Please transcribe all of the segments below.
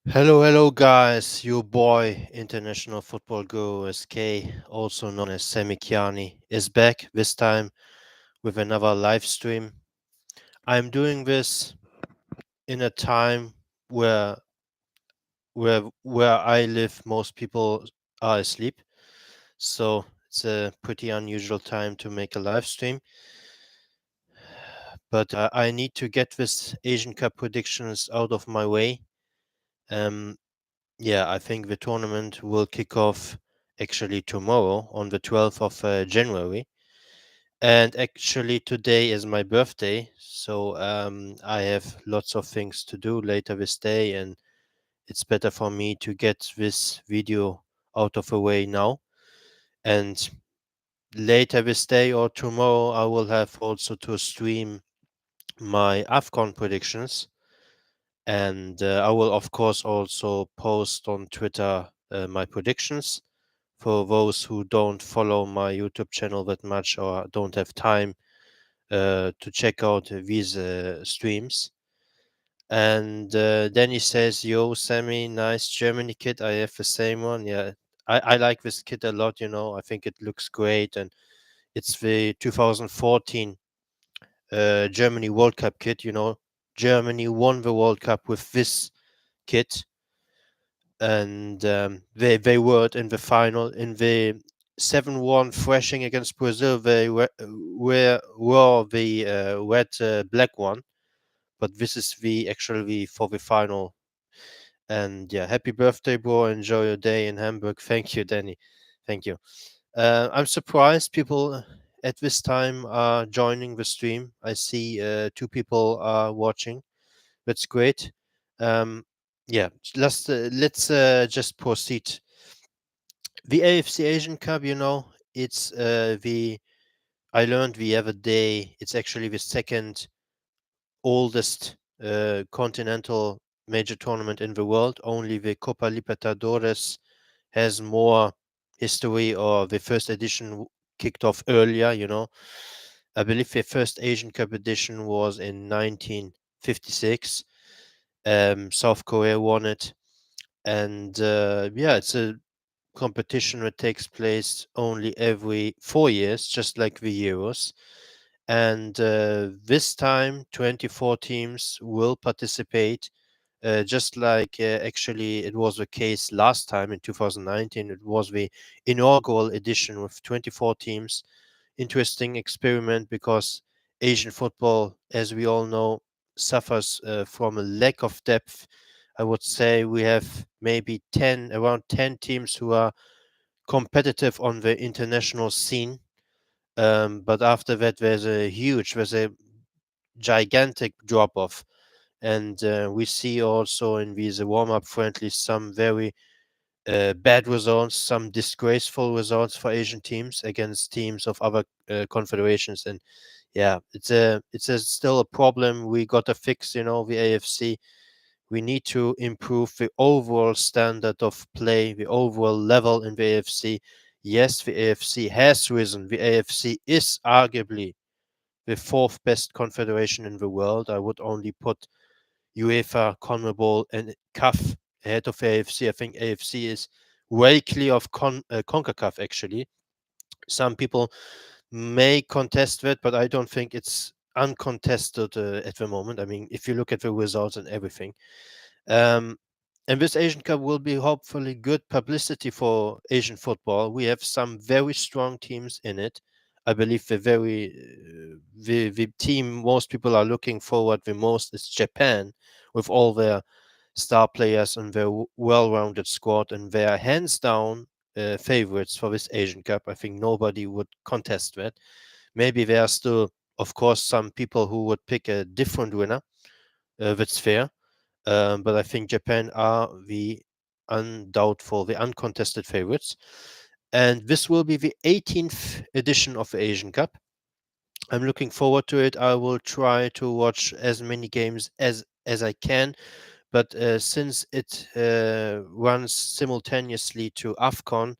Hello, hello, guys. Your boy, International Football Guru SK, also known as Semikiani, is back this time with another live stream. I'm doing this in a time where where I live, most people are asleep, so it's a pretty unusual time to make a live stream. But I need to get this Asian Cup predictions out of my way. Um, Yeah, I think the tournament will kick off actually tomorrow on the 12th of January. And actually, today is my birthday. So I have lots of things to do later this day. And it's better for me to get this video out of the way now. And later this day or tomorrow, I will have also to stream my AFCON predictions. And I will, of course, also post on Twitter my predictions for those who don't follow my YouTube channel that much or don't have time to check out these streams. And then he says, "Yo, Sammy, nice Germany kit. I have the same one. Yeah, I like this kit a lot. I think it looks great, and it's the 2014 Germany World Cup kit. Germany won the World Cup with this kit, and they were in the final in the 7-1 thrashing against Brazil. They were the red black one, but this is the actually for the final. And yeah, happy birthday, bro! Enjoy your day in Hamburg. Thank you, Danny. Thank you. I'm surprised people at this time are joining the stream. I see two people are watching. That's great. Um, yeah, let's just proceed. The AFC Asian Cup, it's the I learned the other day. It's actually the second oldest continental major tournament in the world. Only the Copa Libertadores has more history, or the first edition kicked off earlier. I believe the first Asian Cup edition was in 1956. South Korea won it, and yeah, it's a competition that takes place only every 4 years, just like the Euros. And this time, 24 teams will participate, just like actually it was the case last time in 2019. It was the inaugural edition with 24 teams. Interesting experiment because Asian football, as we all know, suffers from a lack of depth. I would say we have maybe around 10 teams who are competitive on the international scene. But after that, there's a gigantic drop off. And we see also in these warm up friendlies some very bad results, some disgraceful results for Asian teams against teams of other confederations. And yeah, it's still a problem we got to fix. The AFC, we need to improve the overall standard of play, the overall level in the AFC. Yes, the AFC has risen. The AFC is arguably the fourth best confederation in the world. I would only put UEFA, CONMEBOL, and CAF ahead of AFC. I think AFC is way clear of CONCACAF, actually. Some people may contest that, but I don't think it's uncontested at the moment. I mean, if you look at the results and everything. Um, and this Asian Cup will be hopefully good publicity for Asian football. We have some very strong teams in it. I believe the team most people are looking forward the most is Japan, with all their star players and their well-rounded squad, and they are hands down favorites for this Asian Cup. I think nobody would contest that. Maybe there are still, of course, some people who would pick a different winner. That's fair, but I think Japan are the uncontested favorites. And this will be the 18th edition of the Asian Cup. I'm looking forward to it. I will try to watch as many games as I can, but since it runs simultaneously to AFCON,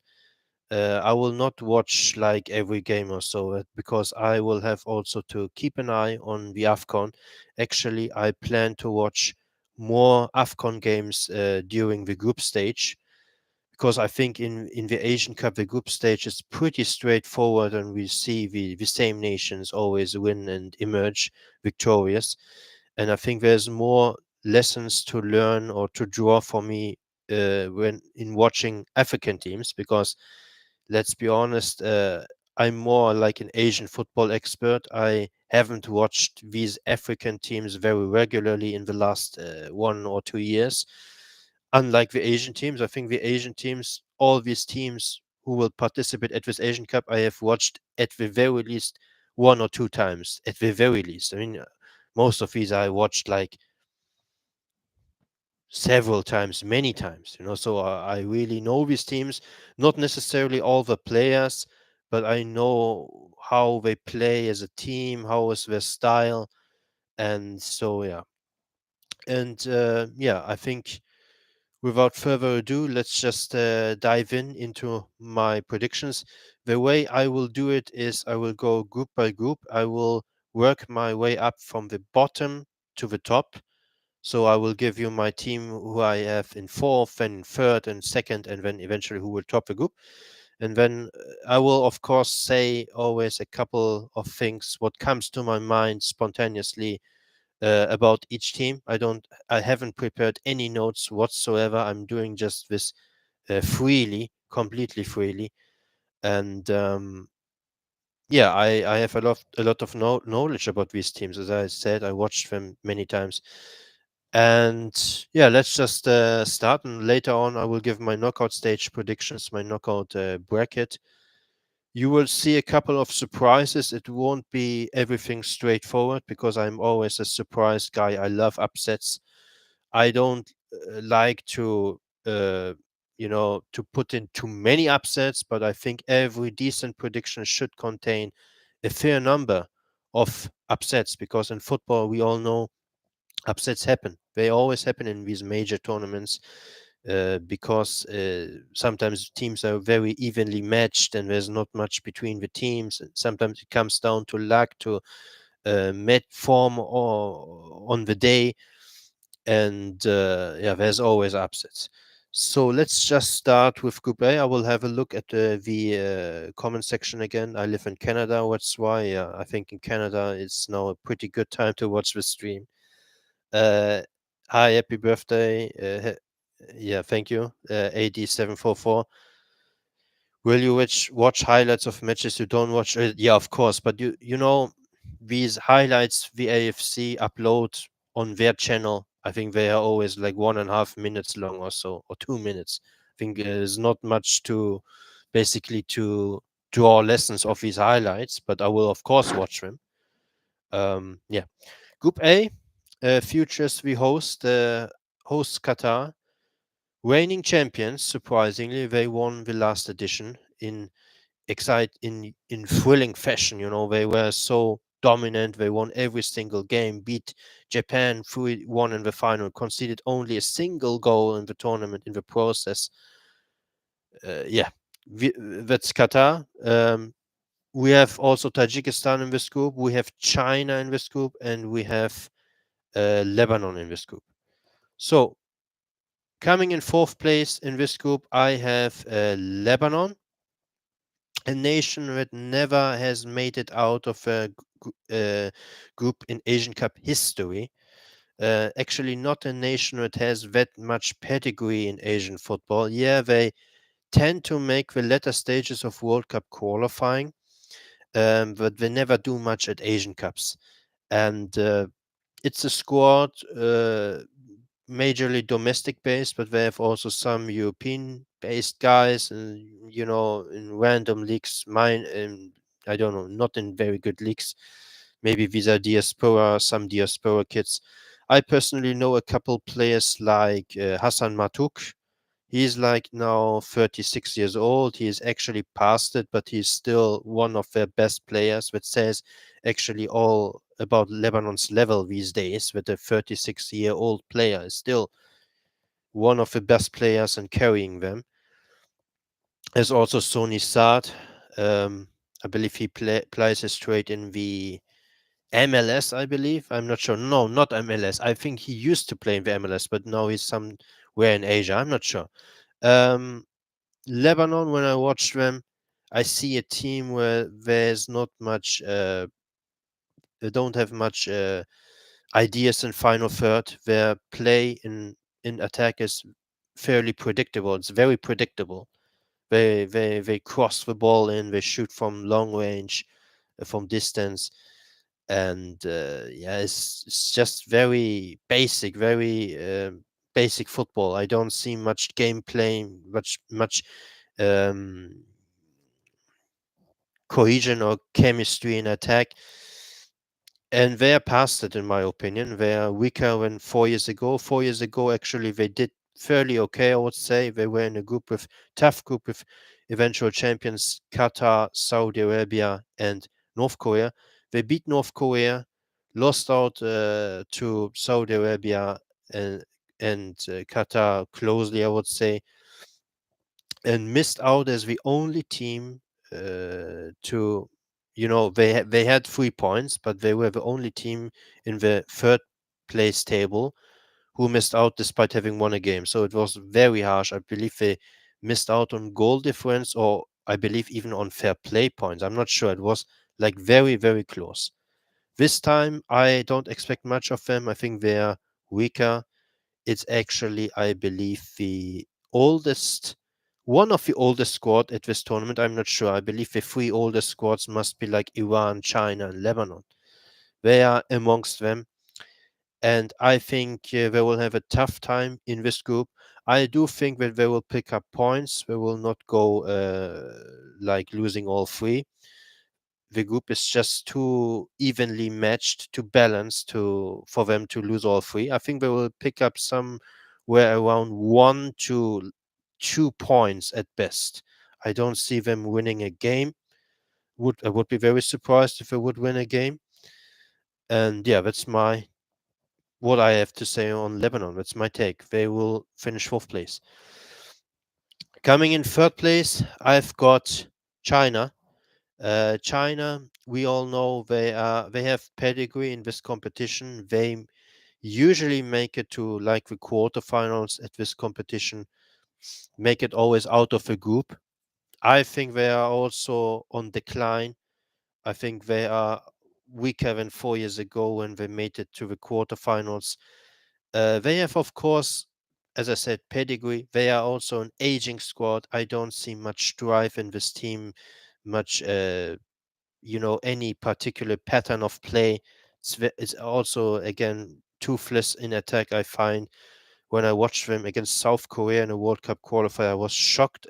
I will not watch like every game or so, because I will have also to keep an eye on the AFCON. Actually, I plan to watch more AFCON games during the group stage, because I think in the Asian Cup, the group stage is pretty straightforward, and we see the same nations always win and emerge victorious. And I think there's more lessons to learn or to draw for me when in watching African teams, because let's be honest, I'm more like an Asian football expert. I haven't watched these African teams very regularly in the last 1 or 2 years. Unlike the Asian teams, I think the Asian teams, all these teams who will participate at this Asian Cup, I have watched at the very least 1 or 2 times, at the very least. I mean, most of these I watched like several times, many times, so I really know these teams, not necessarily all the players, but I know how they play as a team, how is their style. And so, yeah. And yeah, I think without further ado, let's just dive into my predictions. The way I will do it is I will go group by group. I will work my way up from the bottom to the top. So I will give you my team who I have in fourth, then in third and second, and then eventually who will top the group. And then I will, of course, say always a couple of things, what comes to my mind spontaneously about each team. I haven't prepared any notes whatsoever. I'm doing just this freely, completely freely. And yeah, I have a lot of knowledge about these teams. As I said, I watched them many times. And yeah, let's just start. And later on, I will give my knockout stage predictions, my knockout bracket. You will see a couple of surprises. It won't be everything straightforward, because I'm always a surprise guy. I love upsets. I don't like to put in too many upsets, but I think every decent prediction should contain a fair number of upsets, because in football, we all know upsets happen. They always happen in these major tournaments, because sometimes teams are very evenly matched and there's not much between the teams. And sometimes it comes down to luck, to met form or on the day. And yeah, there's always upsets. So let's just start with Group A. I will have a look at the comment section again. I live in Canada. That's why I think in Canada it's now a pretty good time to watch the stream. Uh, Hi, happy birthday. Yeah, thank you. AD744. Will you watch highlights of matches you don't watch? Yeah, of course. But these highlights the AFC upload on their channel, I think they are always like 1.5 minutes long or so, or 2 minutes. I think there's not much to basically to draw lessons of these highlights, but I will of course watch them. Yeah. Group A, futures we host Qatar. Reigning champions, surprisingly, they won the last edition in thrilling fashion. They were so dominant. They won every single game, beat Japan 3-1 in the final, conceded only a single goal in the tournament in the process. Yeah, that's Qatar. We have also Tajikistan in this group. We have China in this group, and we have Lebanon in this group. So coming in fourth place in this group, I have Lebanon, a nation that never has made it out of a group in Asian Cup history. Actually, not a nation that has that much pedigree in Asian football. Yeah, they tend to make the latter stages of World Cup qualifying, but they never do much at Asian Cups. And it's a squad majorly domestic based, but they have also some European based guys, in random leagues. I don't know, not in very good leagues. Maybe these are diaspora, some diaspora kids. I personally know a couple players like Hassan Matuk. He's like now 36 years old. He is actually past it, but he's still one of their best players. That says actually all about Lebanon's level these days, that a 36-year-old player is still one of the best players and carrying them. There's also Sony Saad. I believe he plays straight in the MLS, I believe. I'm not sure. No, not MLS. I think he used to play in the MLS, but now he's somewhere in Asia. I'm not sure. Um, Lebanon, when I watch them, I see a team where there's not much. They don't have much ideas in final third. Their play in attack is fairly predictable. It's very predictable. They cross the ball in. They shoot from long range, from distance, and yeah, it's just very basic, very basic football. I don't see much gameplay, much um, cohesion or chemistry in attack. And they are past it, in my opinion. They are weaker than 4 years ago. 4 years ago, actually, they did fairly okay, I would say. They were in a group with tough group with eventual champions Qatar, Saudi Arabia, and North Korea. They beat North Korea, lost out to Saudi Arabia and Qatar closely, I would say, and missed out as the only team to, they had 3 points, but they were the only team in the third place table who missed out despite having won a game. So it was very harsh. I believe they missed out on goal difference, or I believe even on fair play points. I'm not sure. It was like very, very close. This time, I don't expect much of them. I think they're weaker. It's actually, I believe, the oldest, one of the oldest squad at this tournament. I'm not sure. I believe the three oldest squads must be like Iran, China, and Lebanon. They are amongst them, and I think they will have a tough time in this group. I do think that they will pick up points. They will not go like losing all three. The group is just too evenly matched, too balanced to for them to lose all three. I think they will pick up somewhere around 1 to 2 points at best. I don't see them winning a game. I would be very surprised if they would win a game. And yeah, that's my what I have to say on Lebanon. That's my take. They will finish fourth place. Coming in third place, I've got China. China, we all know they have pedigree in this competition. They usually make it to like the quarterfinals at this competition, make it always out of a group. I think they are also on decline. I think they are weaker than 4 years ago when they made it to the quarterfinals. They have, of course, as I said, pedigree. They are also an aging squad. I don't see much drive in this team, much any particular pattern of play. It's also again toothless in attack. I find when I watched them against South Korea in a World Cup qualifier, I was shocked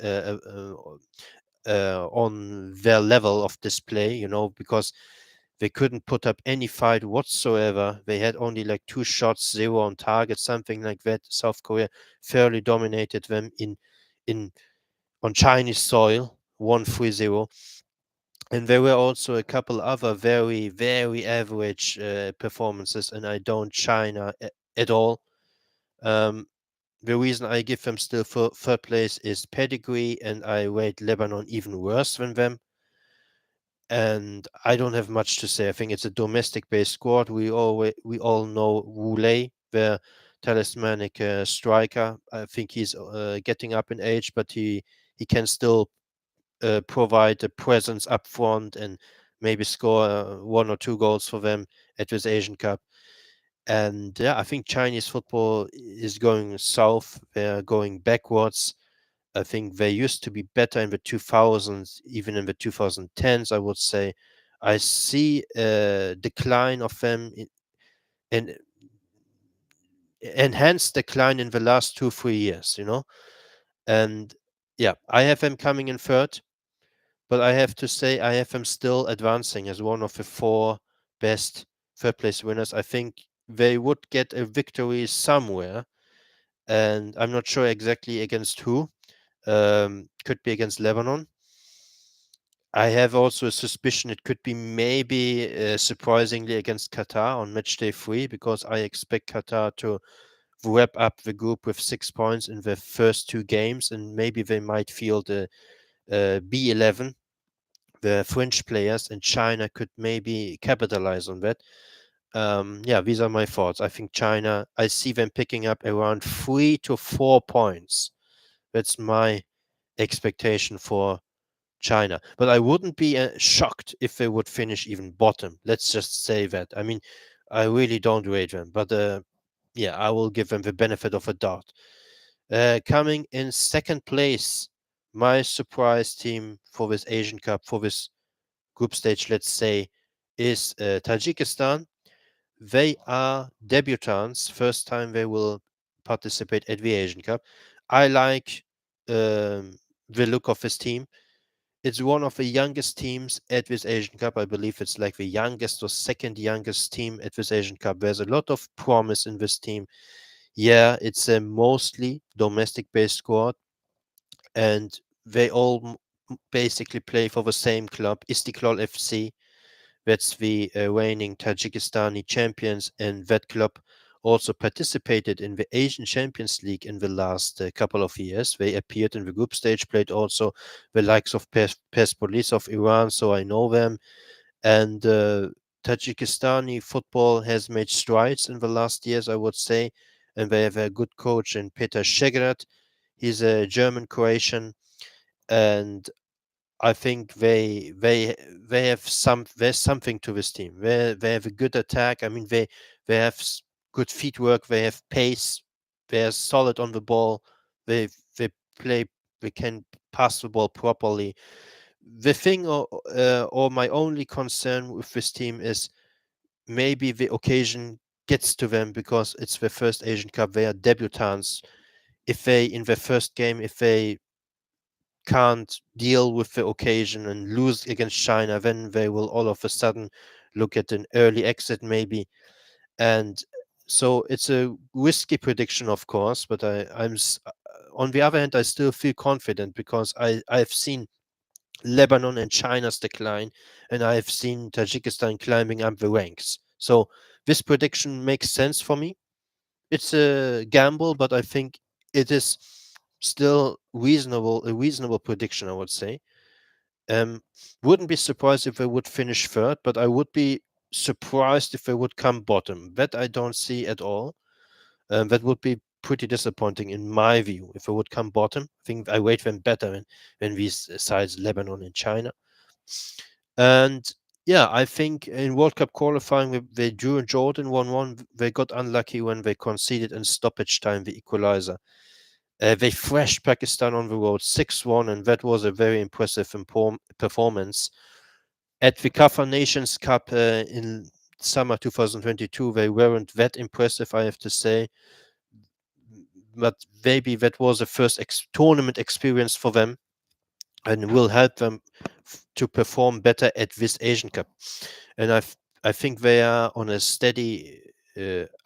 on their level of display. Because they couldn't put up any fight whatsoever. They had only like 2 shots, 0 on target, something like that. South Korea fairly dominated them in on Chinese soil, 1-3-0. And there were also a couple other very, very average performances, and I don't China at all. Um, the reason I give them still third place is pedigree, and I rate Lebanon even worse than them. And I don't have much to say. I think it's a domestic-based squad. We all know Wule, the talismanic striker. I think he's getting up in age, but he can still provide a presence up front and maybe score 1 or 2 goals for them at this Asian Cup. And yeah, I think Chinese football is going south. They're going backwards. I think they used to be better in the 2000s, even in the 2010s, I would say. I see a decline of them in enhanced decline in the last 2, 3 years. And yeah, I have them coming in third. But I have to say, I have them still advancing as one of the four best third place winners. I think they would get a victory somewhere, and I'm not sure exactly against who. Could be against Lebanon. I have also a suspicion it could be maybe surprisingly against Qatar on match day 3, because I expect Qatar to wrap up the group with 6 points in the first 2 games, and maybe they might field a B11. the fringe players, and China could maybe capitalize on that. Yeah, these are my thoughts. I think China, I see them picking up around 3 to 4 points. That's my expectation for China. But I wouldn't be shocked if they would finish even bottom. Let's just say that. I mean, I really don't rate them, but yeah, I will give them the benefit of a doubt. Coming in second place, my surprise team for this Asian Cup, for this group stage, let's say, is Tajikistan. They are debutants, first time they will participate at the Asian Cup. I like the look of this team. It's one of the youngest teams at this Asian Cup. I believe it's like the youngest or second youngest team at this Asian Cup. There's a lot of promise in this team. Yeah, it's a mostly domestic based squad, and they all basically play for the same club, Istiklal FC. That's the reigning Tajikistani champions, and that club also participated in the Asian Champions League in the last couple of years. They appeared in the group stage, played also the likes of Persepolis of Iran, so I know them. And Tajikistani football has made strides in the last years, I would say, and they have a good coach in Peter Shegrat. He's a German Croatian, and I think they have there's something to this team. They have a good attack. I mean they have good feet work. They have pace. They're solid on the ball. They play. They can pass the ball properly. The thing, or my only concern with this team is maybe the occasion gets to them because it's their first Asian Cup. They are debutants. If they in their first game, if they can't deal with the occasion and lose against China, then they will all of a sudden look at an early exit maybe. And so it's a risky prediction, of course, but on the other hand, I still feel confident because I've seen Lebanon and China's decline, and I've seen Tajikistan climbing up the ranks. So this prediction makes sense for me. It's a gamble, but I think it is still a reasonable prediction, I would say. Um, wouldn't be surprised if they would finish third, but I would be surprised if they would come bottom. That I don't see at all. That would be pretty disappointing in my view if they would come bottom. I think I rate them better than these sides, Lebanon and China. And yeah, I think in World Cup qualifying, they drew in Jordan 1-1. They got unlucky when they conceded in stoppage time the equalizer. They thrashed Pakistan on the road 6-1, and that was a very impressive performance. At the Qatar Nations Cup in summer 2022, they weren't that impressive, I have to say. But maybe that was the first tournament experience for them and will help them to perform better at this Asian Cup. And I think they are on a steady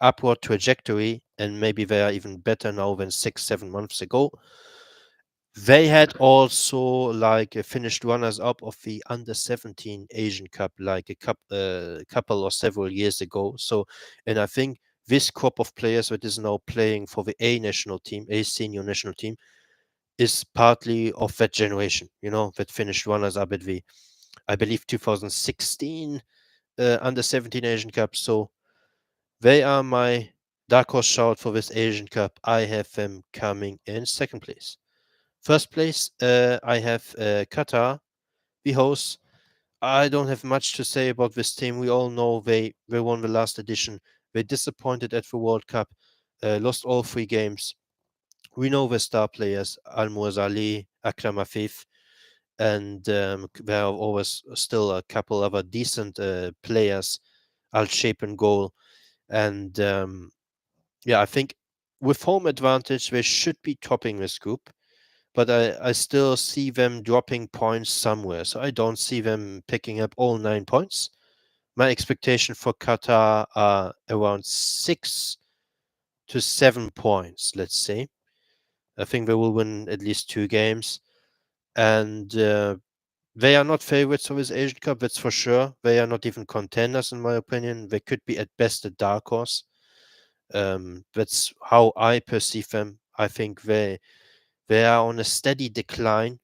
upward trajectory, and maybe they are even better now than 6-7 months ago. They had also like finished runners up of the under 17 Asian Cup like couple or several years ago. So, and I think this crop of players that is now playing for the A national team, A senior national team, is partly of that generation, that finished runners up at the, I believe, 2016 under 17 Asian Cup. So they are my dark horse shout for this Asian Cup. I have them coming in second place. First place, I have Qatar, the hosts. I don't have much to say about this team. We all know they won the last edition. They disappointed at the World Cup, lost all 3 games. We know the star players, Al Muazzali, Akram Afif, and there are always still a couple other decent players, Al Shape and goal. And yeah, I think with home advantage, they should be topping this group. But I still see them dropping points somewhere. So I don't see them picking up all 9 points. My expectation for Qatar are around 6 to 7 points, let's say. I think they will win at least 2 games. And they are not favorites of this Asian Cup, that's for sure. They are not even contenders, in my opinion. They could be at best a dark horse. That's how I perceive them. I think they are on a steady decline.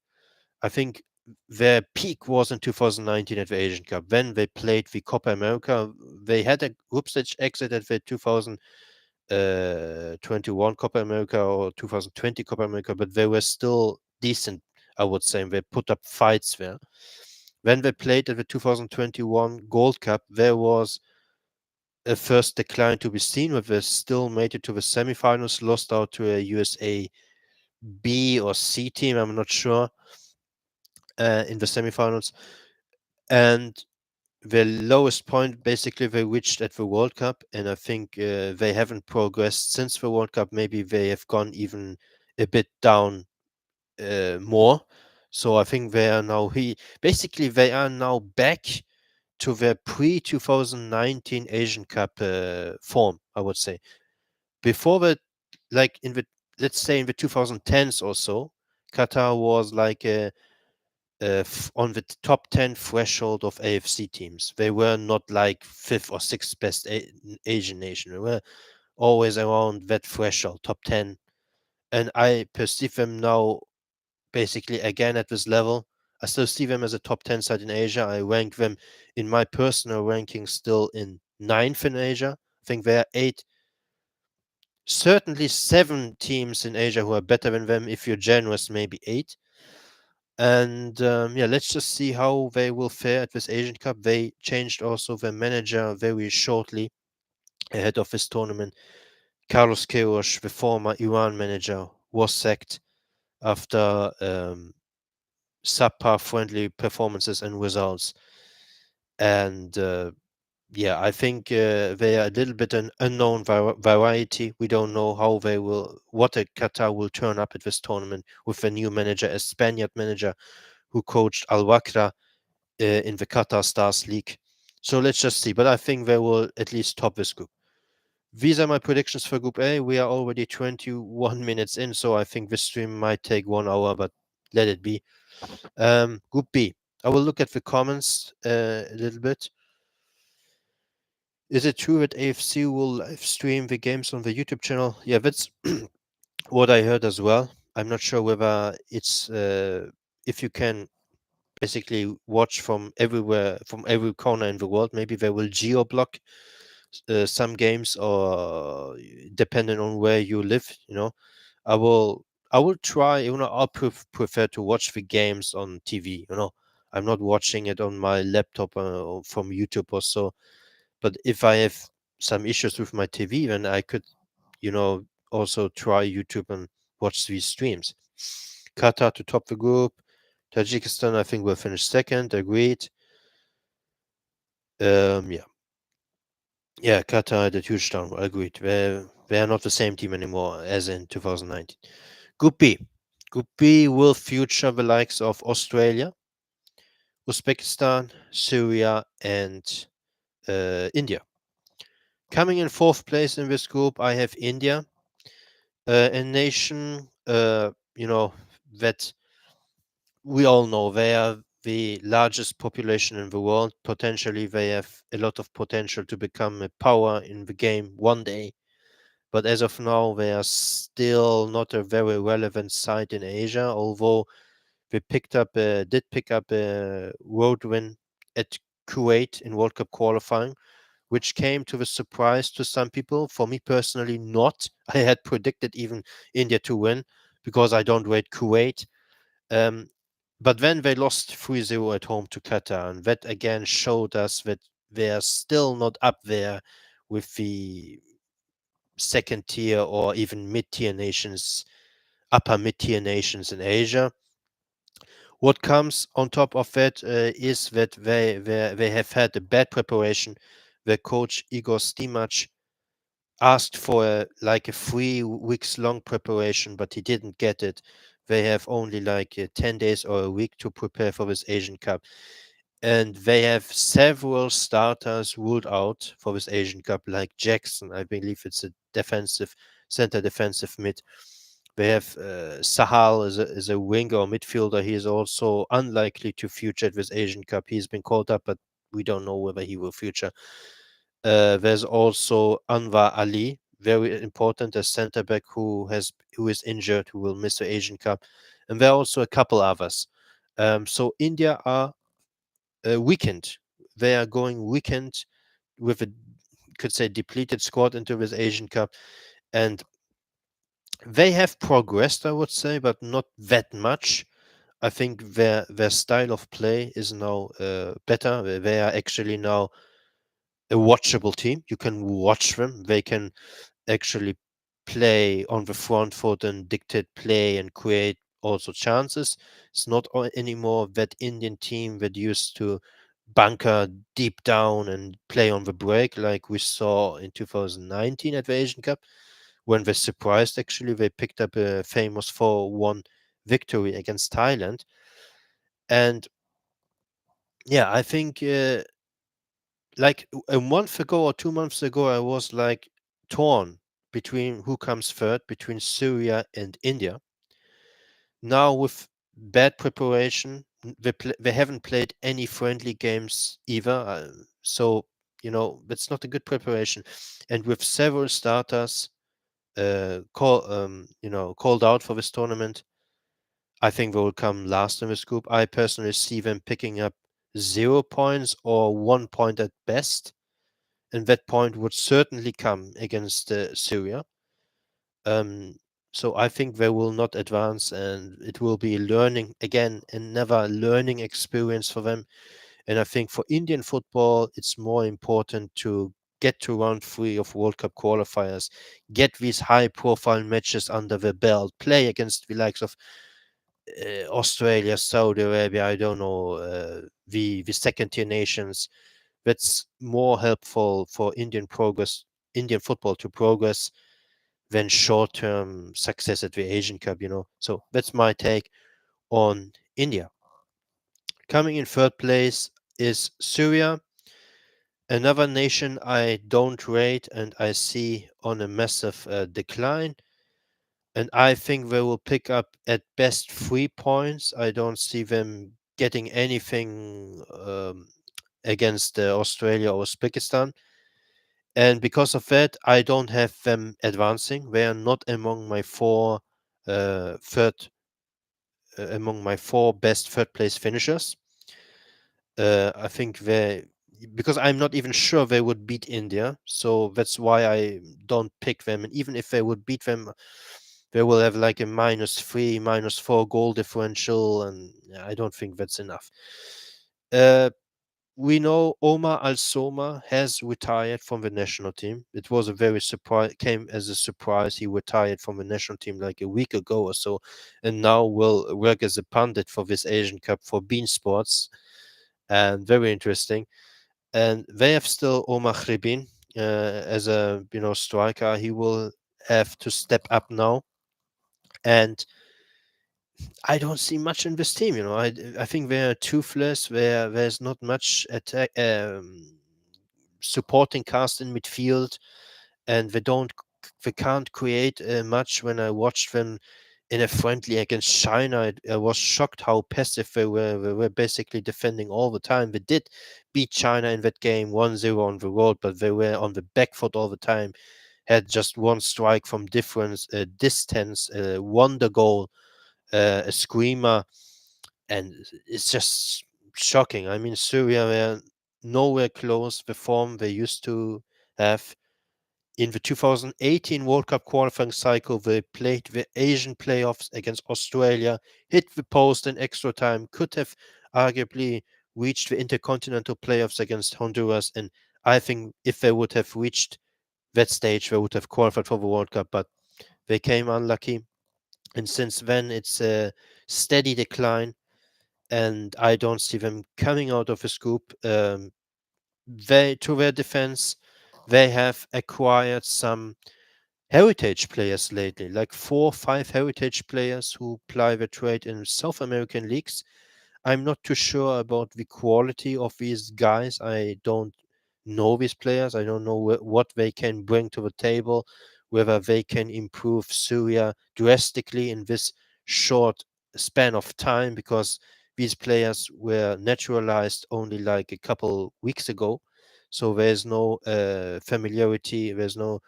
I think their peak was in 2019 at the Asian Cup. When they played the Copa America, they had a group stage exit at the 2021 Copa America or 2020 Copa America, but they were still decent, I would say. And they put up fights there. When they played at the 2021 Gold Cup, there was a first decline to be seen, but they still made it to the semifinals, lost out to a USA B or C team, I'm not sure, in the semifinals. And the lowest point basically they reached at the World Cup, and I think they haven't progressed since the World Cup. Maybe they have gone even a bit down more. So I think they are now basically they are now back to their pre 2019 Asian Cup form, I would say. Before the like in the let's say in the 2010s or so, Qatar was like on the top 10 threshold of AFC teams. They were not like fifth or sixth best Asian nation. They were always around that threshold, top 10. And I perceive them now basically again at this level. I still see them as a top 10 side in Asia. I rank them in my personal ranking still in ninth in Asia. I think there are eight, certainly seven teams in Asia who are better than them. If you're generous, maybe eight. And yeah, let's just see how they will fare at this Asian Cup. They changed also their manager very shortly ahead of this tournament. Carlos Queiroz, the former Iran manager, was sacked after subpar friendly performances and results. And yeah, I think they are a little bit an unknown variety. We don't know how they will, what a Qatar will turn up at this tournament with a new manager, a Spaniard manager who coached Al Wakra in the Qatar Stars League. So let's just see. But I think they will at least top this group. These are my predictions for Group A. We are already 21 minutes in, so I think this stream might take 1 hour, but let it be. Group B. I will look at the comments a little bit. Is it true that AFC will live stream the games on the YouTube channel? Yeah, that's what I heard as well. I'm not sure whether it's if you can basically watch from everywhere, from every corner in the world. Maybe they will geo block some games, or depending on where you live. I will I will try. I'll prefer to watch the games on TV. I'm not watching it on my laptop or from YouTube or so. But if I have some issues with my TV, then I could, also try YouTube and watch these streams. Qatar to top the group. Tajikistan, I think, will finish second. Agreed. Yeah. Yeah, Qatar had a huge downfall. Agreed. They are not the same team anymore as in 2019. Group B. Group B will feature the likes of Australia, Uzbekistan, Syria, and India. Coming in fourth place in this group, I have India, a nation, that we all know they are the largest population in the world. Potentially, they have a lot of potential to become a power in the game one day. But as of now, they are still not a very relevant side in Asia, although they did pick up a road win at Kuwait in World Cup qualifying, which came to the surprise to some people. For me personally, not. I had predicted even India to win because I don't rate Kuwait. Um, but then they lost 3-0 at home to Qatar, and that again showed us that they are still not up there with the second tier or even mid tier nations, upper mid tier nations in Asia. What comes on top of that is that they have had a bad preparation. Their coach Igor Stimac asked for like a 3 weeks long preparation, but he didn't get it. They have only like 10 days or a week to prepare for this Asian Cup. And they have several starters ruled out for this Asian Cup, like Jackson. I believe it's a defensive mid. They have Sahal as a winger or midfielder. He is also unlikely to feature at this Asian Cup. He's been called up, but we don't know whether he will feature. There's also Anwar Ali, very important as centre back who is injured, who will miss the Asian Cup, and there are also a couple others. So India are weakened. They are going weakened with a, could say, depleted squad into this Asian Cup, and they have progressed, I would say, but not that much. I think their style of play is now better. They are actually now a watchable team. You can watch them. They can actually play on the front foot and dictate play and create also chances. It's not anymore that Indian team that used to bunker deep down and play on the break like we saw in 2019 at the Asian Cup when they surprised. Actually, they picked up a famous 4-1 victory against Thailand. And yeah, I think like a month ago or 2 months ago, I was like torn between who comes third between Syria and India. Now with bad preparation, they haven't played any friendly games either. So that's not a good preparation. And with several starters called out for this tournament, I think they will come last in this group. I personally see them picking up 0 points or 1 point at best, and that point would certainly come against Syria. Um, so I think they will not advance, and it will be learning again, another learning experience for them. And I think for Indian football, it's more important to get to round three of World Cup qualifiers, get these high-profile matches under the belt, play against the likes of Australia, Saudi Arabia. I don't know, the second-tier nations. That's more helpful for Indian football to progress than short-term success at the Asian Cup. So that's my take on India. Coming in third place is Syria, another nation I don't rate and I see on a massive decline. And I think they will pick up at best 3 points. I don't see them getting anything against Australia or Uzbekistan. And because of that, I don't have them advancing. They are not third among my four best third place finishers. I think they because I'm not even sure they would beat India, so that's why I don't pick them. And even if they would beat them, they will have like a -3, -4 goal differential, and yeah, I don't think that's enough. Uh, we know Omar Al Soma has retired from the national team. It was a very surprise, came as a surprise. He retired from the national team like a week ago or so, and now will work as a pundit for this Asian Cup for Bean Sports. And very interesting. And they have still Omar Khribin as a striker. He will have to step up now, and I don't see much in this team. I think they're toothless. There's not much attack supporting cast in midfield, and they can't create much. When I watched them in a friendly against China, I was shocked how passive they were. They were basically defending all the time. They did beat China in that game 1-0 on the road, but they were on the back foot all the time. Had just one strike from difference distance, won the goal, a screamer, and it's just shocking. I mean, Syria were nowhere close the form they used to have. In the 2018 World Cup qualifying cycle, they played the Asian playoffs against Australia, hit the post in extra time, could have arguably reached the intercontinental playoffs against Honduras. And I think if they would have reached that stage, they would have qualified for the World Cup, but they came unlucky. And since then, it's a steady decline, and I don't see them coming out of this group. To their defense, they have acquired some heritage players lately, like 4 or 5 heritage players who ply their trade in South American leagues. I'm not too sure about the quality of these guys. I don't know these players. I don't know what they can bring to the table, whether they can improve Syria drastically in this short span of time, because these players were naturalized only like a couple weeks ago. So there's no familiarity, there's no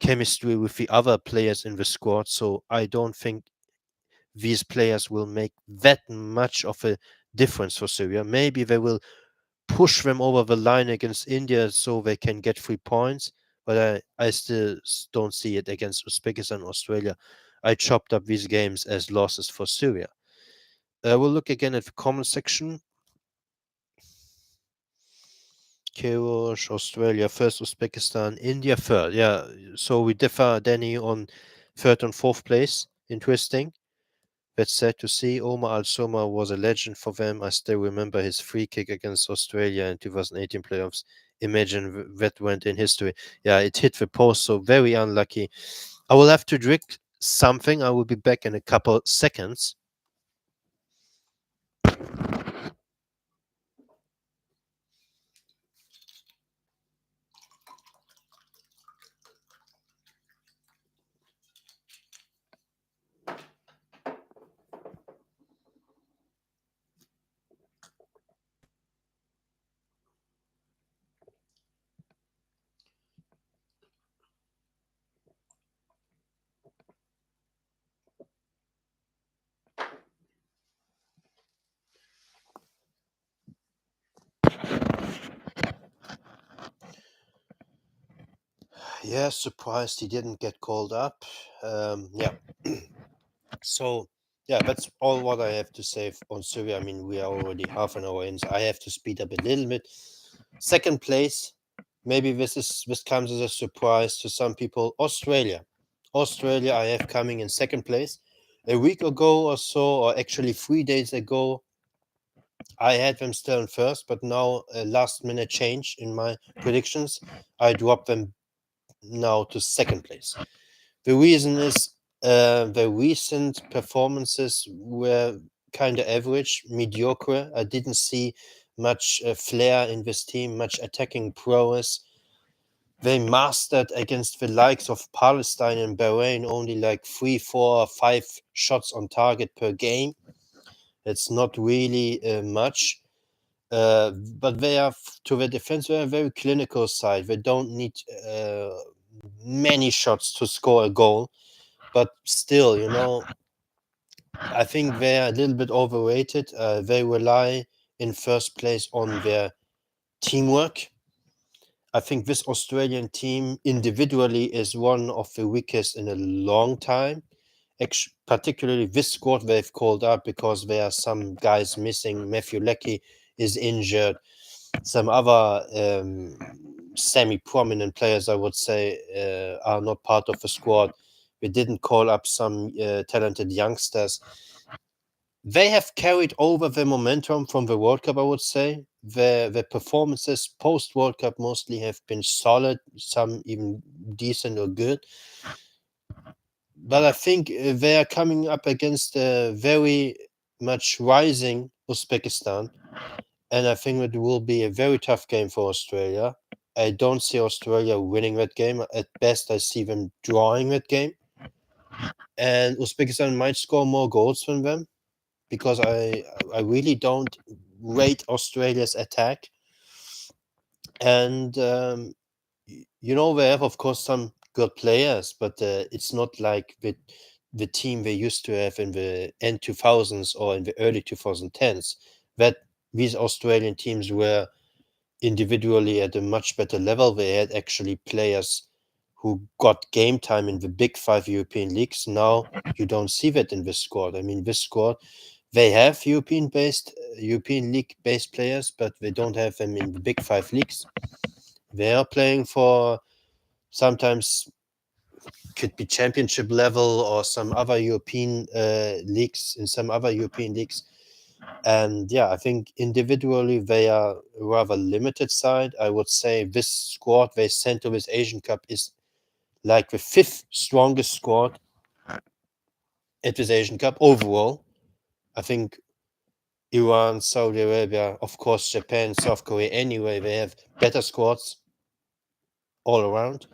chemistry with the other players in the squad. So I don't think these players will make that much of a difference for Syria. Maybe they will push them over the line against India so they can get 3 points, but I still don't see it against Uzbekistan and Australia. I chopped up these games as losses for Syria. We'll look again at the comment section. Kairos, Australia first, Uzbekistan, India third. Yeah, so we differ, Danny, on third and fourth place. Interesting. That's sad to see. Omar Al Soma was a legend for them. I still remember his free kick against Australia in 2018 playoffs. Imagine that went in history. Yeah, it hit the post, so very unlucky. I will have to drink something. I will be back in a couple seconds. Yeah, surprised he didn't get called up. Yeah. So, yeah, that's all what I have to say on Syria. I mean, we are already half an hour in, so I have to speed up a little bit. Second place, maybe this comes as a surprise to some people. Australia. Australia, I have coming in second place. A week ago or so, or actually 3 days ago, I had them still in first, but now a last minute change in my predictions. I dropped them now to second place. The reason is the recent performances were kind of average, mediocre. I didn't see much flair in this team, much attacking prowess. They mastered against the likes of Palestine and Bahrain only like 3, 4, 5 shots on target per game. It's not really much. But they are, to their defense, they're a very clinical side. They don't need many shots to score a goal. But still, I think they're a little bit overrated. They rely in first place on their teamwork. I think this Australian team individually is one of the weakest in a long time. Particularly this squad they've called up because there are some guys missing. Matthew Leckie is injured. Some other semi-prominent players, I would say, are not part of the squad. We didn't call up some talented youngsters. They have carried over the momentum from the World Cup, I would say. The performances post World Cup mostly have been solid, some even decent or good. But I think they are coming up against a very much rising Uzbekistan. And I think it will be a very tough game for Australia. I don't see Australia winning that game. At best, I see them drawing that game. And Uzbekistan might score more goals than them because I really don't rate Australia's attack. And they have, of course, some good players, but it's not like the team they used to have in the end 2000s or in the early 2010s. That these Australian teams were individually at a much better level. They had actually players who got game time in the big 5 European leagues. Now you don't see that in this squad. I mean, this squad, they have European league based players, but they don't have them in the big 5 leagues. They are playing for sometimes could be championship level or some other European leagues in some other European leagues. And yeah, I think individually they are a rather limited side. I would say this squad they sent to this Asian Cup is like the 5th strongest squad at this Asian Cup overall. I think Iran, Saudi Arabia, of course, Japan, South Korea, anyway, they have better squads all around.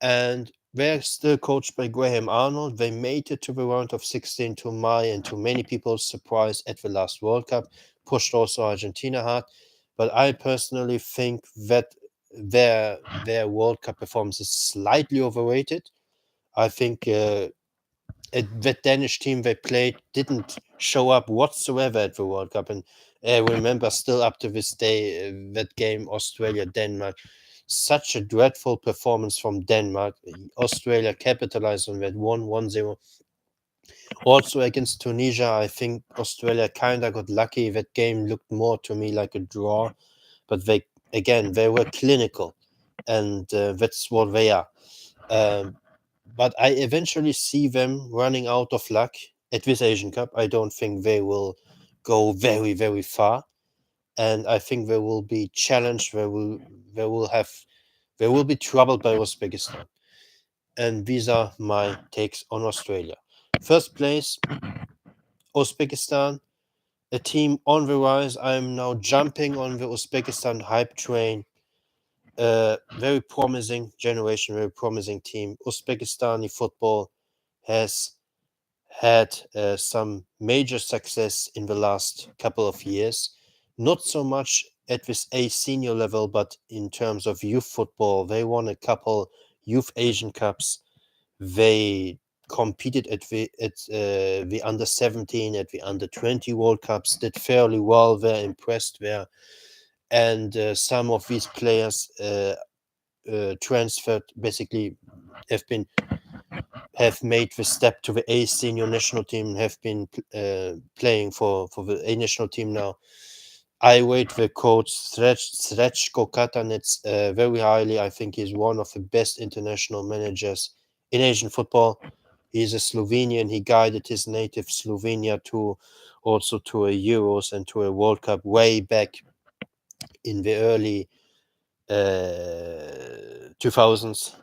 And they're still coached by Graham Arnold. They made it to the round of 16 to my and to many people's surprise at the last World Cup, pushed also Argentina hard. But I personally think that their World Cup performance is slightly overrated. I think that Danish team they played didn't show up whatsoever at the World Cup. And I remember still up to this day that game Australia-Denmark. Such a dreadful performance from Denmark. Australia capitalized on that 1-0. Also against Tunisia, I think Australia kind of got lucky. That game looked more to me like a draw, but they were clinical, and that's what they are. Um, but I eventually see them running out of luck at this Asian Cup. I don't think they will go very, very far, and I think they will be challenged. They will have they will be troubled by Uzbekistan. And these are my takes on Australia. First place, Uzbekistan, a team on the rise. I'm now jumping on the Uzbekistan hype train. Very promising generation, very promising team. Uzbekistani football has had some major success in the last couple of years. Not so much at this A senior level, but in terms of youth football, they won a couple youth Asian Cups. They competed at the under 17, at the under 20 World Cups, did fairly well. They're impressed there, and some of these players transferred, basically have been have made the step to the A senior national team, have been playing for the A national team now. I rate the coach Srećko Katanec very highly. I think he's one of the best international managers in Asian football. He's a Slovenian. He guided his native Slovenia to also to a Euros and to a World Cup way back in the early 2000s.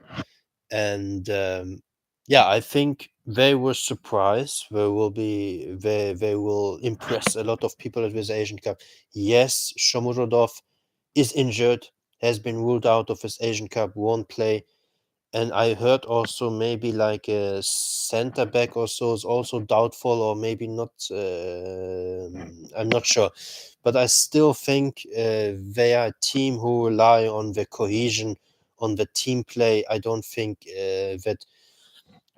And yeah, I think they were surprised. They will impress a lot of people at this Asian Cup. Yes, Shomurodov is injured, has been ruled out of this Asian Cup, won't play. And I heard also maybe like a center back or so is also doubtful, or maybe not. I'm not sure, but I still think they are a team who rely on the cohesion, on the team play. I don't think that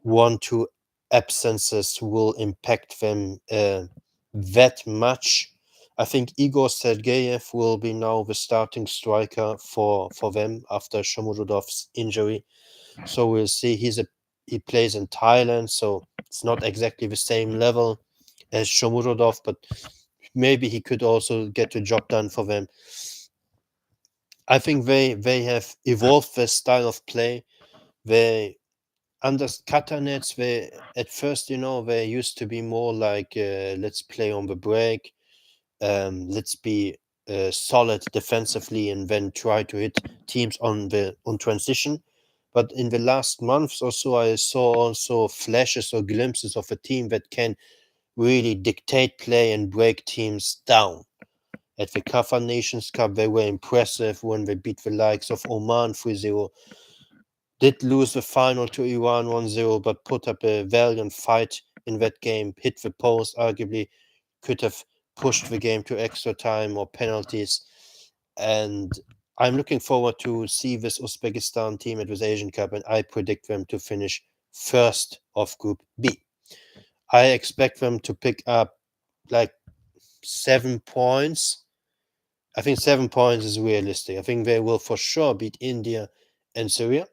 1-2 absences will impact them that much. I think Igor Sergeyev will be now the starting striker for them after Shomurodov's injury. So we'll see. He plays in Thailand, so it's not exactly the same level as Shomurodov, but maybe he could also get the job done for them. I think they have evolved their style of play. They under Katanets, they at first, they used to be more like let's play on the break, let's be solid defensively, and then try to hit teams on transition. But in the last months or so, I saw also flashes or glimpses of a team that can really dictate play and break teams down. At the Qatar Nations Cup, they were impressive when they beat the likes of Oman 3-0. Did lose the final to Iran 1-0, but put up a valiant fight in that game, hit the post, arguably could have pushed the game to extra time or penalties. And I'm looking forward to see this Uzbekistan team at this Asian Cup, and I predict them to finish first of Group B. I expect them to pick up like 7 points. I think 7 points is realistic. I think they will for sure beat India and Syria.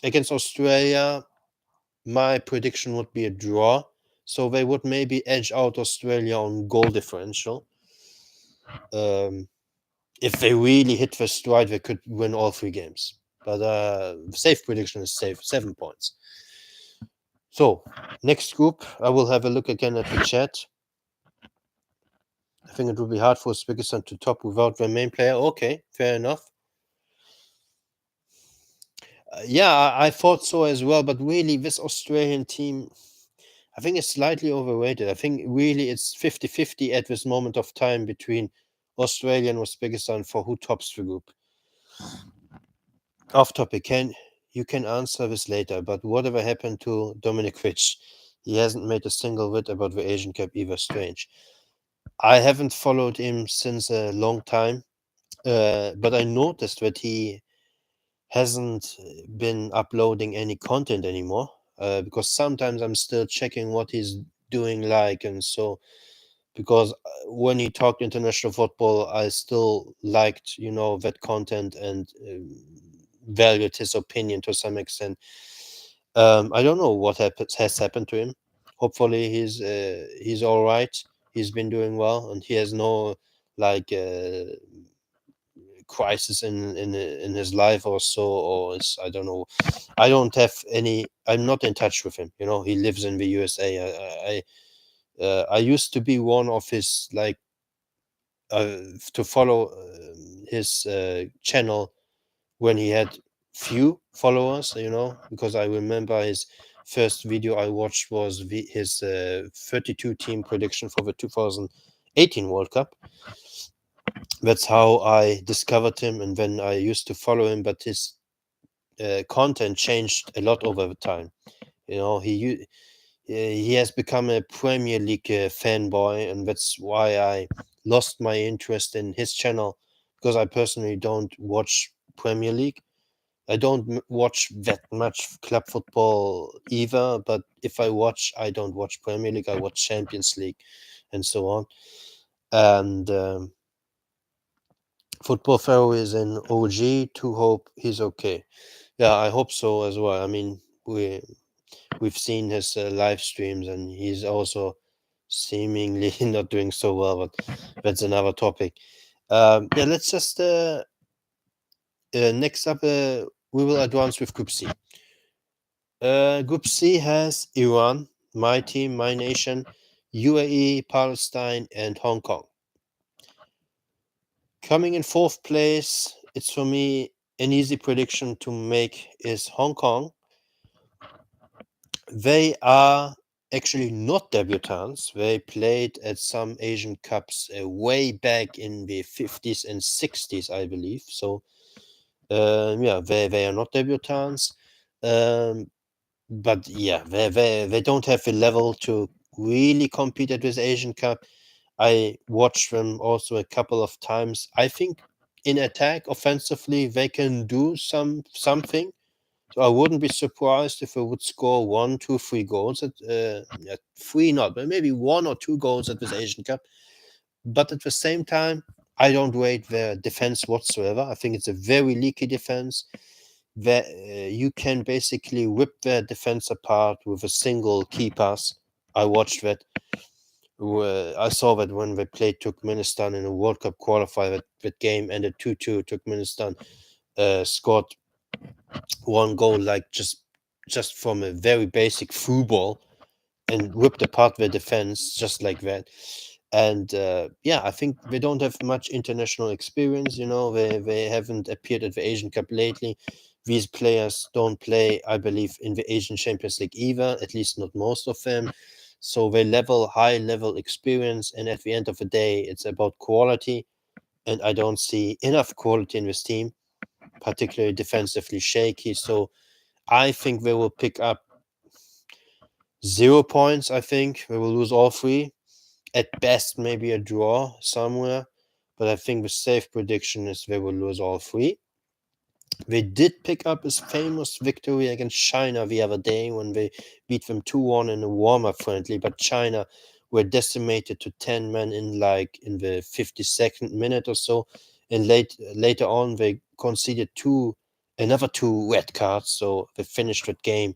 Against Australia, my prediction would be a draw. So they would maybe edge out Australia on goal differential. If they really hit the stride, they could win all 3 games. But safe prediction is safe, 7 points. So, next group, I will have a look again at the chat. I think it would be hard for Uzbekistan to top without their main player. Okay, fair enough. Yeah, I thought so as well, but really, this Australian team, I think it's slightly overrated. I think really it's 50-50 at this moment of time between Australia and Uzbekistan for who tops the group. Off topic, you can answer this later, but whatever happened to Dominic Rich? He hasn't made a single word about the Asian Cup either. Strange. I haven't followed him since a long time, but I noticed that he hasn't been uploading any content anymore. because sometimes I'm still checking what he's doing, like, and so because when he talked international football, I still liked, that content and valued his opinion to some extent. I don't know what has happened to him. Hopefully, he's all right. He's been doing well, and he has no like crisis in his life or so, or I don't know. I don't have any. I'm not in touch with him. He lives in the USA. I used to be one of his uh, to follow his channel when he had few followers, because I remember his first video I watched was his 32 team prediction for the 2018 World Cup. That's how I discovered him, and then I used to follow him, but his content changed a lot over the time. He has become a Premier League fanboy, and that's why I lost my interest in his channel, because I personally don't watch Premier League. I don't watch that much club football either, but if I watch, I don't watch Premier League. I watch Champions League and so on. And Football Pharaoh is in OG. To hope he's okay. Yeah, I hope so as well. I mean, we've seen his live streams, and he's also seemingly not doing so well, but that's another topic. Yeah, let's just next up, we will advance with Group C. Group C has Iran, my team, my nation, UAE, Palestine, and Hong Kong. Coming in fourth place, it's for me an easy prediction to make is Hong Kong. They are actually not debutants. They played at some Asian Cups way back in the 50s and 60s, I believe. So, yeah, they are not debutants. But yeah, they don't have the level to really compete at this Asian Cup. I watched them also a couple of times. I think in attack, offensively, they can do something. So I wouldn't be surprised if they would score 1, 2, 3 goals at yeah, three not, but maybe 1 or 2 goals at this Asian Cup. But at the same time, I don't rate their defense whatsoever. I think it's a very leaky defense. That you can basically rip their defense apart with a single key pass. I watched that. I saw that when they played Turkmenistan in a World Cup qualifier. That game ended 2-2. Turkmenistan scored one goal, like just from a very basic through ball, and ripped apart their defense just like that. And yeah, I think they don't have much international experience. They haven't appeared at the Asian Cup lately. These players don't play, I believe, in the Asian Champions League either, at least not most of them. So they high level experience, and at the end of the day, it's about quality. And I don't see enough quality in this team, particularly defensively shaky. So I think they will pick up 0 points. I think they will lose all three. At best, maybe a draw somewhere. But I think the safe prediction is they will lose all three. They did pick up his famous victory against China the other day when they beat them 2-1 in a warm-up friendly, but China were decimated to 10 men in the 52nd minute or so. And later on they conceded another two red cards, so they finished that game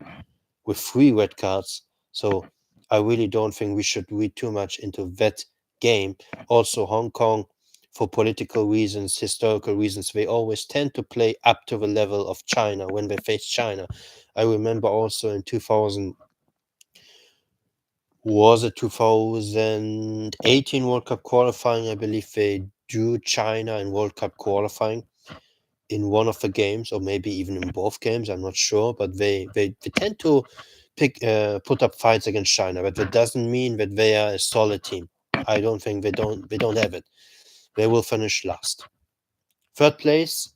with 3 red cards. So I really don't think we should read too much into that game. Also, Hong Kong, for political reasons, historical reasons, they always tend to play up to the level of China when they face China. I remember also in 2018 World Cup qualifying, I believe they drew China in World Cup qualifying in one of the games, or maybe even in both games. I'm not sure, but they tend to put up fights against China, but that doesn't mean that they are a solid team. I don't think they don't have it. They will finish last. Third place.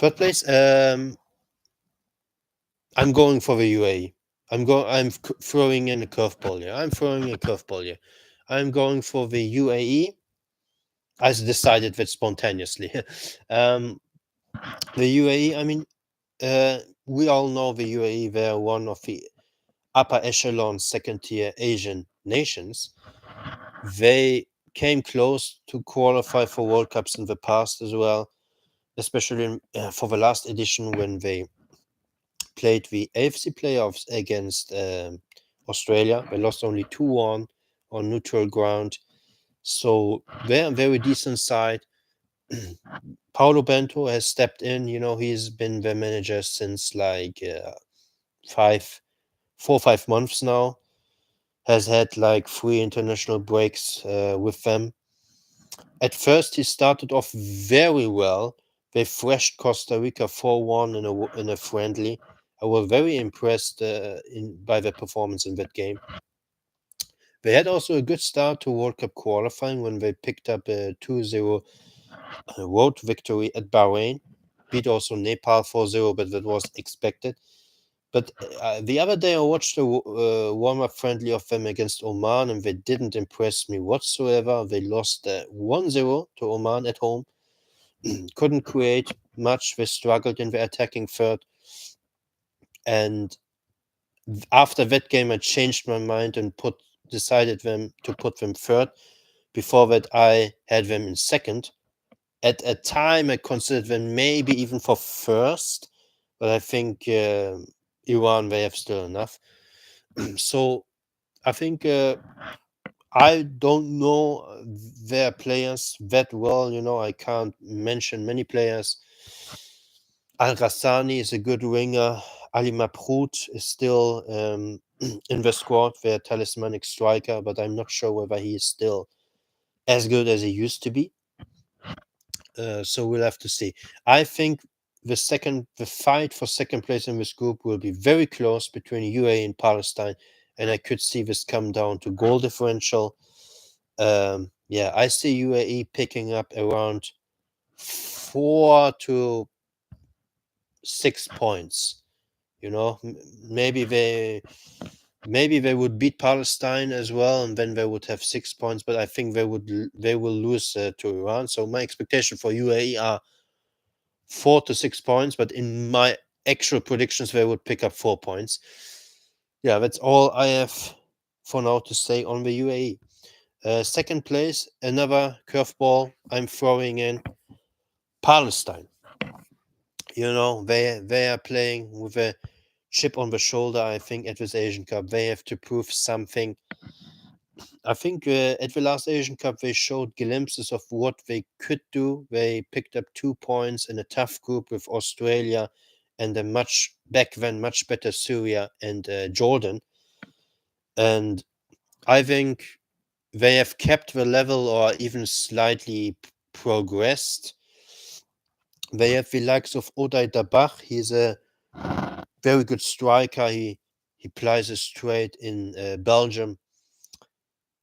I'm going for the UAE. I'm throwing in a curveball here. I'm going for the UAE. I decided that spontaneously. The UAE, I mean, We all know the UAE, they're one of the upper echelon second tier Asian nations. They came close to qualify for World Cups in the past as well, especially for the last edition when they played the AFC playoffs against Australia. They lost only 2-1 on neutral ground. So they're a very decent side. Paulo Bento has stepped in. He's been their manager since like 4 or 5 months now. Has had like 3 international breaks with them. At first, he started off very well. They thrashed Costa Rica 4-1 in a friendly. I was very impressed by their performance in that game. They had also a good start to World Cup qualifying when they picked up a 2-0 road victory at Bahrain. Beat also Nepal 4-0, but that was expected. But the other day I watched a warm-up friendly of them against Oman, and they didn't impress me whatsoever. They lost 1-0 to Oman at home. Couldn't create much. They struggled in the attacking third. And after that game, I changed my mind and decided them to put them third. Before that, I had them in second. At a time, I considered them maybe even for first, but I think Iran, they have still enough. So I think I don't know their players that well. I can't mention many players. Al Ghassani is a good winger. Ali Maprout is still in the squad, their talismanic striker, but I'm not sure whether he is still as good as he used to be. So we'll have to see. I think the fight for second place in this group will be very close between UAE and Palestine, and I could see this come down to goal differential. I see UAE picking up around 4 to 6 points. Maybe they would beat Palestine as well, and then they would have 6 points. But I think they will lose to Iran. So my expectation for UAE are 4 to 6 points. But in my actual predictions, they would pick up 4 points. Yeah, that's all I have for now to say on the UAE. Second place, another curveball I'm throwing in. Palestine. They are playing with a chip on the shoulder, I think, at this Asian Cup. They have to prove something. I think at the last Asian Cup, they showed glimpses of what they could do. They picked up 2 points in a tough group with Australia and a much better Syria and Jordan. And I think they have kept the level or even slightly progressed. They have the likes of Oday Dabach. He's a very good striker. He plays straight in Belgium,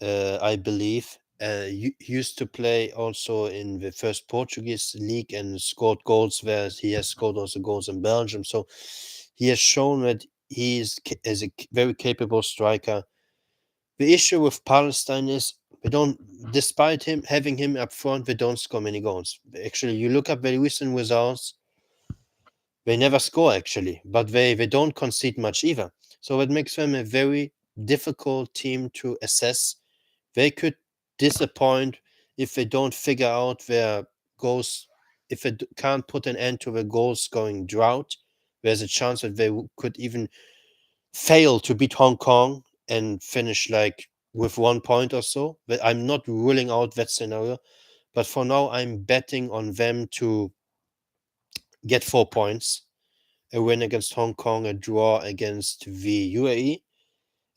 I believe. Used to play also in the first Portuguese league and scored goals there. He has scored also goals in Belgium. So he has shown that he is a very capable striker. The issue with Palestine is despite having him up front, they don't score many goals. Actually, you look at the recent results, they never score actually, but they don't concede much either. So it makes them a very difficult team to assess. They could disappoint if they don't figure out their goals. If they can't put an end to the goal scoring drought, there's a chance that they could even fail to beat Hong Kong and finish like with 1 point or so. But I'm not ruling out that scenario. But for now, I'm betting on them to get 4 points, a win against Hong Kong, a draw against the UAE,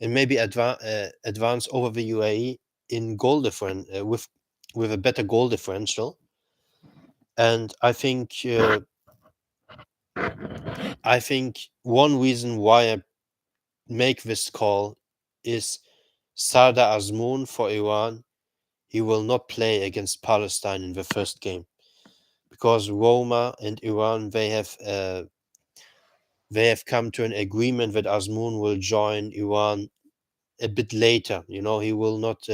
and maybe advance over the UAE in goal difference with a better goal differential. And I think one reason why I make this call is Sardar Azmoun for Iran. He will not play against Palestine in the first game because Roma and Iran they have come to an agreement that Azmoun will join Iran a bit later. He will not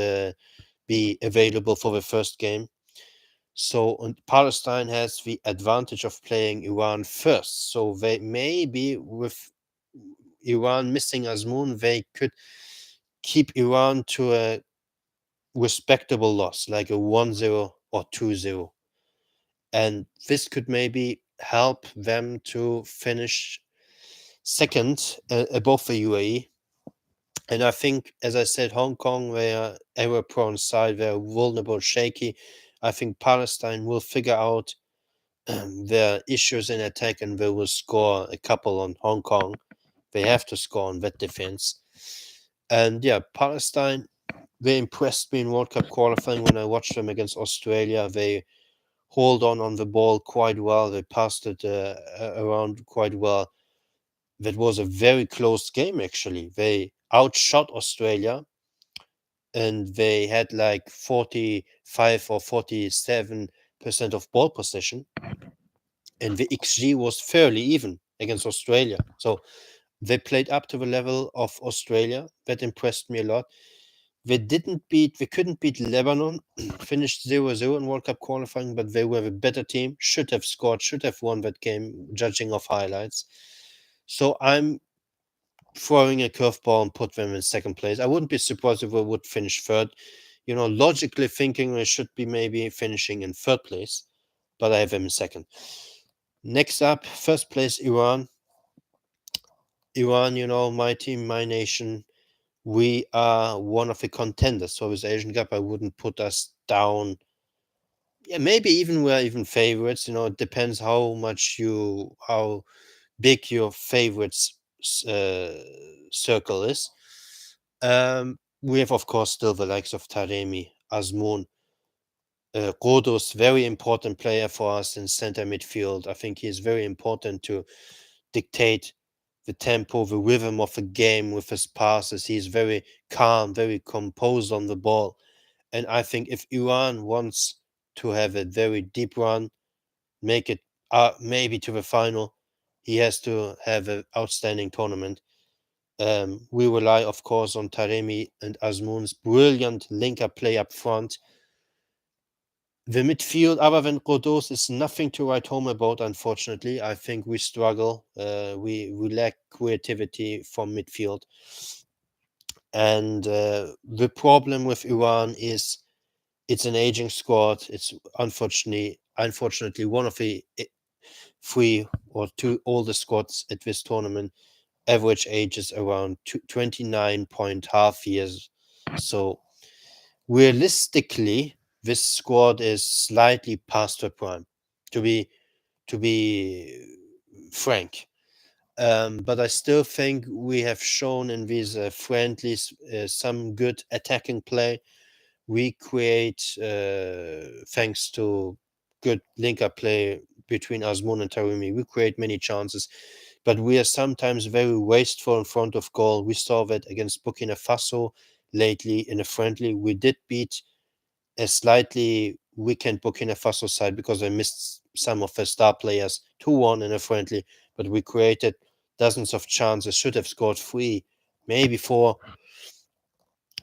be available for the first game. So, and Palestine has the advantage of playing Iran first. So they maybe with Iran missing Azmoun, they could keep Iran to a respectable loss, like a 1-0 or 2-0. And this could maybe help them to finish second above the UAE. And I think, as I said, Hong Kong, they are error prone side, they're vulnerable, shaky. I think Palestine will figure out their issues in attack and they will score a couple on Hong Kong. They have to score on that defense. And yeah, Palestine, they impressed me in World Cup qualifying when I watched them against Australia. They hold on the ball quite well. They passed it around quite well. That was a very close game, actually. They outshot Australia and they had like 45 or 47% of ball possession. And the XG was fairly even against Australia. So they played up to the level of Australia. That impressed me a lot. They couldn't beat Lebanon, finished 0-0 in World Cup qualifying, but they were a better team, should have scored, should have won that game, judging of highlights. So I'm throwing a curveball and put them in second place. I wouldn't be surprised if they would finish third. Logically thinking they should be maybe finishing in third place, but I have them in second. Next up, first place, Iran. Iran, my team, my nation. We are one of the contenders. So with Asian Cup, I wouldn't put us down. Yeah, maybe even we're even favorites. It depends how big your favorites circle is. We have, of course, still the likes of Taremi, Azmoun, Rodos, very important player for us in center midfield. I think he is very important to dictate the tempo, the rhythm of the game with his passes. He's very calm, very composed on the ball. And I think if Iran wants to have a very deep run, make it maybe to the final, he has to have an outstanding tournament. We rely, of course, on Taremi and Azmoun's brilliant link-up play up front. The midfield, other than Rodos, is nothing to write home about, unfortunately. I think we struggle. We lack creativity from midfield. And the problem with Iran is it's an aging squad. It's unfortunately one of the 3 or 2 oldest squads at this tournament. Average age is around 29.5 years. So realistically, this squad is slightly past their prime, to be frank. But I still think we have shown in these friendlies some good attacking play. We create, thanks to good link-up play between Azmoun and Taremi, we create many chances, but we are sometimes very wasteful in front of goal. We saw that against Burkina Faso lately in a friendly. We did beat a slightly weakened Burkina Faso side because they missed some of their star players 2-1 in a friendly, but we created dozens of chances, should have scored 3, maybe 4.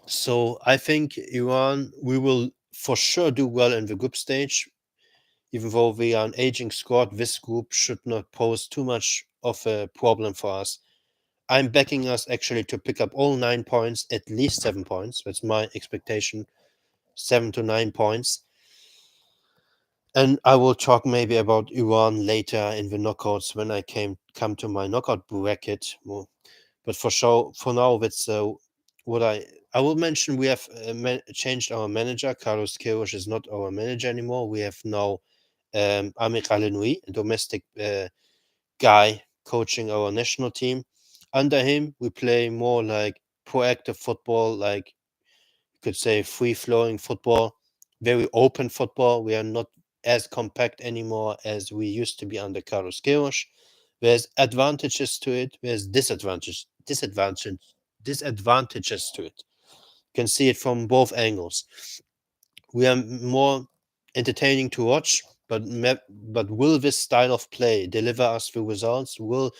So I think Iran, we will for sure do well in the group stage. Even though we are an aging squad, this group should not pose too much of a problem for us. I'm backing us actually to pick up all 9 points, at least 7 points. That's my expectation. 7 to 9 points. And I will talk maybe about Iran later in the knockouts when I come to my knockout bracket. But for sure, for now, that's what I will mention. We have changed our manager. Carlos Queiroz is not our manager anymore. We have now Amir Alenoui, a domestic guy coaching our national team. Under him, we play more like proactive football, like you could say free-flowing football, very open football. We are not as compact anymore as we used to be under Carlos Queiroz. There's advantages to it. There's disadvantages to it. You can see it from both angles. We are more entertaining to watch, but will this style of play deliver us the results? Will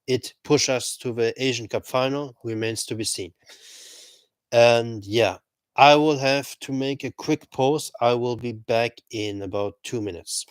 it push us to the Asian Cup final? Remains to be seen. And yeah, I will have to make a quick pause. I will be back in about 2 minutes.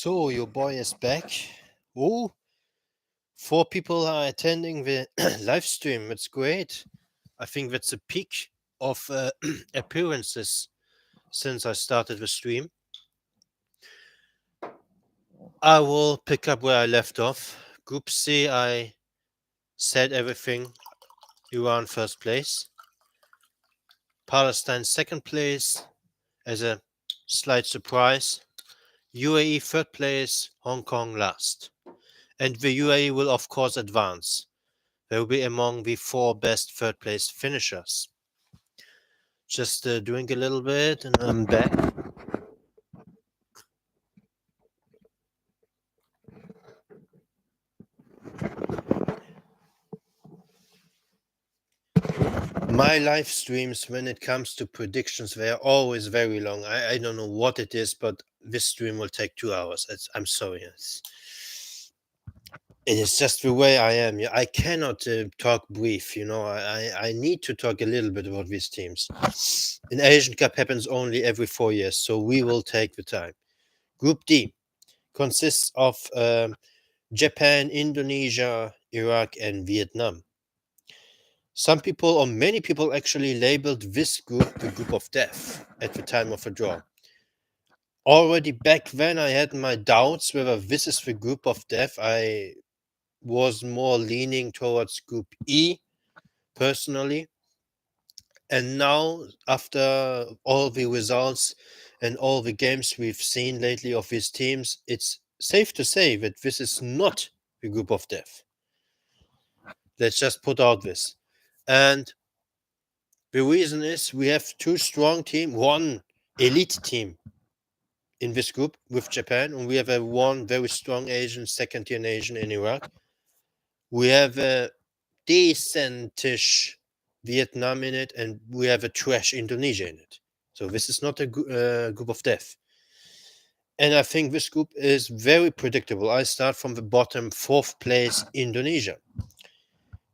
So your boy is back. Oh, four people are attending the live stream. It's great. I think that's a peak of appearances since I started the stream. I will pick up where I left off. Group C, I said everything. Iran first place. Palestine second place as a slight surprise. UAE third place. Hong Kong last. And the UAE will of course advance. They will be among the four best third place finishers. Just drink a little bit and I'm back. My live streams, when it comes to predictions, they are always very long. I don't know what it is, but this stream will take 2 hours. I'm sorry. It is just the way I am. I cannot talk brief. I need to talk a little bit about these teams. An Asian Cup happens only every 4 years, so we will take the time. Group D consists of Japan, Indonesia, Iraq, and Vietnam. Some people, or many people, actually labeled this group the group of death at the time of the draw. Already back then, I had my doubts whether this is the group of death. I was more leaning towards Group E, personally. And now, after all the results and all the games we've seen lately of these teams, it's safe to say that this is not the group of death. Let's just put out this. And the reason is we have two strong teams, one elite team in this group with Japan, and we have one very strong Asian, second-tier nation in Iraq. We have a decentish Vietnam in it, and we have a trash Indonesia in it. So this is not a group of death. And I think this group is very predictable. I start from the bottom, fourth place, Indonesia.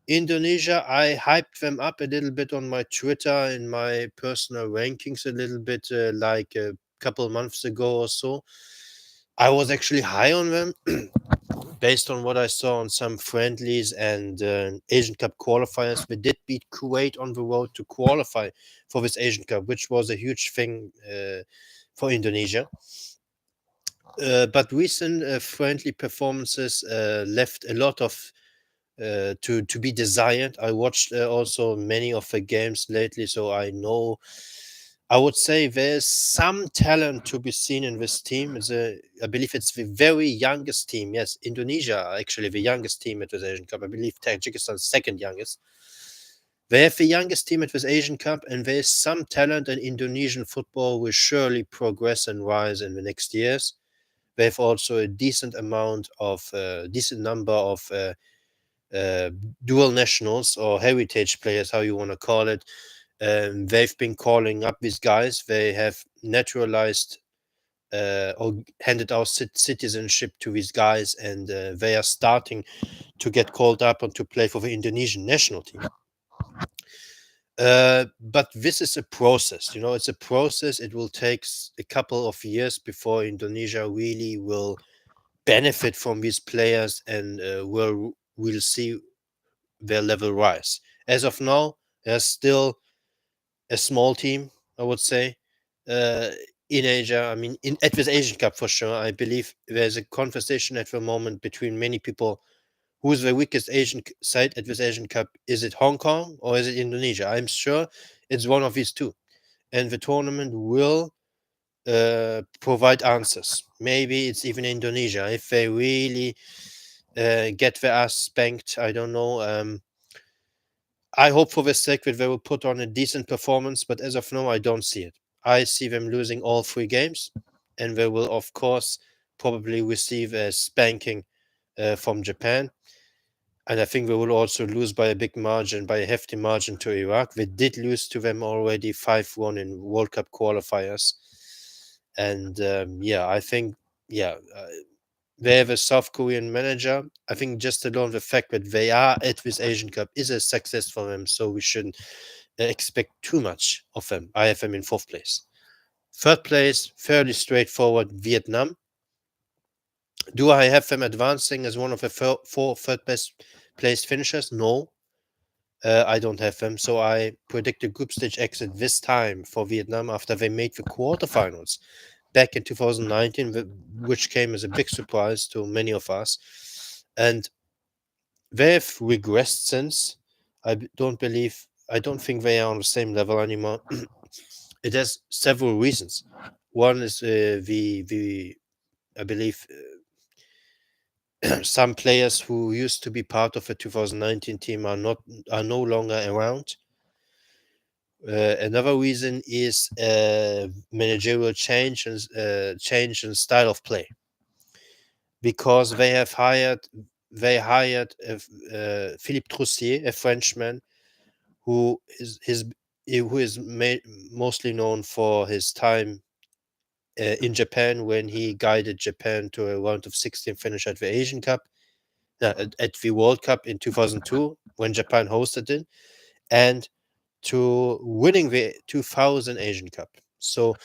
Indonesia, I hyped them up a little bit on my Twitter in my personal rankings a little bit, like a couple months ago or so. I was actually high on them based on what I saw on some friendlies and Asian Cup qualifiers. We did beat Kuwait on the road to qualify for this Asian Cup, which was a huge thing for Indonesia. But recent friendly performances left a lot of to be desired. I watched also many of the games lately, so I know. I would say there's some talent to be seen in this team. I believe it's the very youngest team. Yes, Indonesia actually the youngest team at this Asian Cup. I believe Tajikistan's second youngest. They have the youngest team at this Asian Cup, and there's some talent, and Indonesian football will surely progress and rise in the next years. They have also a decent number of dual nationals or heritage players, how you want to call it. They've been calling up these guys. They have naturalized or handed out citizenship to these guys, and they are starting to get called up and to play for the Indonesian national team. But this is a process, it's a process. It will take a couple of years before Indonesia really will benefit from these players and we'll see their level rise. As of now, there's still a small team, I would say, in Asia. I mean, at this Asian Cup for sure. I believe there's a conversation at the moment between many people. Who's the weakest Asian side at this Asian Cup? Is it Hong Kong or is it Indonesia? I'm sure it's one of these two. And the tournament will provide answers. Maybe it's even Indonesia. If they really get their ass spanked, I don't know. I hope for their sake that they will put on a decent performance, but as of now, I don't see it. I see them losing all three games, and they will, of course, probably receive a spanking from Japan. And I think they will also lose by a big margin, by a hefty margin to Iraq. They did lose to them already 5-1 in World Cup qualifiers. And I think, they have a South Korean manager. I think just alone the fact that they are at this Asian Cup is a success for them, so we shouldn't expect too much of them. I have them in fourth place. Third place, fairly straightforward, Vietnam. Do I have them advancing as one of the four third best placed finishers? No, I don't have them. So I predict a group stage exit this time for Vietnam after they made the quarterfinals back in 2019, which came as a big surprise to many of us. And they've regressed since. I don't think they are on the same level anymore. It has several reasons. One is the I believe some players who used to be part of the 2019 team are no longer around. Another reason is managerial change in style of play, because they hired Philippe Troussier, a Frenchman who is mostly known for his time in Japan, when he guided Japan to a round of 16 finish at the Asian Cup, at the World Cup in 2002 when Japan hosted it, and to winning the 2000 Asian Cup. So,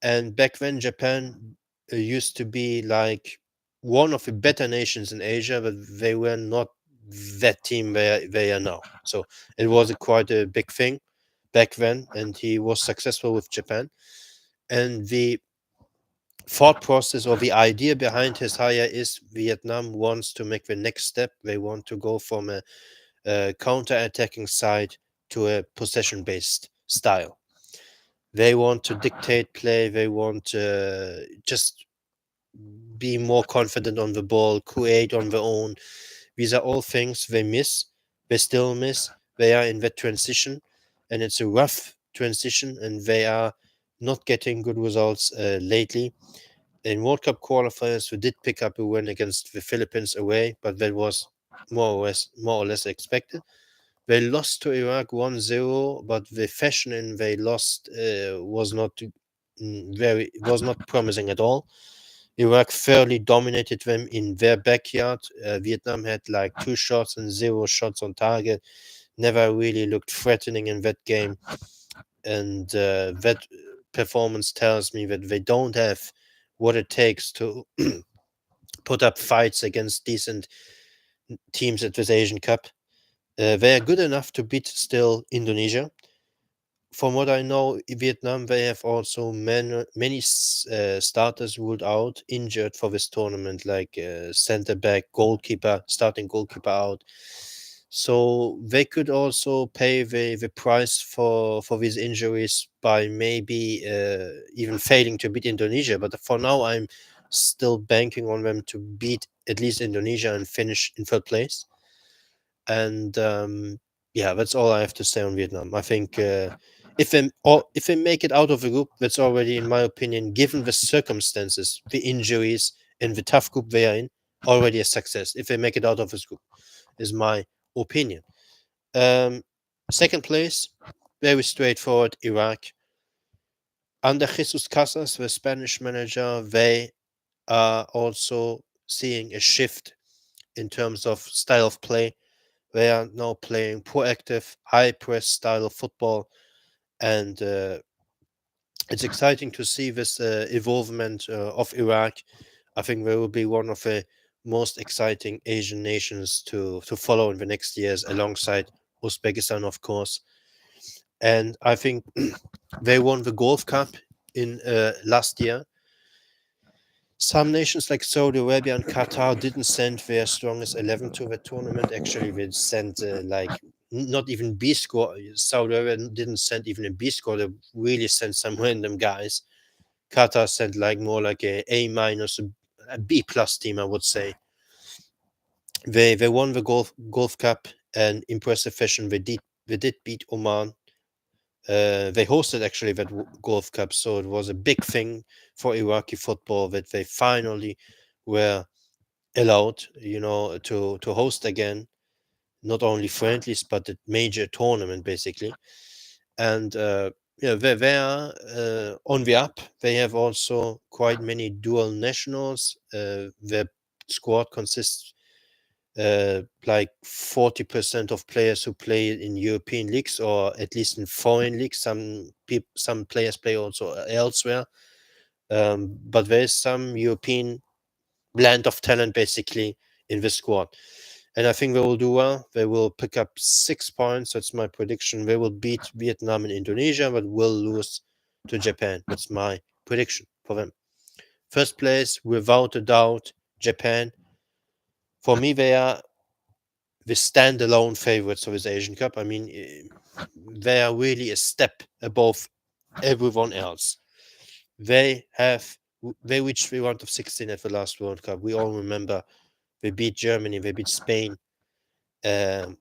and back then Japan used to be like one of the better nations in Asia, but they were not that team they are now. So it was quite a big thing back then, and he was successful with Japan. And the thought process or the idea behind his hire is Vietnam wants to make the next step. They want to go from a counter-attacking side to a possession-based style. They want to dictate play. They want to just be more confident on the ball, create on their own. These are all things they miss. They still miss. They are in that transition, and it's a rough transition, and they are not getting good results lately. In World Cup qualifiers, we did pick up a win against the Philippines away, but that was more or less expected. They lost to Iraq 1-0, but the fashion in they lost was not promising at all. Iraq fairly dominated them in their backyard. Vietnam had like 2 shots and 0 shots on target. Never really looked threatening in that game, and that performance tells me that they don't have what it takes to put up fights against decent teams at this Asian Cup. They are good enough to beat still Indonesia. From what I know, Vietnam, they have also many starters ruled out, injured for this tournament, like center back, goalkeeper, starting goalkeeper out. So they could also pay the price for these injuries by maybe even failing to beat Indonesia. But for now, I'm still banking on them to beat at least Indonesia and finish in third place. And yeah, that's all I have to say on Vietnam. I think if they make it out of the group, that's already, in my opinion, given the circumstances, the injuries, and the tough group they are in, already a success. If they make it out of this group, is my opinion. Um, Second place, very straightforward, Iraq. Under Jesus Casas, the Spanish manager, they are also seeing a shift in terms of style of play. They are now playing proactive, high press style of football, and it's exciting to see this evolvement of Iraq. I think they will be one of the most exciting Asian nations to follow in the next years, alongside Uzbekistan, of course. And I think they won the Golf Cup in last year. Some nations like Saudi Arabia and Qatar didn't send their strongest 11 to the tournament. Actually, they sent not even B score. Saudi Arabia didn't send even a B score. They really sent some random guys. Qatar sent like more like a minus, a B plus team, I would say. They won the Golf Cup in impressive fashion. They did beat Oman. They hosted actually that Golf Cup, so it was a big thing for Iraqi football that they finally were allowed, to host again, not only friendlies but a major tournament basically. And they are on the up. They have also quite many dual nationals. Their squad consists like 40% of players who play in European leagues, or at least in foreign leagues. Some players play also elsewhere, but there is some European blend of talent basically in the squad. And I think they will do well. They will pick up 6 points. That's my prediction. They will beat Vietnam and Indonesia, but will lose to Japan. That's my prediction for them. First place, without a doubt, Japan. For me, they are the standalone favorites of this Asian Cup. I mean, they are really a step above everyone else. They have they reached the round of 16 at the last World Cup. We all remember they beat Germany, they beat Spain. Um,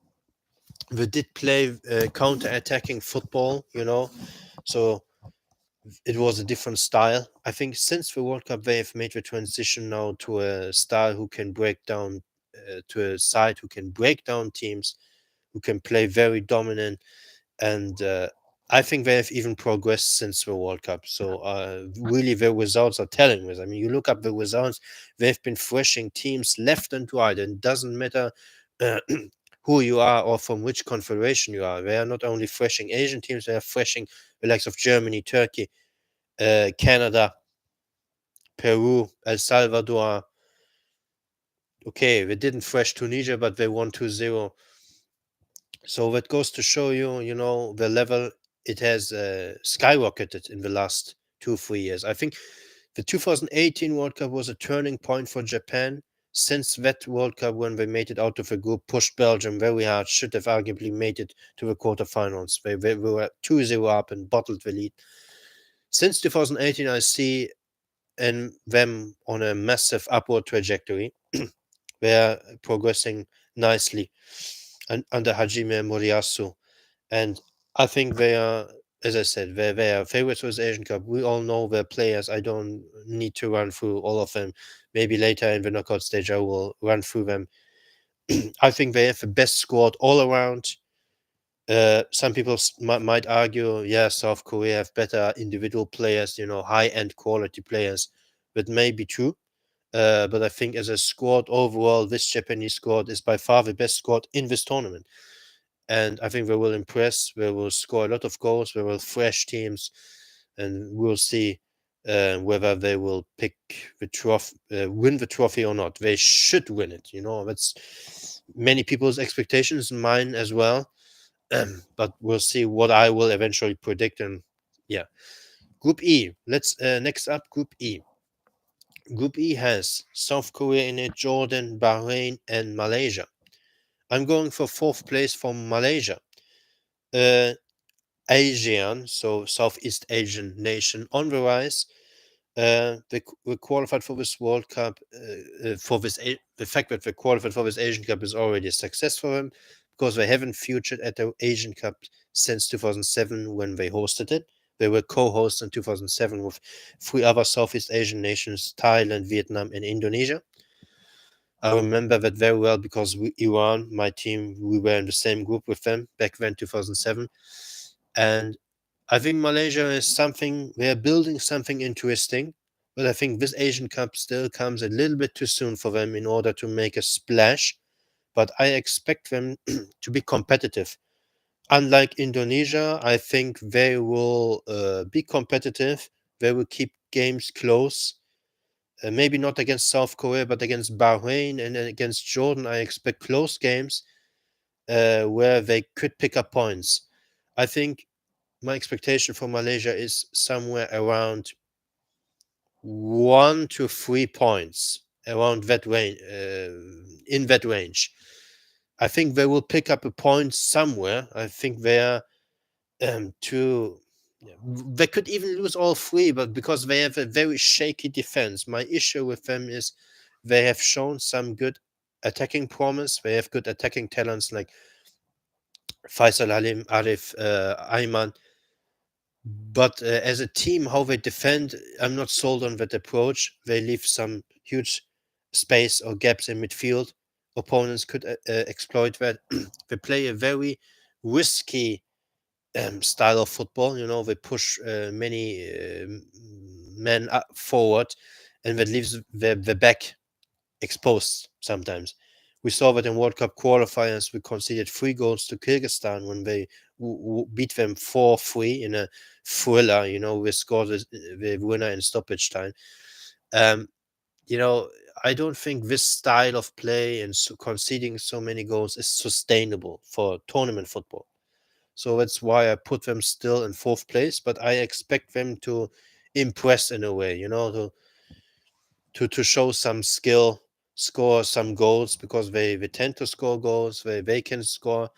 they did play counter-attacking football, so it was a different style. I think since the World Cup, they have made the transition now to a style who can break down, to a side who can break down teams, who can play very dominant, and I think they have even progressed since the World Cup. So really, the results are telling this. I mean, you look up the results; they've been thrashing teams left and right, and it doesn't matter uh, who you are or from which confederation you are. They are not only thrashing Asian teams; they are thrashing the likes of Germany, Turkey, Canada, Peru, El Salvador. Okay, they didn't thrash Tunisia, but they won 2-0. So that goes to show you, the level it has skyrocketed in the last 2-3 years. I think the 2018 World Cup was a turning point for Japan. Since that World Cup, when they made it out of the group, pushed Belgium very hard, should have arguably made it to the quarterfinals. They were 2-0 up and bottled the lead. Since 2018, I see them on a massive upward trajectory. They're progressing nicely under Hajime Moriyasu. And I think they are, as I said, they are favorites for the Asian Cup. We all know their players. I don't need to run through all of them. Maybe later in the knockout stage, I will run through them. I think they have the best squad all around. Some people might argue, yeah, South Korea have better individual players, high-end quality players. That may be true. But I think as a squad overall, this Japanese squad is by far the best squad in this tournament. And I think they will impress. They will score a lot of goals. They will thrash teams, and we'll see whether they will pick the trophy, win the trophy or not. They should win it. That's many people's expectations, mine as well. But we'll see what I will eventually predict. And yeah, Group E. Let's next up, Group E. Group E has South Korea in it, Jordan, Bahrain, and Malaysia. I'm going for fourth place for Malaysia. ASEAN, so Southeast Asian nation, on the rise. They qualified for this World Cup. The fact that they qualified for this Asian Cup is already a success for them, because they haven't featured at the Asian Cup since 2007 when they hosted it. They were co-hosts in 2007 with 3 other Southeast Asian nations: Thailand, Vietnam, and Indonesia. I remember that very well because Iran, my team, we were in the same group with them back then, 2007. And I think Malaysia is something, they're building something interesting, but I think this Asian Cup still comes a little bit too soon for them in order to make a splash. But I expect them to be competitive. Unlike Indonesia, I think they will be competitive. They will keep games close. Maybe not against South Korea, but against Bahrain and against Jordan, I expect close games where they could pick up points. I think my expectation for Malaysia is somewhere around 1 to 3 points, around that range, in that range. I think they will pick up a point somewhere. I think they are too. They could even lose all 3, but because they have a very shaky defense. My issue with them is they have shown some good attacking promise. They have good attacking talents like Faisal Halim, Arif, Ayman. But as a team, how they defend, I'm not sold on that approach. They leave some huge space or gaps in midfield. Opponents could exploit that. They play a very risky style of football. They push many men up forward, and that leaves the back exposed sometimes. We saw that in World Cup qualifiers. We conceded 3 goals to Kyrgyzstan when they beat them 4-3 in a thriller. We scored the winner in stoppage time. Um, you know, I don't think this style of play and conceding so many goals is sustainable for tournament football. So that's why I put them still in fourth place, but I expect them to impress in a way, to show some skill, score some goals, because they tend to score goals, they can score.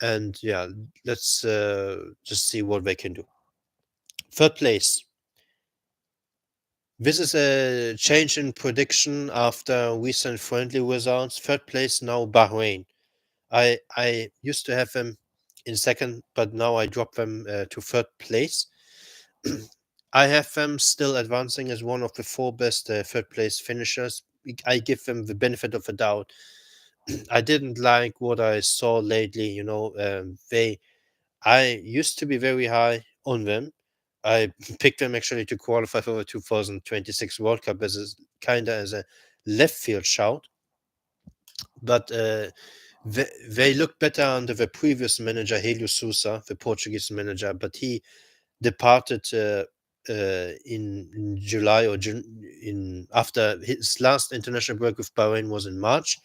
And yeah, let's just see what they can do. Third place. This is a change in prediction after recent friendly results. Third place now Bahrain. I used to have them in second, but now I drop them to third place. I have them still advancing as one of the four best third place finishers. I give them the benefit of the doubt. I didn't like what I saw lately. I used to be very high on them. I picked them actually to qualify for the 2026 World Cup as as a left field shout, but they looked better under the previous manager, Helio Sousa, the Portuguese manager, but he departed in July or June, in after his last international break with Bahrain was in March.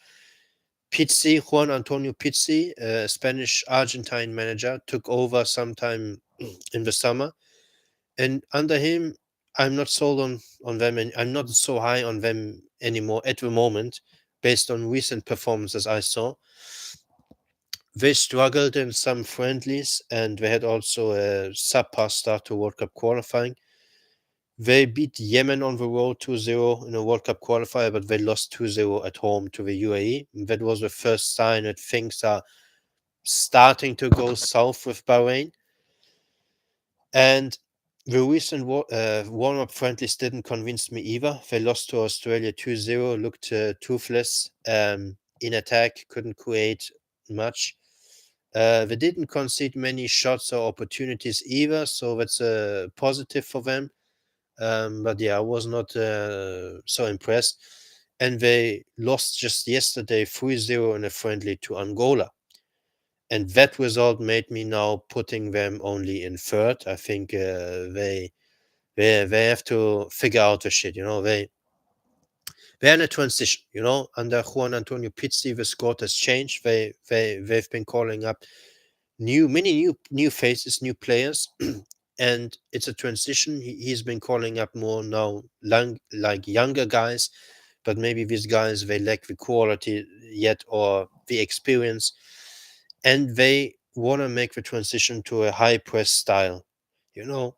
Juan Antonio Pizzi, Spanish Argentine manager, took over sometime in the summer, and under him, I'm not sold on them, and I'm not so high on them anymore at the moment, based on recent performances I saw. They struggled in some friendlies, and they had also a subpar start to World Cup qualifying. They beat Yemen on the road 2-0 in a World Cup qualifier, but they lost 2-0 at home to the UAE. That was the first sign that things are starting to go south with Bahrain. And the recent warm-up friendlies didn't convince me either. They lost to Australia 2-0, looked toothless in attack, couldn't create much. They didn't concede many shots or opportunities either, so that's a positive for them. But yeah, I was not so impressed. And they lost just yesterday 3-0 in a friendly to Angola. And that result made me now putting them only in third. I think they have to figure out the shit. They're in a transition. Under Juan Antonio Pizzi, the squad has changed. They've been calling up many new faces, new players, and it's a transition. He's been calling up more now, like younger guys, but maybe these guys they lack the quality yet or the experience, and they want to make the transition to a high press style. You know,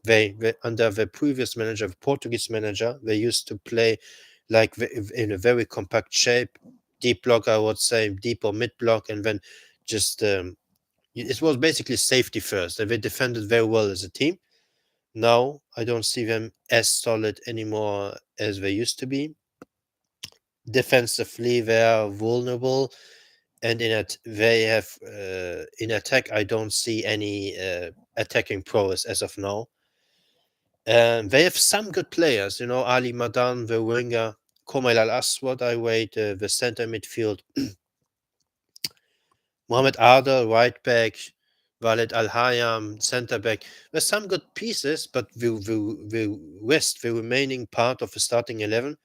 they under the previous manager, the Portuguese manager, they used to play like in a very compact shape, deep block, I would say, deep or mid block, and then just it was basically safety first. And they defended very well as a team. Now I don't see them as solid anymore as they used to be. Defensively, they are vulnerable, and they have in attack. I don't see any attacking prowess as of now. They have some good players, Ali Madan, the winger, Komal Al Aswad. I wait the center midfield. Mohamed Adel, right back, Walid Al Hayam, centre back. There's some good pieces, but the remaining part of the starting 11,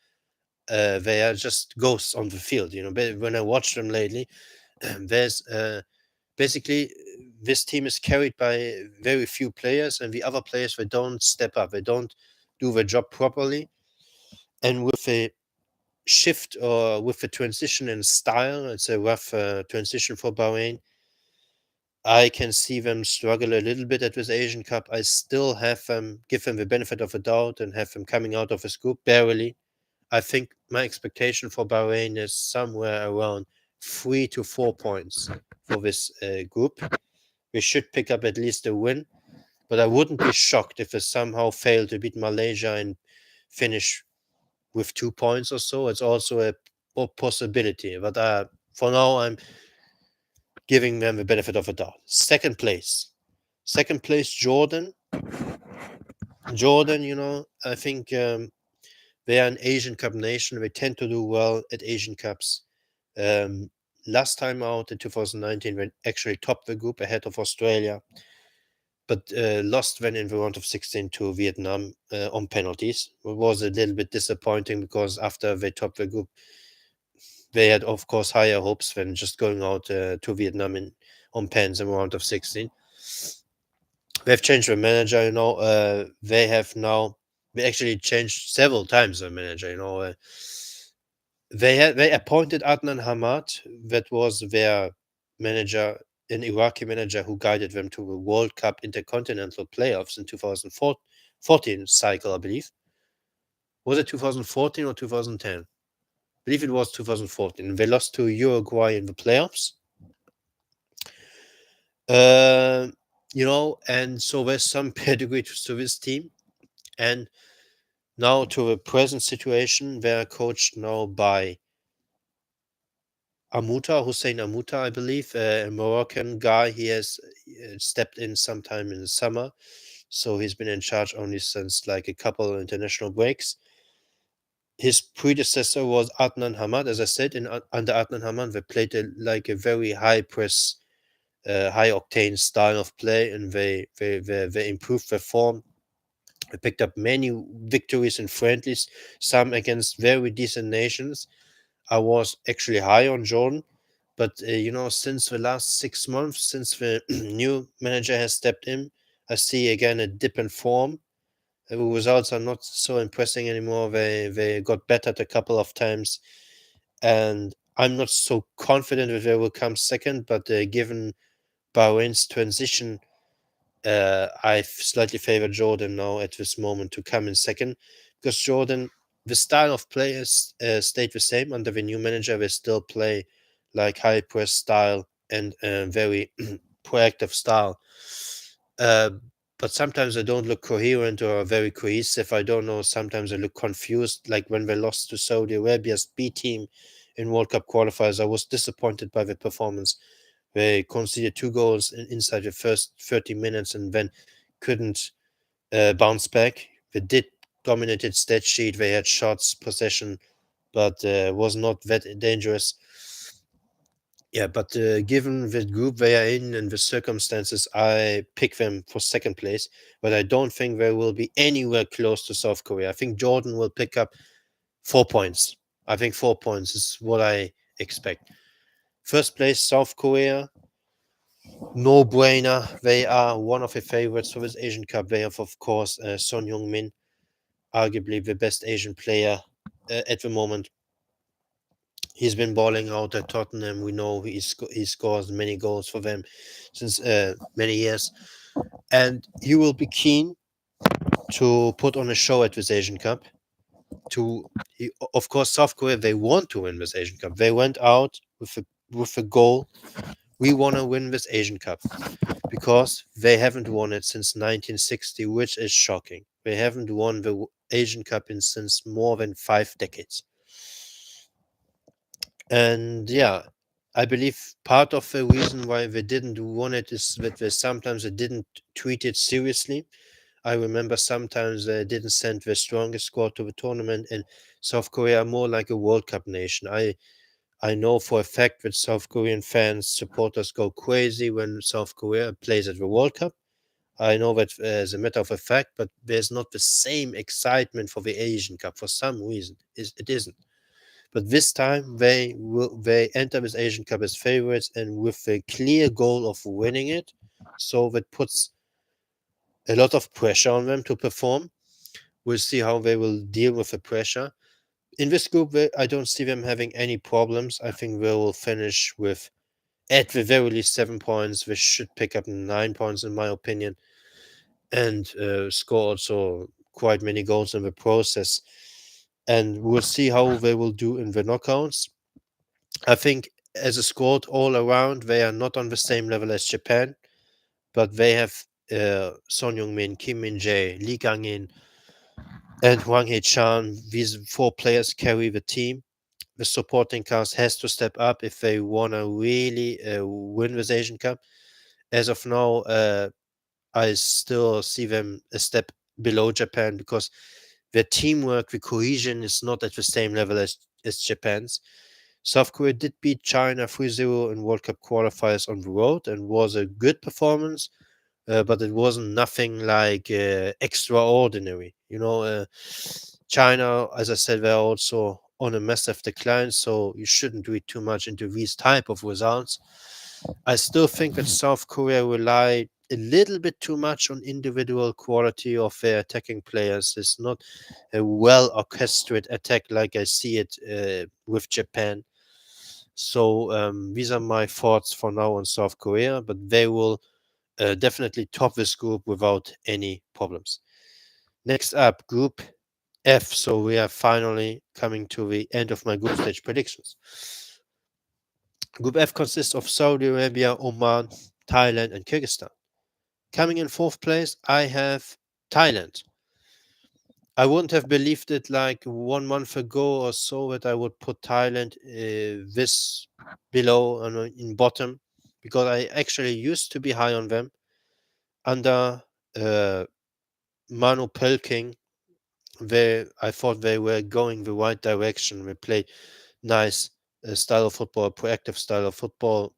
they are just ghosts on the field. When I watch them lately, there's basically this team is carried by very few players, and the other players they don't step up, they don't do their job properly, and with a shift or with a transition in style, it's a rough transition for Bahrain. I can see them struggle a little bit at this Asian Cup. I still give them the benefit of a doubt and have them coming out of this group barely. I think my expectation for Bahrain is somewhere around 3 to 4 points for this group. We should pick up at least a win, but I wouldn't be shocked if they somehow fail to beat Malaysia and finish with 2 points or so. It's also a possibility, but for now, I'm giving them the benefit of a doubt. Second place, Jordan. I think they are an Asian Cup nation. They tend to do well at Asian Cups. Um, Last time out in 2019, they actually topped the group ahead of Australia. but lost when in the round of 16 to Vietnam on penalties. It was a little bit disappointing because after they topped the group, they had, of course, higher hopes than just going out to Vietnam on pens in round of 16. They've changed the manager, they have now, they actually changed several times the manager, they appointed Adnan Hamad, that was their manager, an Iraqi manager who guided them to the World Cup Intercontinental Playoffs in 2014 cycle, I believe. Was it 2014 or 2010? I believe it was 2014. They lost to Uruguay in the playoffs. Uh, and so there's some pedigree to this team. And now to the present situation, they are coached now by Hussein Amuta, I believe, a Moroccan guy. He has stepped in sometime in the summer, so he's been in charge only since like a couple of international breaks. His predecessor was Adnan Hamad, as I said. Under Adnan Hamad, they played a very high press, high octane style of play, and they improved their form. They picked up many victories in friendlies, some against very decent nations. I was actually high on Jordan, but since the last 6 months, since the new manager has stepped in, I see again a dip in form. The results are not so impressing anymore. They got battered a couple of times, and I'm not so confident that they will come second. But given Bahrain's transition, I slightly favor Jordan now at this moment to come in second, because Jordan, the style of play has stayed the same under the new manager. They still play like high press style and very proactive style. Uh, but sometimes they don't look coherent or very cohesive. I don't know. Sometimes they look confused. Like when they lost to Saudi Arabia's B team in World Cup qualifiers, I was disappointed by the performance. They conceded 2 goals inside the first 30 minutes and then couldn't bounce back. They did dominated stat sheet. They had shots, possession, but was not that dangerous. Yeah, but given the group they are in and the circumstances, I pick them for second place. But I don't think they will be anywhere close to South Korea. I think Jordan will pick up 4 points. I think 4 points is what I expect. First place, South Korea. No brainer. They are one of the favorites for this Asian Cup. They have, of course, Son Heung-min, arguably the best Asian player at the moment. He's been balling out at Tottenham. We know he scores many goals for them since many years. And he will be keen to put on a show at this Asian Cup. Of course, South Korea, they want to win this Asian Cup. They went out with a goal. We want to win this Asian Cup, because they haven't won it since 1960, which is shocking. They haven't won the Asian Cup since more than 5 decades. And yeah, I believe part of the reason why they didn't win it is that sometimes they didn't treat it seriously. I remember sometimes they didn't send the strongest squad to the tournament, and South Korea are more like a World Cup nation. I know for a fact that South Korean fans, supporters go crazy when South Korea plays at the World Cup. I know that as a matter of a fact, but there's not the same excitement for the Asian Cup for some reason. It isn't. But this time they enter this Asian Cup as favorites and with the clear goal of winning it. So that puts a lot of pressure on them to perform. We'll see how they will deal with the pressure. In this group, I don't see them having any problems. I think they will finish with, at the very least, 7 points. They should pick up 9 points, in my opinion, and score also quite many goals in the process. And we'll see how they will do in the knockouts. I think as a squad all around, they are not on the same level as Japan, but they have Son Heung-min, Kim Min-jae, Lee Kang-in, and Hwang Hee-chan. These 4 players carry the team. The supporting cast has to step up if they want to really win this Asian Cup. As of now, I still see them a step below Japan, because their teamwork, the cohesion is not at the same level as Japan's. South Korea did beat China 3-0 in World Cup qualifiers on the road and was a good performance, but it wasn't nothing like extraordinary. China, as I said, they're also on a massive decline, so you shouldn't read too much into these type of results. I still think that South Korea relied a little bit too much on individual quality of their attacking players. It's not a well orchestrated attack like I see it with Japan. So these are my thoughts for now on South Korea, but they will definitely top this group without any problems. Next up, Group F. So we are finally coming to the end of my group stage predictions. Group F consists of Saudi Arabia, Oman, Thailand, and Kyrgyzstan. Coming in fourth place, I have Thailand. I wouldn't have believed it like 1 month ago or so that I would put Thailand this below and in bottom, because I actually used to be high on them under uh, Manu Pelking. I thought they were going the right direction. They played nice style of football, proactive style of football.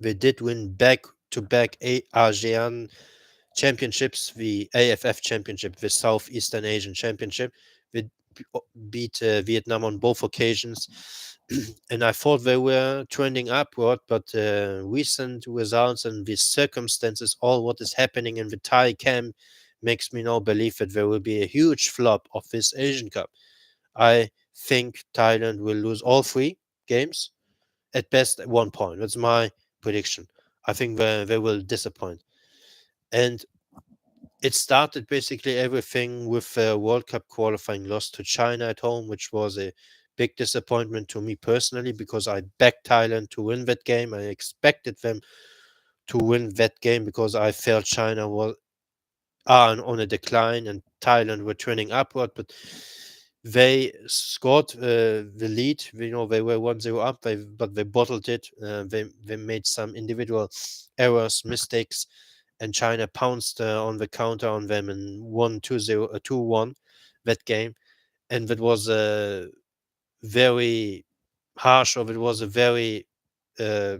They did win back to back ASEAN championships, the AFF championship, the Southeastern Asian Championship. They beat Vietnam on both occasions. And I thought they were trending upward, but recent results and the circumstances, all what is happening in the Thai camp, makes me now believe that there will be a huge flop of this Asian Cup. I think Thailand will lose all three games, at best at 1 point. That's my prediction. I think they will disappoint. And it started basically everything with a World Cup qualifying loss to China at home, which was a big disappointment to me personally because I backed Thailand to win that game. I expected them to win that game because I felt China was on a decline and Thailand were turning upward, but they scored the lead. They were 1-0 up, but they bottled it. They made some individual errors, mistakes, and China pounced on the counter on them and won 2-0, 2-1 that game. And that was a very harsh, or it was a very uh,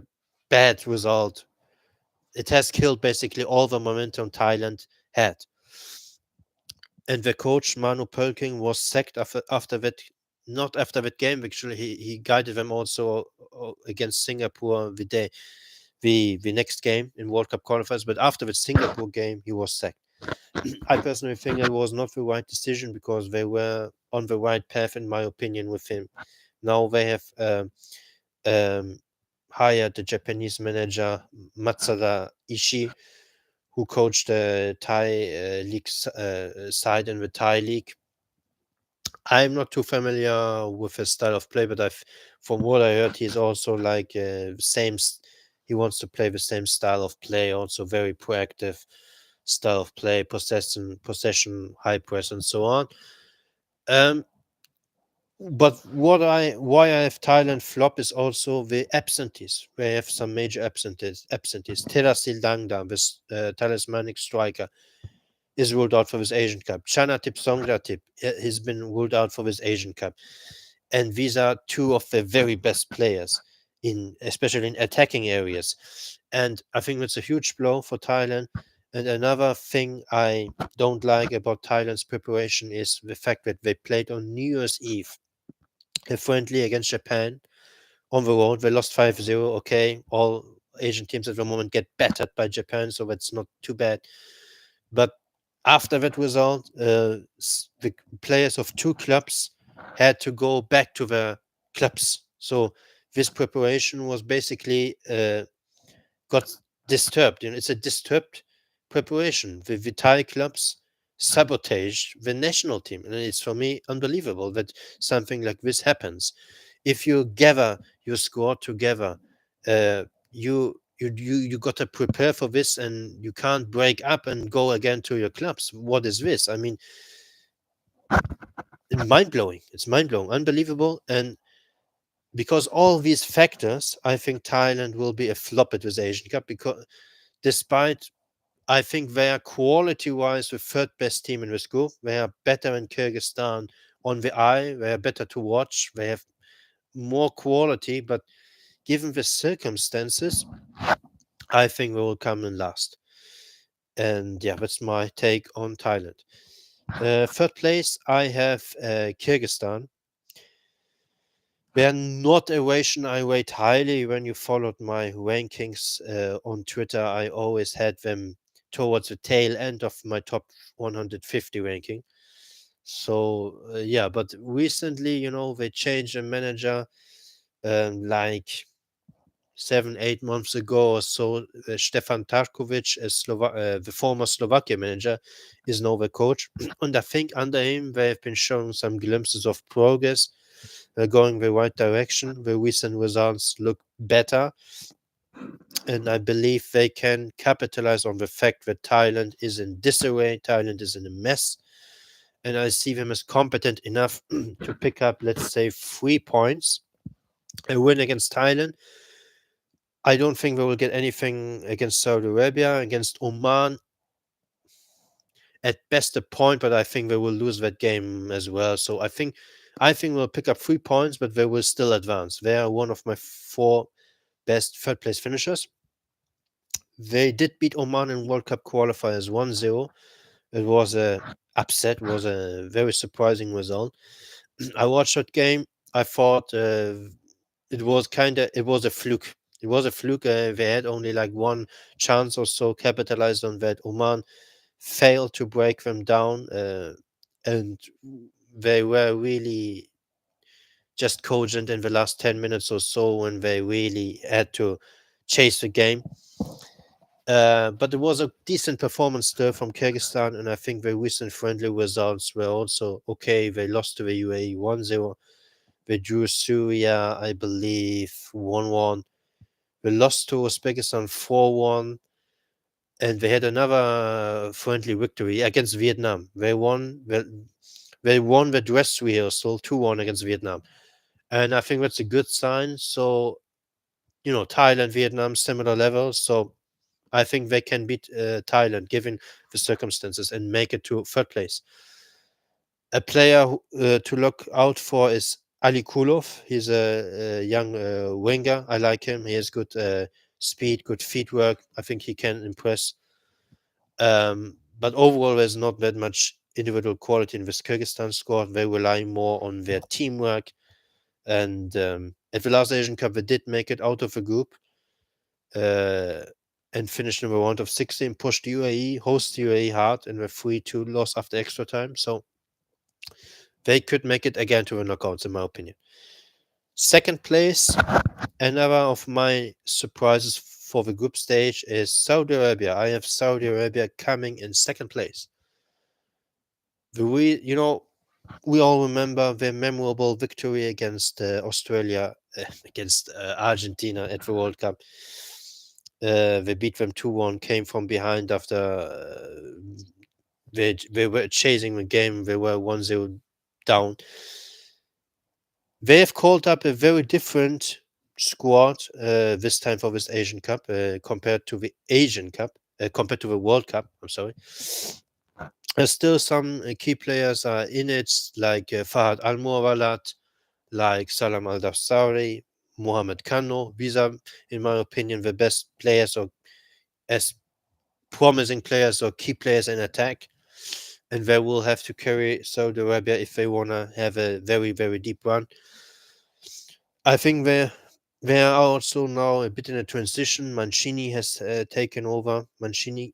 bad result. It has killed basically all the momentum Thailand had. And the coach Manu Pölking was sacked after that. Not after that game, actually, he guided them also against Singapore the next game in World Cup qualifiers. But after the Singapore game, he was sacked. I personally think it was not the right decision because they were on the right path, in my opinion, with him. Now they have um, hired the Japanese manager Matsada Ishii, who coached the Thai league side in the Thai league. I'm not too familiar with his style of play, but from what I heard, he's also like he wants to play the same style of play, also very proactive style of play, possession, high press, and so on. Um, but why I have Thailand flop is also the absentees. They have some major absentees. Terasil Dangda, this talismanic striker, is ruled out for this Asian Cup. Chanatip Songratip has been ruled out for this Asian Cup. And these are two of the very best players, especially in attacking areas. And I think that's a huge blow for Thailand. And another thing I don't like about Thailand's preparation is the fact that they played on New Year's Eve, a friendly against Japan on the road. They lost 5-0. Okay, all Asian teams at the moment get battered by Japan, so that's not too bad. But after that result, the players of two clubs had to go back to their clubs. So this preparation was basically got disturbed. It's a disturbed preparation. The Thai clubs sabotaged the national team, and it's for me unbelievable that something like this happens. If you gather your squad together, you got to prepare for this, and you can't break up and go again to your clubs. What is this? I mean, mind blowing. It's mind blowing, unbelievable, and because all these factors, I think Thailand will be a flop at this Asian Cup because despite I think they are quality-wise the third best team in this group. They are better in Kyrgyzstan on the eye. They are better to watch. They have more quality, but given the circumstances, I think we will come in last. And yeah, that's my take on Thailand. Third place, I have Kyrgyzstan. They're not a nation I rate highly. When you followed my rankings on Twitter, I always had them towards the tail end of my top 150 ranking. So yeah, but recently, they changed the manager like 7, 8 months ago or so. Stefan Tarkovic, the former Slovakia manager, is now the coach, and I think under him they have been showing some glimpses of progress. They're going the right direction. The recent results look better, and I believe they can capitalize on the fact that Thailand is in disarray. Thailand is in a mess, and I see them as competent enough to pick up, let's say, 3 points. A win against Thailand. I don't think they will get anything against Saudi Arabia. Against Oman, at best a point, but I think they will lose that game as well. So I think we'll pick up 3 points, but they will still advance. They are one of my four best third place finishers. They did beat Oman in World Cup qualifiers 1-0. It was a upset, was a very surprising result. I watched that game. I thought it was a fluke. It was a fluke. They had only like one chance or so, capitalized on that. Oman failed to break them down, and they were really just cogent in the last 10 minutes or so when they really had to chase the game. But it was a decent performance still from Kyrgyzstan, and I think the recent friendly results were also okay. They lost to the UAE 1-0. They drew Syria, I believe, 1-1. They lost to Uzbekistan 4-1. And they had another friendly victory against Vietnam. They won the dress rehearsal 2-1 against Vietnam. And I think that's a good sign. So, Thailand, Vietnam, similar levels. So I think they can beat Thailand given the circumstances and make it to third place. A player to look out for is Ali Kulov. He's a young winger. I like him. He has good speed, good feet work. I think he can impress. But overall, there's not that much individual quality in this Kyrgyzstan squad. They rely more on their teamwork. And at the last Asian Cup, they did make it out of the group uh, and finished in the round of 16, pushed UAE, host UAE hard in the 3-2 loss after extra time. So they could make it again to the knockouts, in my opinion. Second place, another of my surprises for the group stage is Saudi Arabia. I have Saudi Arabia coming in second place. We all remember their memorable victory against Australia, against Argentina at the World Cup. They beat them 2-1, came from behind after they were chasing the game. They were 1-0 down. They have called up a very different squad this time for this Asian Cup compared to the compared to the World Cup. I'm sorry. There's still some key players are in it, like Fahad Al Muwalat, like Salam Al Dafsari, Mohamed Kano. These are, in my opinion, the best players or as promising players or key players in attack. And they will have to carry Saudi Arabia if they want to have a very, very deep run. I think they are also now a bit in a transition. Mancini has taken over. Mancini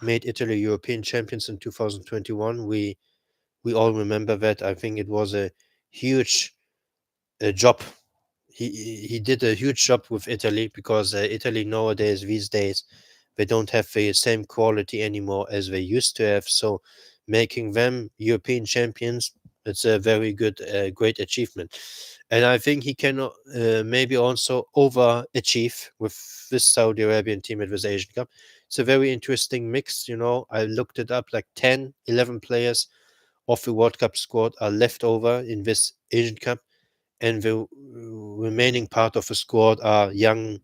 made Italy European champions in 2021. We all remember that. I think it was a huge job. He did a huge job with Italy because Italy nowadays, these days, they don't have the same quality anymore as they used to have. So making them European champions, it's a very good, great achievement. And I think he can maybe also overachieve with this Saudi Arabian team at this Asian Cup. It's a very interesting mix. I looked it up, like 10, 11 players of the World Cup squad are left over in this Asian Cup, and the remaining part of the squad are young,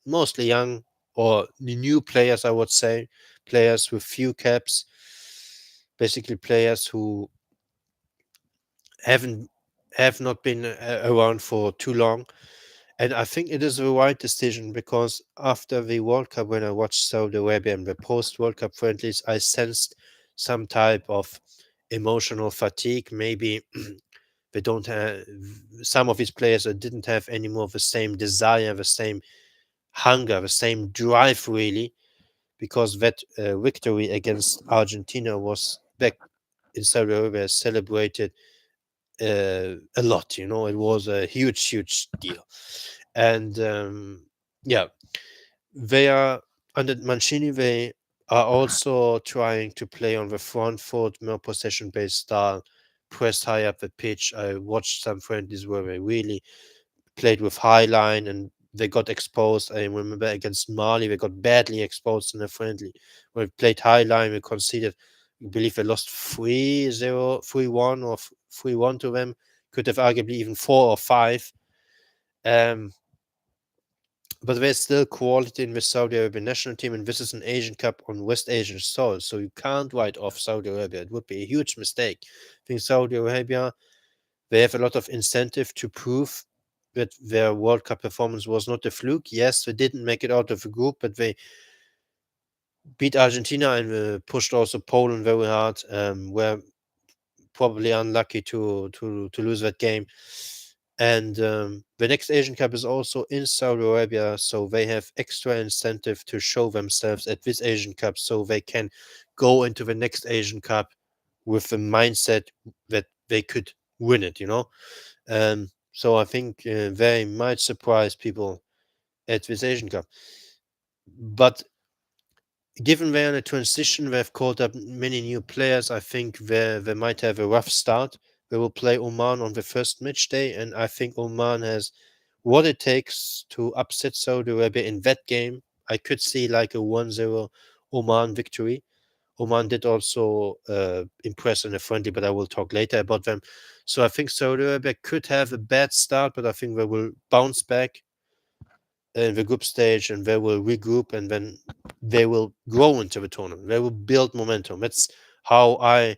mostly young or new players, I would say, players with few caps, basically players who haven't have not been around for too long. And I think it is the right decision because after the World Cup, when I watched Saudi Arabia and the post World Cup friendlies, I sensed some type of emotional fatigue. Maybe they don't have some of these players that didn't have any more the same desire, the same hunger, the same drive, really, because that victory against Argentina was back in Saudi Arabia celebrated a lot. It was a huge, huge deal. And yeah, they are under Mancini. They are also trying to play on the front foot, more possession-based style, press high up the pitch. I watched some friendlies where they really played with high line and they got exposed. I remember against Mali, they got badly exposed in a friendly. When we played high line, we conceded, I believe they lost 3-0, 3-1 or 3-1 to them. Could have arguably even 4 or 5. Um, but there's still quality in the Saudi Arabian national team, and this is an Asian Cup on West Asian soil, so you can't write off Saudi Arabia. It would be a huge mistake. I think Saudi Arabia, they have a lot of incentive to prove that their World Cup performance was not a fluke. Yes, they didn't make it out of the group, but they beat Argentina and pushed also Poland very hard. Were probably unlucky to lose that game. And the next Asian Cup is also in Saudi Arabia, so they have extra incentive to show themselves at this Asian Cup, so they can go into the next Asian Cup with the mindset that they could win it. So I think they might surprise people at this Asian Cup. But given they're in a transition, they've called up many new players. I think they might have a rough start. They will play Oman on the first match day, and I think Oman has what it takes to upset Saudi Arabia in that game. I could see like a 1-0 Oman victory. Oman did also impress in a friendly, but I will talk later about them. So I think Saudi Arabia could have a bad start, but I think they will bounce back in the group stage and they will regroup and then they will grow into the tournament. They will build momentum. That's how I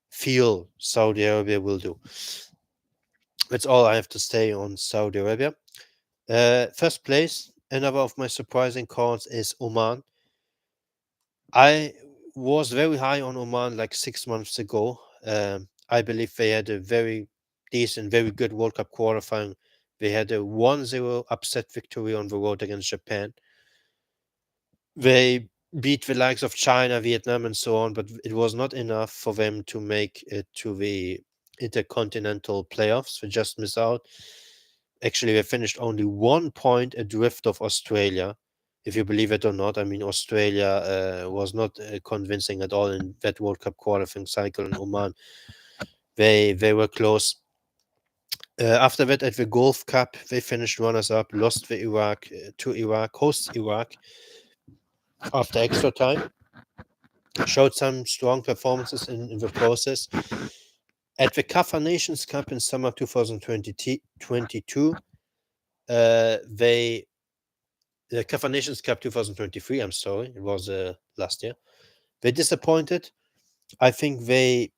feel Saudi Arabia will do. That's all I have to say on Saudi Arabia. First place, another of my surprising calls is Oman. I was very high on Oman like 6 months ago. I believe they had a very decent, very good World Cup qualifying. They had a 1-0 upset victory on the road against Japan. They beat the likes of China, Vietnam, and so on, but it was not enough for them to make it to the intercontinental playoffs. They just missed out. Actually, they finished only 1 point adrift of Australia, if you believe it or not. I mean, Australia was not convincing at all in that World Cup qualifying cycle in Oman. They were close. After that, at the Gulf Cup, they finished runners-up, lost the Iraq to Iraq, hosts Iraq after extra time. Showed some strong performances in the process. At the CAF Nations Cup in summer 2022, the CAF Nations Cup 2023, I'm sorry, it was last year. They disappointed. I think they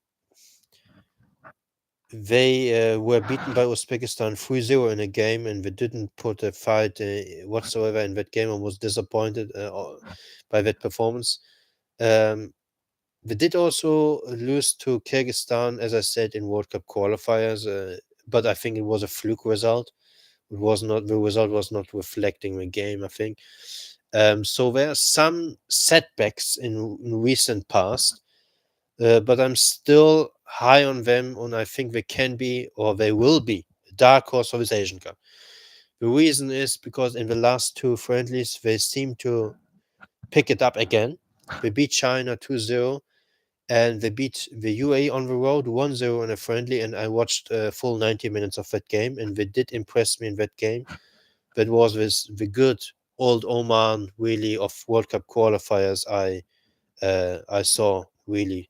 were beaten by Uzbekistan 3-0 in a game, and they didn't put a fight whatsoever in that game and was disappointed by that performance. They did also lose to Kyrgyzstan, as I said, in World Cup qualifiers, but I think it was a fluke result. It was not the result was not reflecting the game, I think. So there are some setbacks in recent past, but I'm still high on them, and I think they can be or they will be a dark horse for this Asian Cup. The reason is because in the last two friendlies they seem to pick it up again. They beat China 2-0. And they beat the UAE on the road 1-0 in a friendly, and I watched a full 90 minutes of that game, and they did impress me in that game. That was with the good old Oman, really, of World Cup qualifiers I saw, really.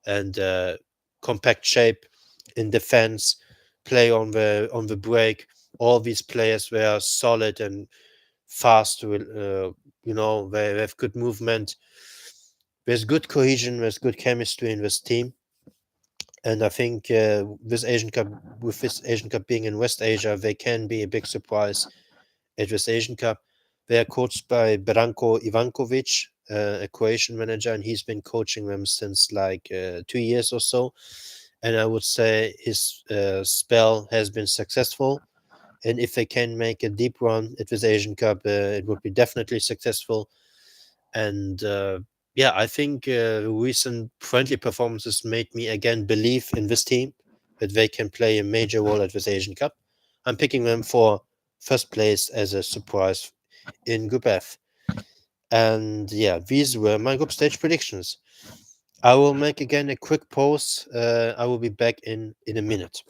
And compact shape in defense, play on the break. All these players were solid and fast. They have good movement. There's good cohesion, there's good chemistry in this team. And I think with this Asian Cup being in West Asia, they can be a big surprise It was Asian Cup. They are coached by Branko Ivankovic, a Croatian manager, and he's been coaching them since like 2 years or so. And I would say his spell has been successful. And if they can make a deep run at this Asian Cup, it would be definitely successful. And yeah, I think recent friendly performances made me again believe in this team that they can play a major role at this Asian Cup. I'm picking them for first place as a surprise in Group F. And yeah, these were my group stage predictions. I will make again a quick pause. I will be back in a minute.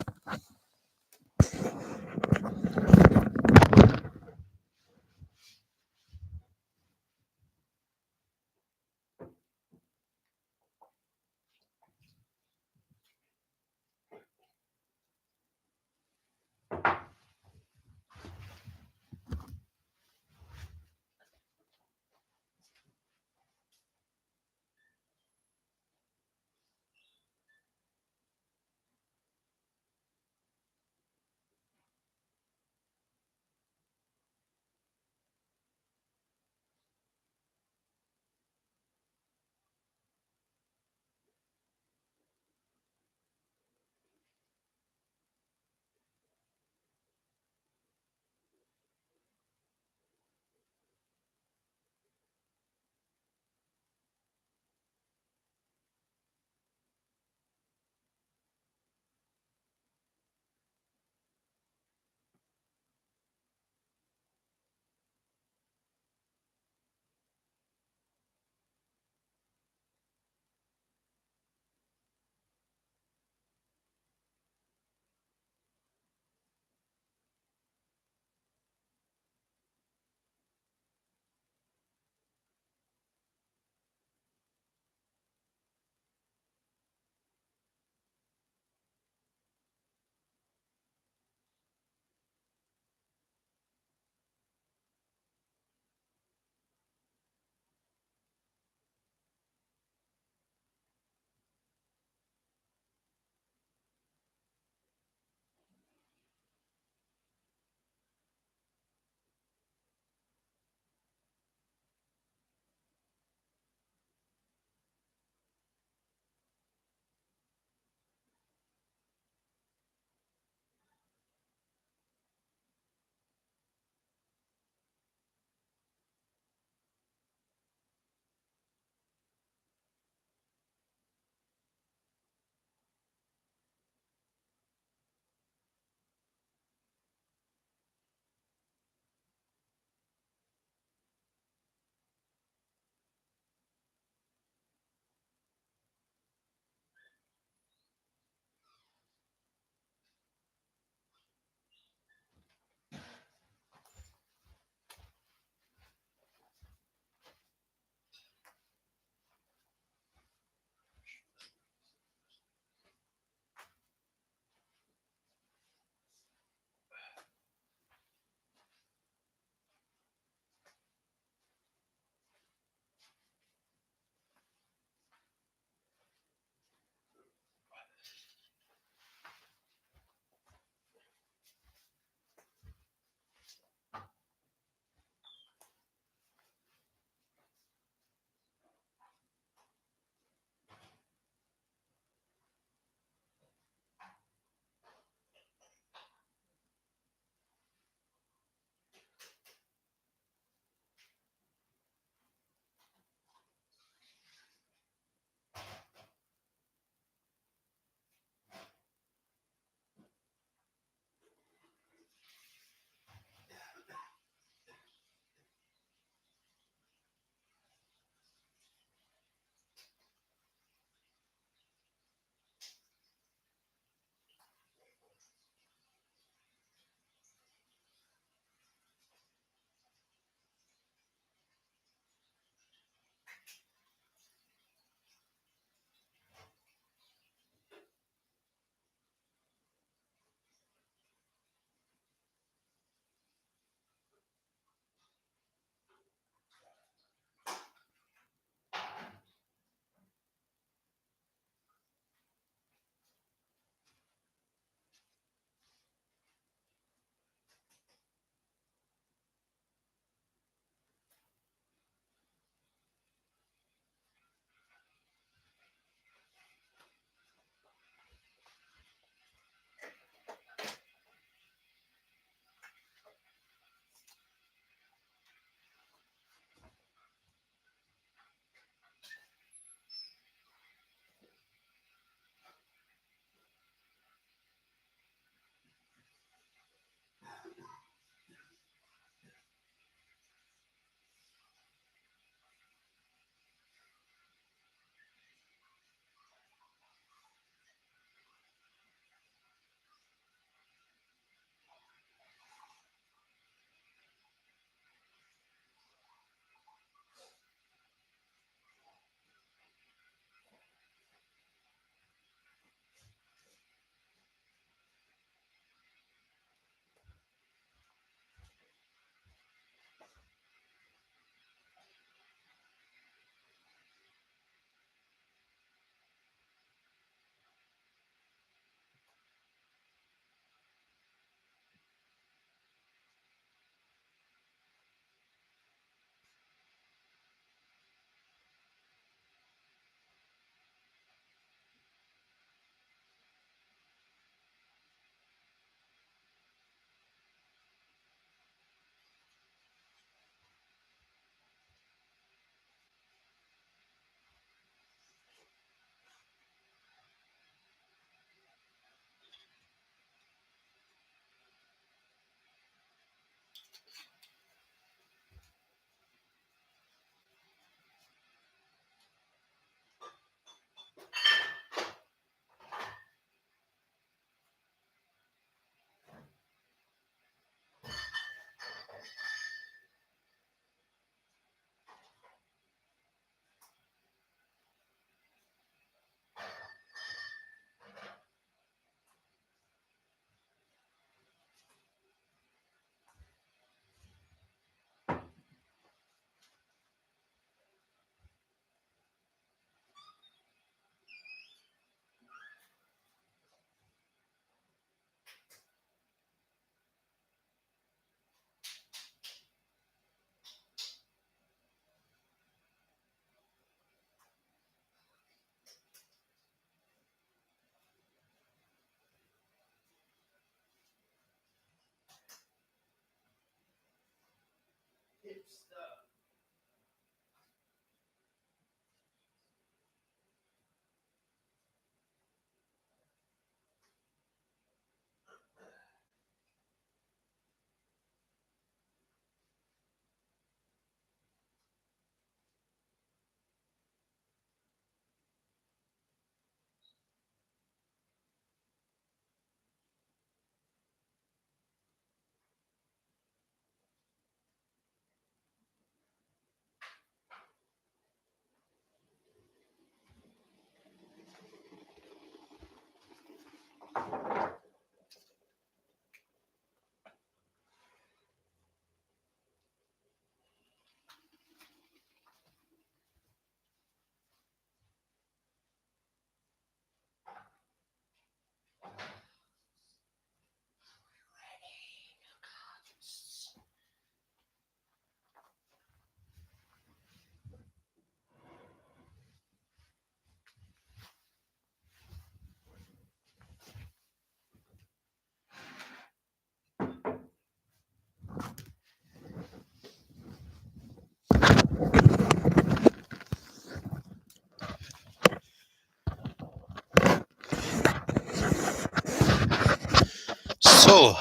So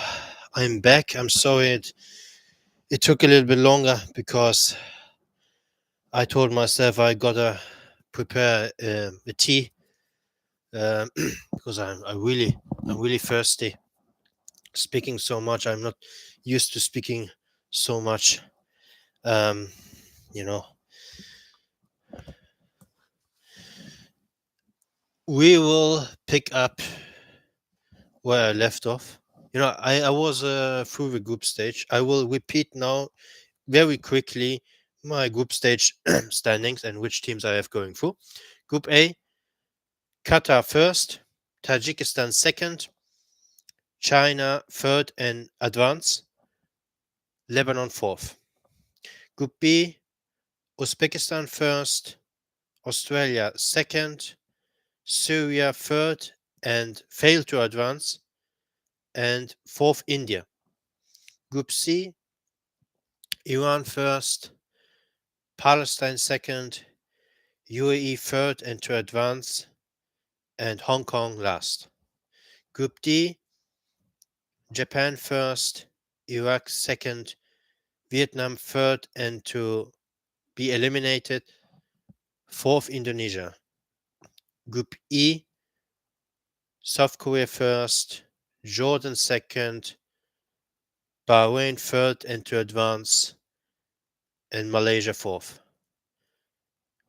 I'm back. I'm sorry it took a little bit longer because I told myself I gotta prepare a tea um, because I'm really thirsty. Speaking so much, I'm not used to speaking so much. Um, you know, we will pick up where I left off. I was through the group stage. I will repeat now very quickly my group stage standings and which teams I have going through. Group A, Qatar first, Tajikistan second, China third and advance, Lebanon fourth. Group B, Uzbekistan first, Australia second, Syria third and failed to advance, and fourth India. Group C, Iran first, Palestine second, UAE third and to advance, and Hong Kong last. Group D, Japan first, Iraq second, Vietnam third and to be eliminated, fourth Indonesia. Group E, South Korea first, Jordan second, Bahrain third and to advance, and Malaysia fourth.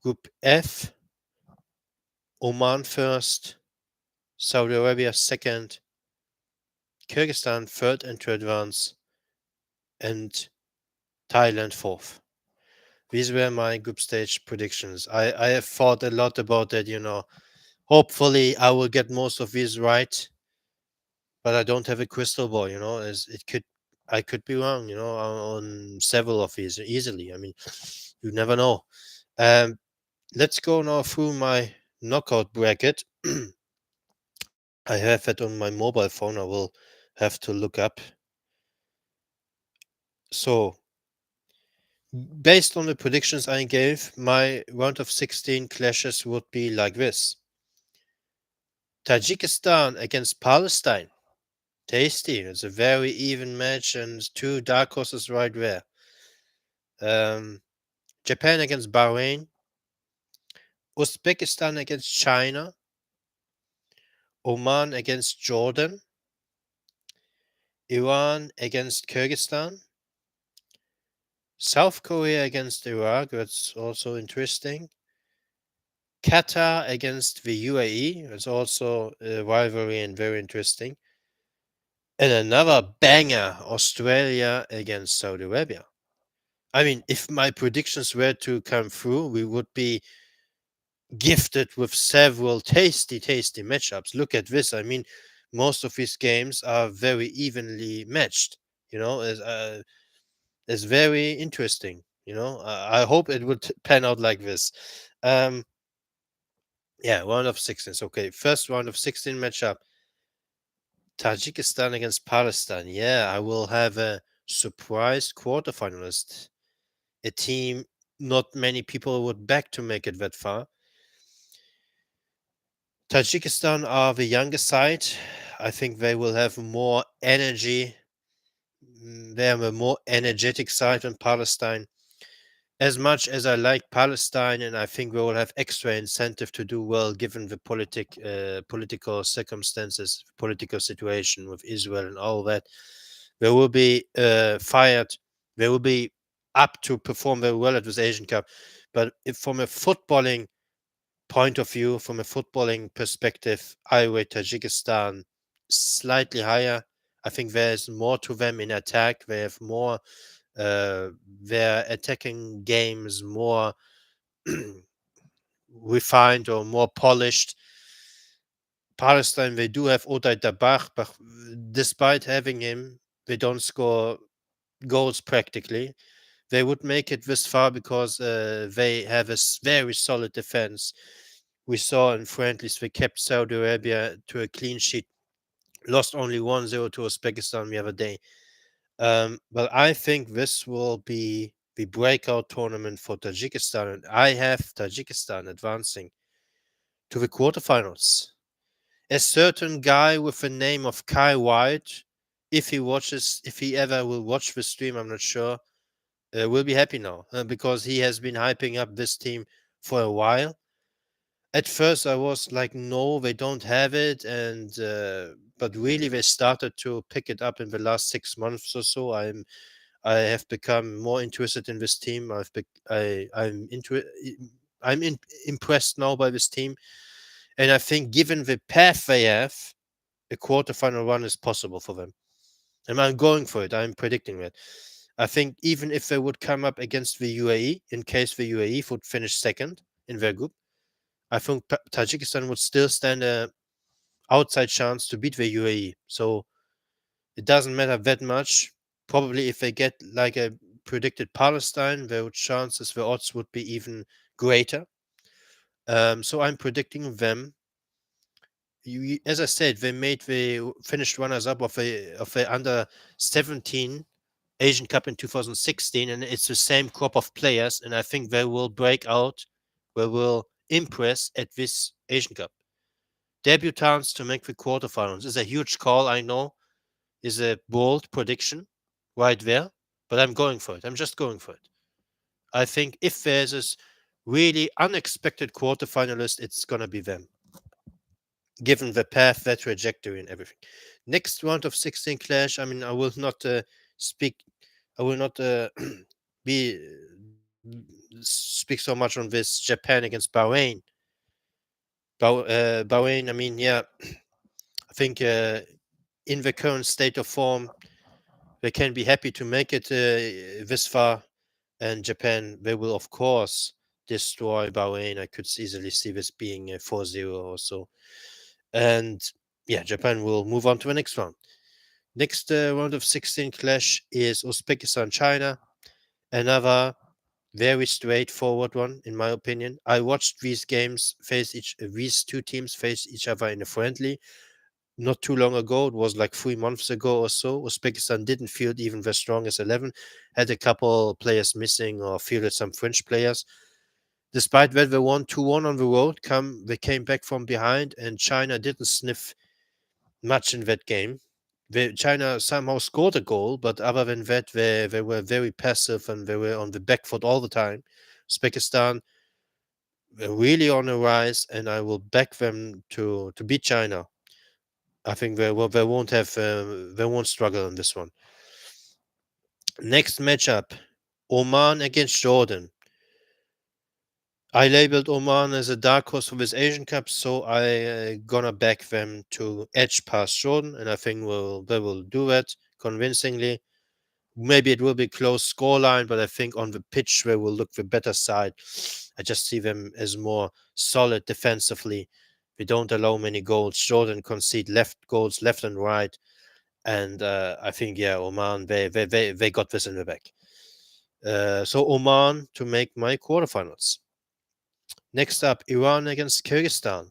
Group F, Oman first, Saudi Arabia second, Kyrgyzstan third and to advance, and Thailand fourth. These were my group stage predictions. I have thought a lot about that. Hopefully I will get most of these right, but I don't have a crystal ball. As I could be wrong, on several of these easily. I mean, you never know. Um, let's go now through my knockout bracket. I have it on my mobile phone. I will have to look up. So, based on the predictions I gave, my round of 16 clashes would be like this: Tajikistan against Palestine. Tasty. It's a very even match and two dark horses right there. Japan against Bahrain. Uzbekistan against China. Oman against Jordan. Iran against Kyrgyzstan. South Korea against Iraq. That's also interesting. Qatar against the UAE. That's also a rivalry and very interesting. And another banger, Australia against Saudi Arabia. I mean, if my predictions were to come through, we would be gifted with several tasty, tasty matchups. Look at this. I mean, most of these games are very evenly matched. It's very interesting. I hope it would pan out like this. Um, yeah, round of 16. Okay, first round of 16 matchup: Tajikistan against Palestine. Yeah, I will have a surprise quarterfinalist, a team not many people would back to make it that far. Tajikistan are the younger side. I think they will have more energy. They have a more energetic side than Palestine. As much as I like Palestine, and I think we will have extra incentive to do well given the political circumstances, political situation with Israel and all that, they will be fired. They will be up to perform very well at this Asian Cup. But if from a footballing point of view, from a footballing perspective, I rate Tajikistan slightly higher. I think there's more to them in attack. They have more, their attacking game is more refined or more polished. Palestine, they do have Oday Dabach, but despite having him, they don't score goals practically. They would make it this far because they have a very solid defense. We saw in friendlies they kept Saudi Arabia to a clean sheet, lost only 1-0 to Uzbekistan the other day. But I think this will be the breakout tournament for Tajikistan, and I have Tajikistan advancing to the quarterfinals. A certain guy with the name of Kai White if he ever will watch the stream, I'm not sure. Will be happy now because he has been hyping up this team for a while. At first, I was like, no, they don't have it, and but really, they started to pick it up in the last 6 months or so. I have become more interested in this team. I'm impressed now by this team, and I think given the path they have, a quarterfinal run is possible for them. And I'm going for it. I'm predicting that. I think even if they would come up against the UAE, in case the UAE would finish second in their group, I think Tajikistan would still stand a outside chance to beat the UAE. So it doesn't matter that much. Probably if they get like a predicted Palestine, the odds would be even greater. So I'm predicting them. As I said, they finished runners up of the under 17 Asian Cup in 2016, and it's the same crop of players. And I think they will break out, they will impress at this Asian Cup. Debutants to make the quarterfinals is a huge call, I know, is a bold prediction right there, but I'm going for it. I'm just going for it. I think if there's this really unexpected quarterfinalist, it's going to be them, given the path, their trajectory, and everything. Next round of 16 clash, I mean, I will not speak, I will not be speak so much on this Japan against Bahrain. Bahrain, I mean, yeah, I think in the current state of form, they can be happy to make it this far. And Japan, they will, of course, destroy Bahrain. I could easily see this being a 4-0 or so. And yeah, Japan will move on to the next round. Next round of 16 clash is Uzbekistan China. Another very straightforward one, in my opinion. I watched these two teams face each other in a friendly not too long ago. It was like 3 months ago or so. Uzbekistan didn't field even the strongest 11, had a couple players missing or fielded some French players. Despite that, they won 2-1 on the road. They came back from behind, and China didn't sniff much in that game. China somehow scored a goal, but other than that, they were very passive and they were on the back foot all the time. Uzbekistan were really on a rise, and I will back them to beat China. I think they won't struggle in this one. Next matchup, Oman against Jordan. I labeled Oman as a dark horse for this Asian Cup, so I gonna back them to edge past Jordan, and I think they will do that convincingly. Maybe it will be close scoreline, but I think on the pitch they will look the better side. I just see them as more solid defensively. They don't allow many goals. Jordan concede goals left and right, and I think Oman they got this in the back. So Oman to make my quarterfinals. Next up, Iran against Kyrgyzstan.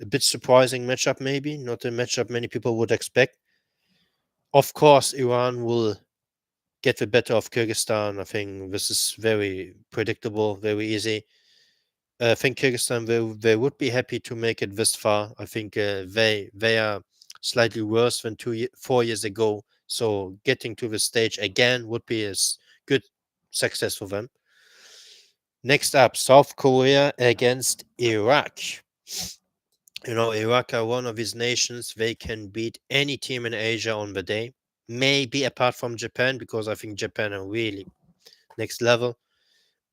A bit surprising matchup, maybe not a matchup many people would expect. Of course, Iran will get the better of Kyrgyzstan. I think this is very predictable, very easy. I think Kyrgyzstan they would be happy to make it this far. I think they are slightly worse than 4 years ago. So getting to the stage again would be a good success for them. Next up, South Korea against Iraq. You know, Iraq are one of these nations. They can beat any team in Asia on the day. Maybe apart from Japan, because I think Japan are really next level.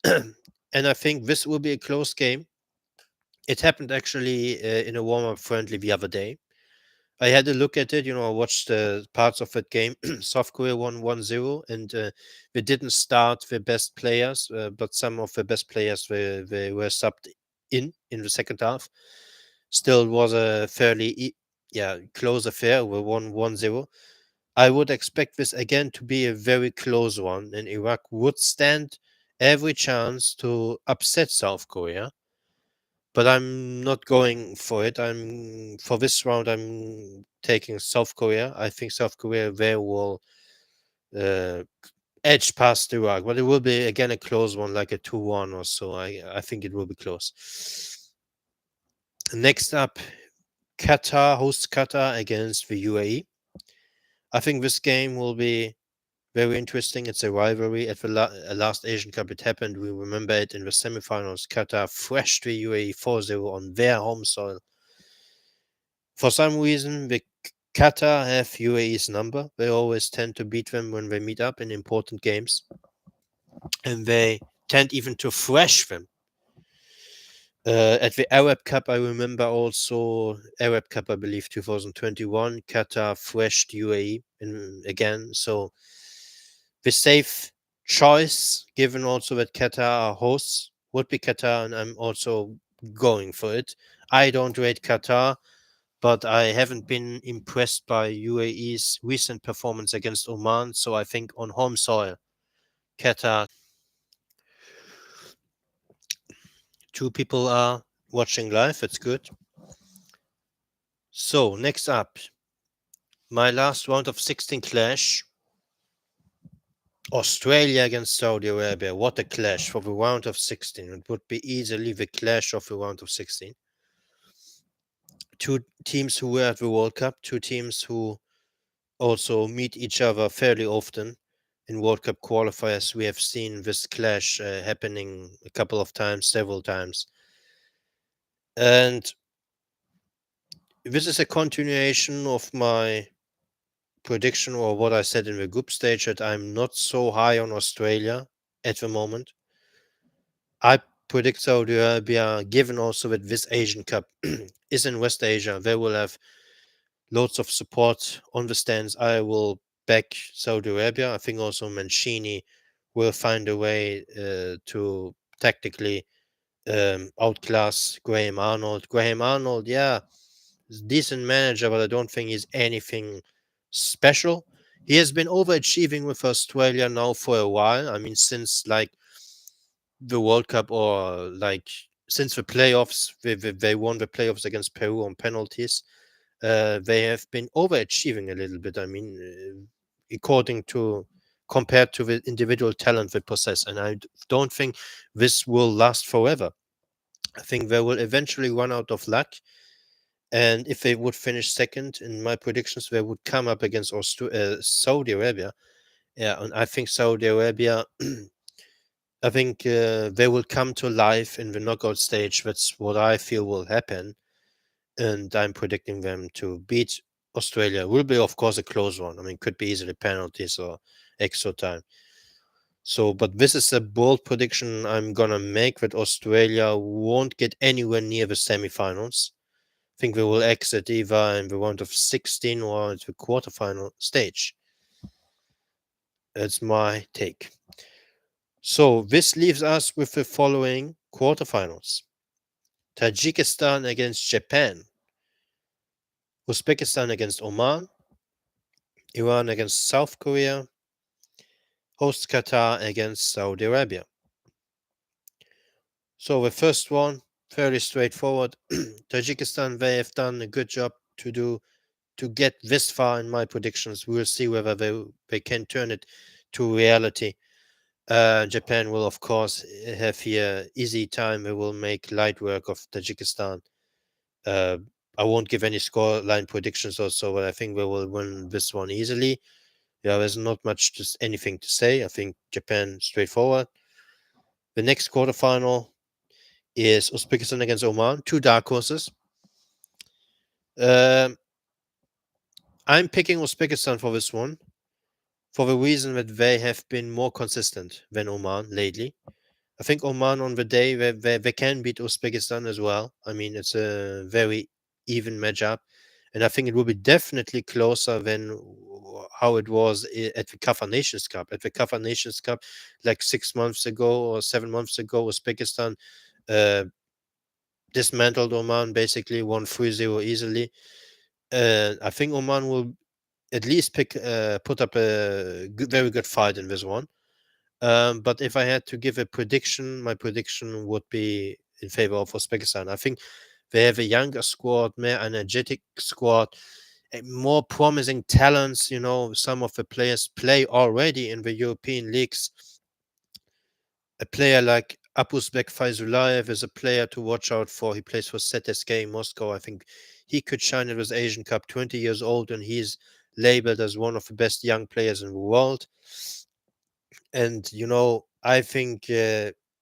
And I think this will be a close game. It happened actually in a warm-up friendly the other day. I had a look at it. You know, I watched parts of that game. South Korea won 1-0, and they didn't start the best players, but some of the best players they were subbed in the second half. Still was a fairly close affair. We won 1-0. I would expect this again to be a very close one, and Iraq would stand every chance to upset South Korea. But I'm not going for it. For this round. I'm taking South Korea. I think South Korea they will uh, edge past Iraq, but it will be again a close one, like a 2-1 or so. I think it will be close. Next up, Qatar hosts Qatar against the UAE. I think this game will be very interesting. It's a rivalry. At the last Asian Cup, it happened. We remember it in the semifinals. Qatar thrashed the UAE 4-0 on their home soil. For some reason, the Qatar have UAE's number. They always tend to beat them when they meet up in important games. And they tend even to thrash them. At the Arab Cup, I remember also Arab Cup, I believe 2021, Qatar thrashed UAE again. So the safe choice, given also that Qatar are hosts, would be Qatar, and I'm also going for it. I don't rate Qatar, but I haven't been impressed by UAE's recent performance against Oman. So I think on home soil, Qatar. Two people are watching live. It's good. So next up, my last round of 16 clash. Australia against Saudi Arabia. What a clash for the round of 16. It would be easily the clash of the round of 16. Two teams who were at the World Cup, two teams who also meet each other fairly often. In World Cup qualifiers, we have seen this clash happening a couple of times, several times. And this is a continuation of my prediction or what I said in the group stage that I'm not so high on Australia at the moment. I predict Saudi Arabia, given also that this Asian Cup is in West Asia, they will have loads of support on the stands. I will back Saudi Arabia. I think also Mancini will find a way to tactically outclass Graham Arnold. Graham Arnold, yeah, is a decent manager, but I don't think he's anything special. He has been overachieving with Australia now for a while. I mean, since like the World Cup or like since the playoffs, they won the playoffs against Peru on penalties. They have been overachieving a little bit. I mean, according to compared to the individual talent they possess, and I don't think this will last forever. I think they will eventually run out of luck. And if they would finish second in my predictions, they would come up against Saudi Arabia. Yeah, and I think Saudi Arabia, I think they will come to life in the knockout stage. That's what I feel will happen. And I'm predicting them to beat Australia. Will be, of course, a close one. I mean, could be easily penalties or extra time. So, but this is a bold prediction I'm gonna make that Australia won't get anywhere near the semifinals. I think they will exit either in the round of 16 or the quarterfinal stage. That's my take. So this leaves us with the following quarterfinals: Tajikistan against Japan, Uzbekistan against Oman, Iran against South Korea, host Qatar against Saudi Arabia. So the first one, fairly straightforward. Tajikistan, they have done a good job to get this far in my predictions. We'll see whether they can turn it to reality. Japan will, of course, have here easy time. They will make light work of Tajikistan. I won't give any scoreline predictions also, but I think they will win this one easily. Yeah, there's not much, just anything to say. I think Japan straightforward. The next quarterfinal is Uzbekistan against Oman, two dark horses. Um, I'm picking Uzbekistan for this one for the reason that they have been more consistent than Oman lately. I think Oman on the day they can beat Uzbekistan as well. I mean, it's a very even matchup, and I think it will be definitely closer than how it was at the Qatar Nations Cup. At the Qatar Nations Cup, like 6 months ago or 7 months ago, Uzbekistan uh, dismantled Oman, basically won 3-0 easily. I think Oman will at least put up a very good fight in this one. But if I had to give a prediction, my prediction would be in favor of Uzbekistan. I think they have a younger squad, more energetic squad, more promising talents. You know, some of the players play already in the European leagues. A player like Abuzbek Fayzulayev is a player to watch out for. He plays for ZSK in Moscow. I think he could shine at this Asian Cup, 20 years old, and he's labeled as one of the best young players in the world. And I think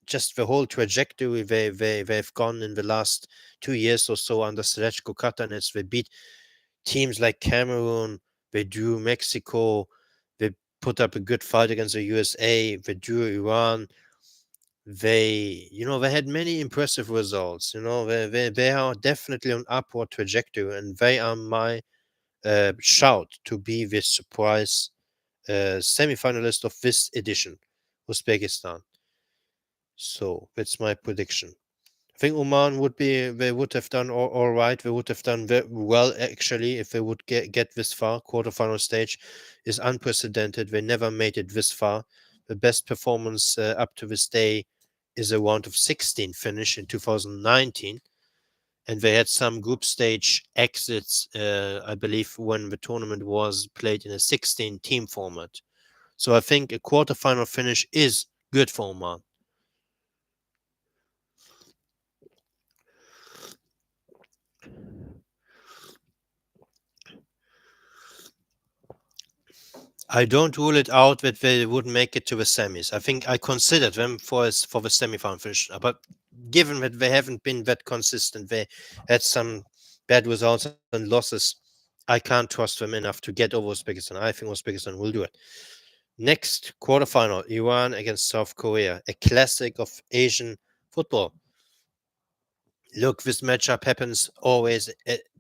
just the whole trajectory they've gone in the last 2 years or so under Selečko Katanec. They beat teams like Cameroon, they drew Mexico, they put up a good fight against the USA, they drew Iran. They had many impressive results. They are definitely on upward trajectory, and they are my shout to be the surprise semi-finalist of this edition, Uzbekistan. So that's my prediction. I think Oman they would have done all right. They would have done very well, actually, if they would get this far. Quarterfinal stage is unprecedented. They never made it this far. The best performance up to this day is a round of 16 finish in 2019. And they had some group stage exits, I believe, when the tournament was played in a 16 team format. So I think a quarterfinal finish is good for Oman. I don't rule it out that they would make it to the semis. I think I considered them for the semi-final finish, but given that they haven't been that consistent, they had some bad results and losses. I can't trust them enough to get over Uzbekistan. I think Uzbekistan will do it. Next quarterfinal, Iran against South Korea, a classic of Asian football. Look, this matchup happens always,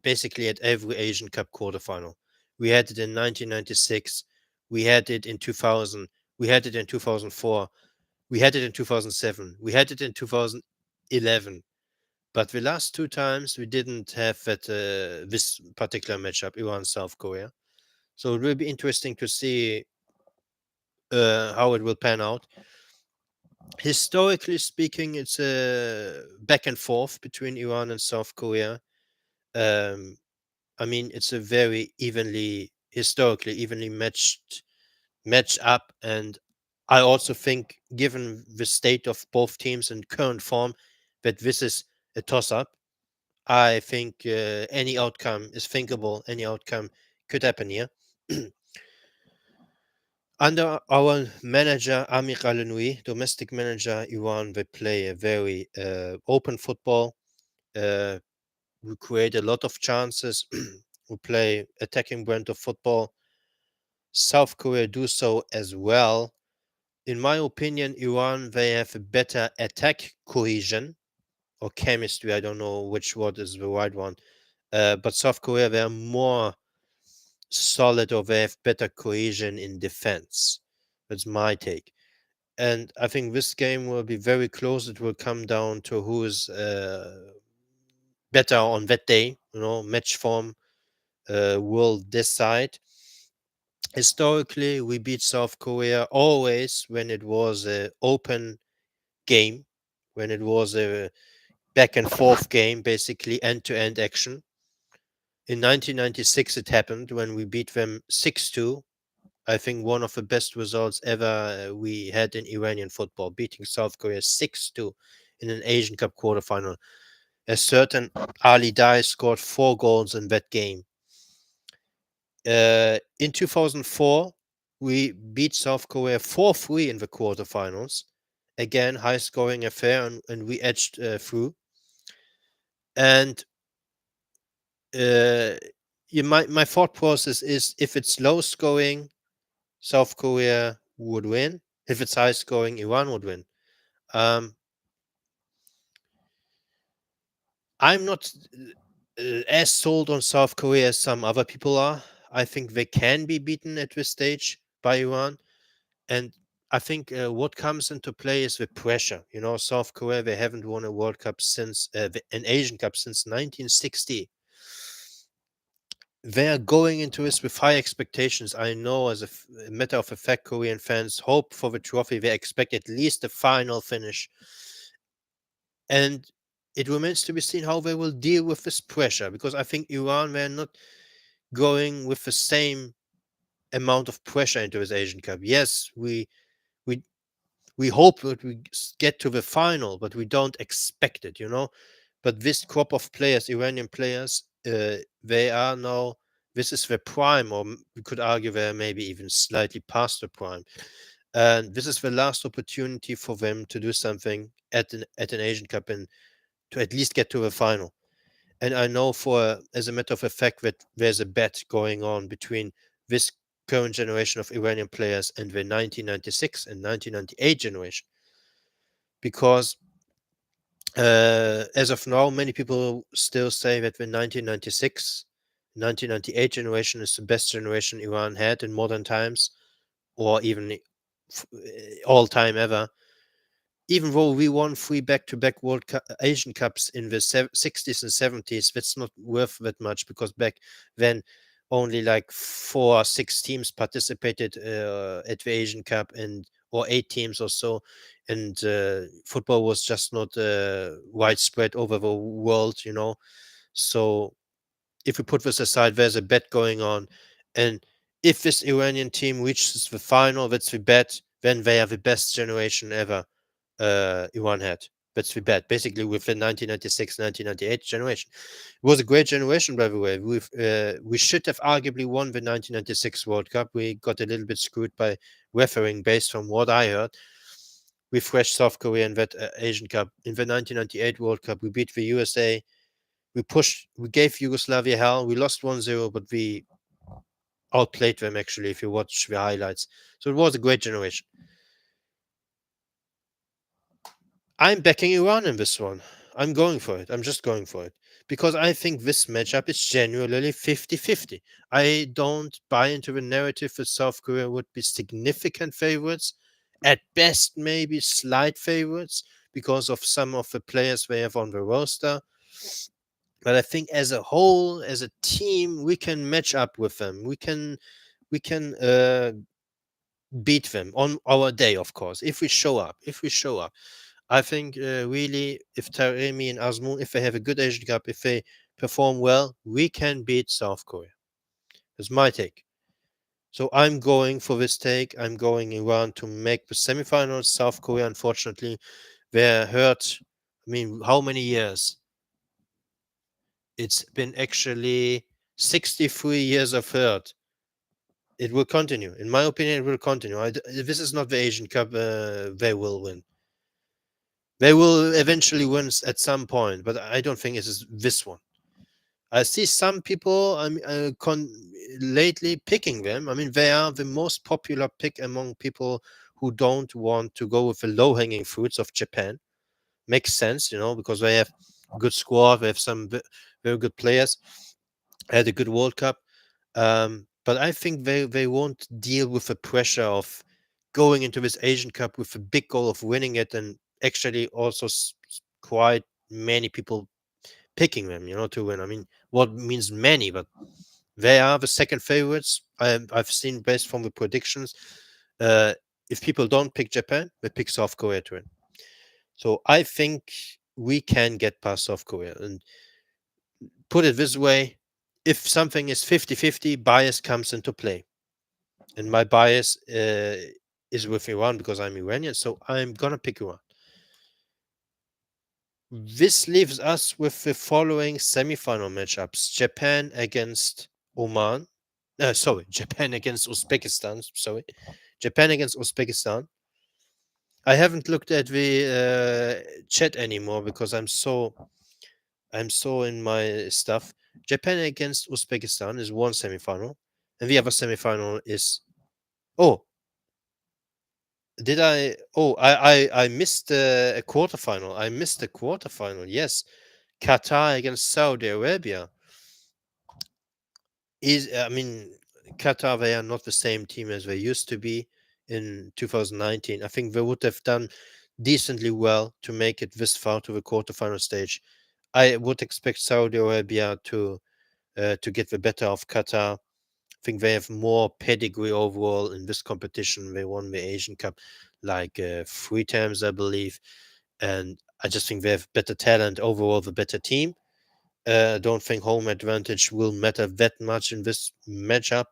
basically at every Asian Cup quarterfinal. We had it in 1996. We had it in 2000. We had it in 2004. We had it in 2007. We had it in 2011. But the last two times we didn't have this particular matchup, Iran South Korea. So it will be interesting to see how it will pan out. Historically speaking, it's a back and forth between Iran and South Korea. Um, I mean, it's a very historically evenly match up, and I also think, given the state of both teams and current form, that this is a toss-up. I think any outcome is thinkable. Any outcome could happen here. Under our manager Amir Al domestic manager Iran, they play a very open football. Uh, we create a lot of chances. We play attacking brand of football. South Korea do so as well. In my opinion, Iran, they have a better attack cohesion or chemistry. I don't know which word is the right one. But South Korea, they are more solid, or they have better cohesion in defense. That's my take. And I think this game will be very close. It will come down to who is better on that day. Match form will decide. Historically, we beat South Korea always when it was an open game, when it was a back and forth game, basically end to end action. In 1996, it happened when we beat them 6-2. I think one of the best results ever we had in Iranian football, beating South Korea 6-2 in an Asian Cup quarterfinal. A certain Ali Dai scored 4 goals in that game. In 2004, we beat South Korea 4-3 in the quarterfinals. Again, high scoring affair, and we edged through. And my thought process is, if it's low scoring, South Korea would win. If it's high scoring, Iran would win. I'm not as sold on South Korea as some other people are. I think they can be beaten at this stage by Iran. And I think what comes into play is the pressure. South Korea, they haven't won a World Cup since, an Asian Cup since 1960. They are going into this with high expectations. I know, as a matter of fact, Korean fans hope for the trophy. They expect at least a final finish. And it remains to be seen how they will deal with this pressure, because I think Iran, they're not going with the same amount of pressure into this Asian Cup. Yes, we hope that we get to the final, but we don't expect it. But this crop of players, Iranian players, they are now This is their prime, or we could argue they're maybe even slightly past the prime. And this is the last opportunity for them to do something at an Asian Cup and to at least get to the final. And I know as a matter of fact, that there's a bet going on between this current generation of Iranian players and the 1996 and 1998 generation, because as of now, many people still say that the 1996, 1998 generation is the best generation Iran had in modern times, or even all time ever. Even though we won 3 back-to-back Asian Cups in the 60s and 70s, that's not worth that much, because back then only like 4 or 6 teams participated at the Asian Cup, or 8 teams or so, and football was just not widespread over the world. So if we put this aside, there's a bet going on, and if this Iranian team reaches the final, that's the bet, then they are the best generation ever Iran had. That's the bet, basically, with the 1996, 1998 generation. It was a great generation, by the way. We should have arguably won the 1996 World Cup. We got a little bit screwed by refereeing, based on what I heard. We thrashed South Korea in that Asian Cup. In the 1998 World Cup, we beat the USA. We gave Yugoslavia hell. We lost 1-0, but we outplayed them, actually, if you watch the highlights. So it was a great generation. I'm backing Iran in this one. I'm going for it. I'm just going for it. Because I think this matchup is genuinely 50-50. I don't buy into the narrative that South Korea would be significant favorites. At best, maybe slight favorites, because of some of the players they have on the roster. But I think as a whole, as a team, we can match up with them. We can beat them on our day, of course, if we show up. I think really, if Taremi and Azmoun, if they have a good Asian Cup, if they perform well, we can beat South Korea. That's my take. So I'm going for this take. I'm going Iran to make the semifinals. South Korea, unfortunately, they're hurt. I mean, how many years? It's been actually 63 years of hurt. It will continue. In my opinion, it will continue. This is not the Asian Cup they will win. They will eventually win at some point, but I don't think it is this one. I see some people lately picking them. I mean, they are the most popular pick among people who don't want to go with the low-hanging fruits of Japan. Makes sense, because they have a good squad. They have some very good players. Had a good World Cup. But I think they won't deal with the pressure of going into this Asian Cup with a big goal of winning it, and actually also quite many people picking them, to win. I mean, what means many, but they are the second favorites. I've seen, based from the predictions, if people don't pick Japan, they pick South Korea to win. So I think we can get past South Korea. And put it this way, if something is 50-50, bias comes into play. And my bias is with Iran, because I'm Iranian, so I'm going to pick Iran. This leaves us with the following semifinal matchups. Japan against Oman. Japan against Uzbekistan. Japan against Uzbekistan. I haven't looked at the chat anymore, because I'm so in my stuff. Japan against Uzbekistan is one semifinal, and the other semifinal is did I? Oh, I missed a quarterfinal. I missed a quarterfinal. Yes, Qatar against Saudi Arabia. I mean, Qatar, they are not the same team as they used to be in 2019. I think they would have done decently well to make it this far to the quarterfinal stage. I would expect Saudi Arabia to get the better of Qatar. I think they have more pedigree overall in this competition. They won the Asian Cup like 3 times, I believe. And I just think they have better talent overall, the better team. I don't think home advantage will matter that much in this matchup.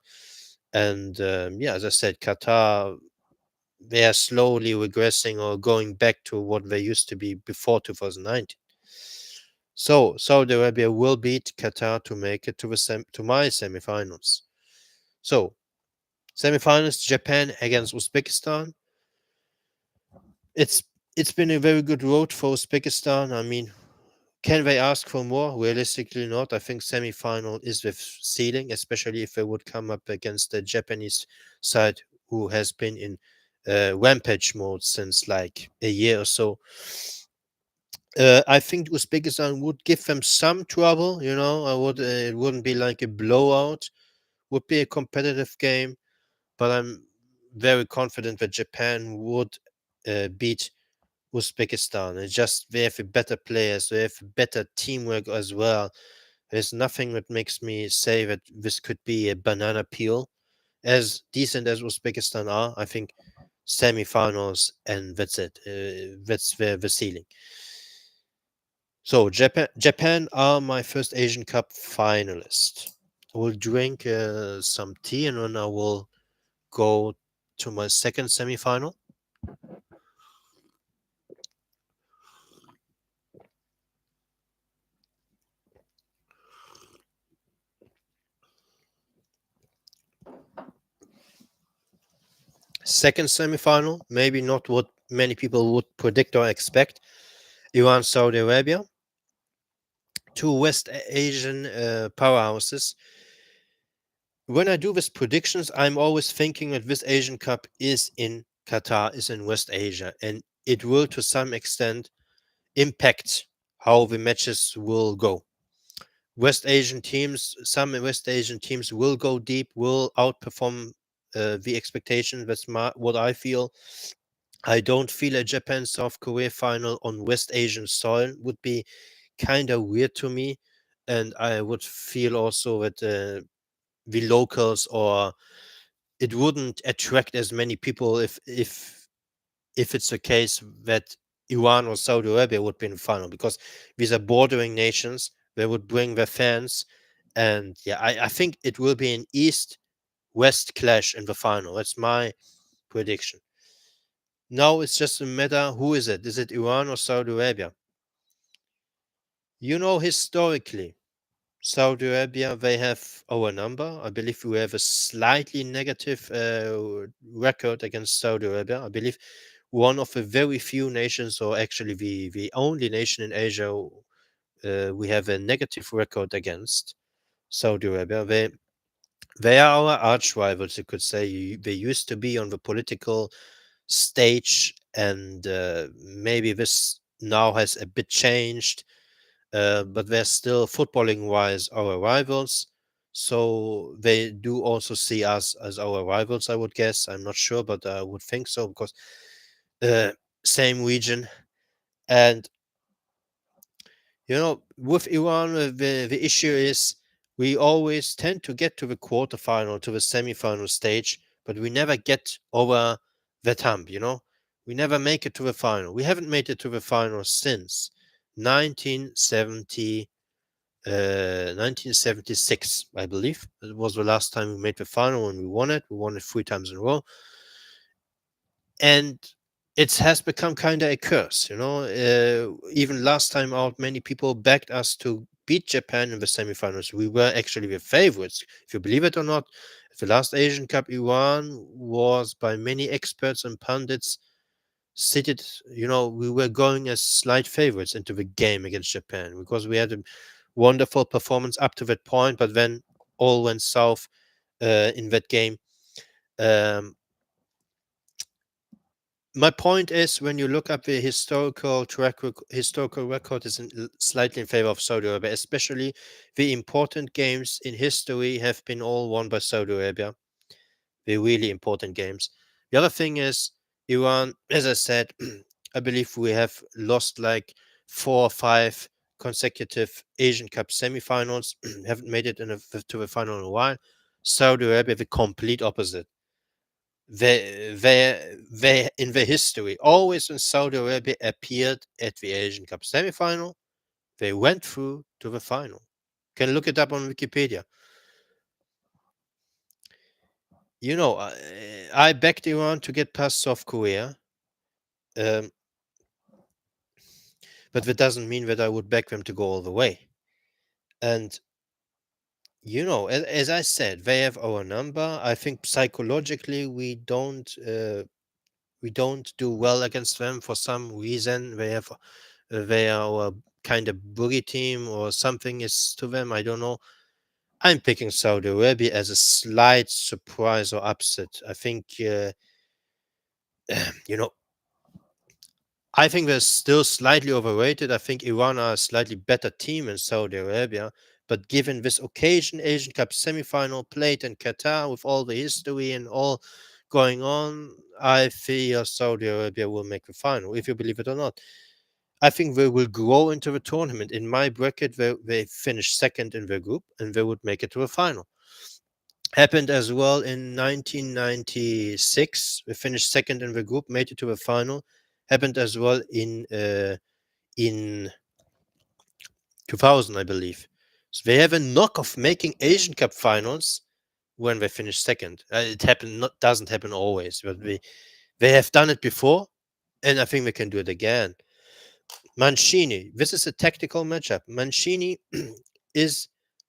And as I said, Qatar, they are slowly regressing or going back to what they used to be before 2019. So Saudi Arabia will beat Qatar to make it to to my semifinals. So semifinals: Japan against Uzbekistan. It's it's been a very good road for Uzbekistan. I mean, can they ask for more? Realistically, not. I think semi-final is with ceiling, especially if they would come up against the Japanese side, who has been in rampage mode since like a year or so. I think Uzbekistan would give them some trouble. You know, I would. It wouldn't be like a blowout. Would be a competitive game, but I'm very confident that Japan would beat Uzbekistan. It's just they have better players, they have better teamwork as well. There's nothing that makes me say that this could be a banana peel. As decent as Uzbekistan are, I think semi-finals and that's it. That's the ceiling. So Japan are my first Asian Cup finalist. I will drink some tea and then I will go to my second semi-final. Second semifinal, maybe not what many people would predict or expect. Iran, Saudi Arabia, two West Asian powerhouses. When I do these predictions, I'm always thinking that this Asian Cup is in Qatar, is in West Asia, and it will to some extent impact how the matches will go. Some West Asian teams will go deep, will outperform the expectation. That's what I feel. I don't feel a Japan South Korea final on West Asian soil would be kind of weird to me, and I would feel also that the locals or it wouldn't attract as many people if it's the case that Iran or Saudi Arabia would be in the final because these are bordering nations. They would bring their fans, and yeah, I think it will be an East West clash in the final. That's my prediction. Now it's just a matter who is it? Is it Iran or Saudi Arabia? You know, historically, Saudi Arabia, they have our number. I believe we have a slightly negative record against Saudi Arabia. I believe one of the very few nations, or actually the only nation in Asia, we have a negative record against Saudi Arabia. They are our arch rivals, you could say. They used to be on the political stage, and maybe this now has a bit changed, but they're still footballing wise our rivals. So they do also see us as our rivals, I would guess. I'm not sure, but I would think so because uh, same region. And with Iran, the issue is we always tend to get to the quarterfinal, to the semifinal stage, but we never get over that hump, We never make it to the final. We haven't made it to the final since 1970, 1976, I believe. It was the last time we made the final and we won it. We won it 3 times in a row. And it has become kind of a curse, even last time out, many people backed us to beat Japan in the semifinals. We were actually the favorites, if you believe it or not. The last Asian Cup, Iran was by many experts and pundits cited, we were going as slight favorites into the game against Japan because we had a wonderful performance up to that point, but then all went south in that game. Um, my point is, when you look up the historical record is slightly in favor of Saudi Arabia, especially the important games in history have been all won by Saudi Arabia. The really important games. The other thing is Iran, as I said, I believe we have lost like 4 or 5 consecutive Asian Cup semifinals, haven't made it to the final in a while. Saudi Arabia, the complete opposite. They in the history, always when Saudi Arabia appeared at the Asian Cup semifinal, they went through to the final. Can look it up on Wikipedia. I backed Iran to get past South Korea. Um, but that doesn't mean that I would back them to go all the way. And as I said, they have our number. I think psychologically we don't do well against them for some reason. They are our kind of boogie team or something is to them. I don't know. I'm picking Saudi Arabia as a slight surprise or upset. I think you know I think they're still slightly overrated. I think Iran are a slightly better team than Saudi Arabia. But given this occasion, Asian Cup semi-final played in Qatar with all the history and all going on, I fear Saudi Arabia will make the final, if you believe it or not. I think they will grow into the tournament. In my bracket, they finished second in their group and they would make it to the final. Happened as well in 1996. We finished second in the group, made it to the final. Happened as well in 2000, I believe. So they have a knock of making Asian Cup finals when they finish second. It happened, not doesn't happen always, but they have done it before, and I think they can do it again. Mancini, this is a tactical matchup. Mancini is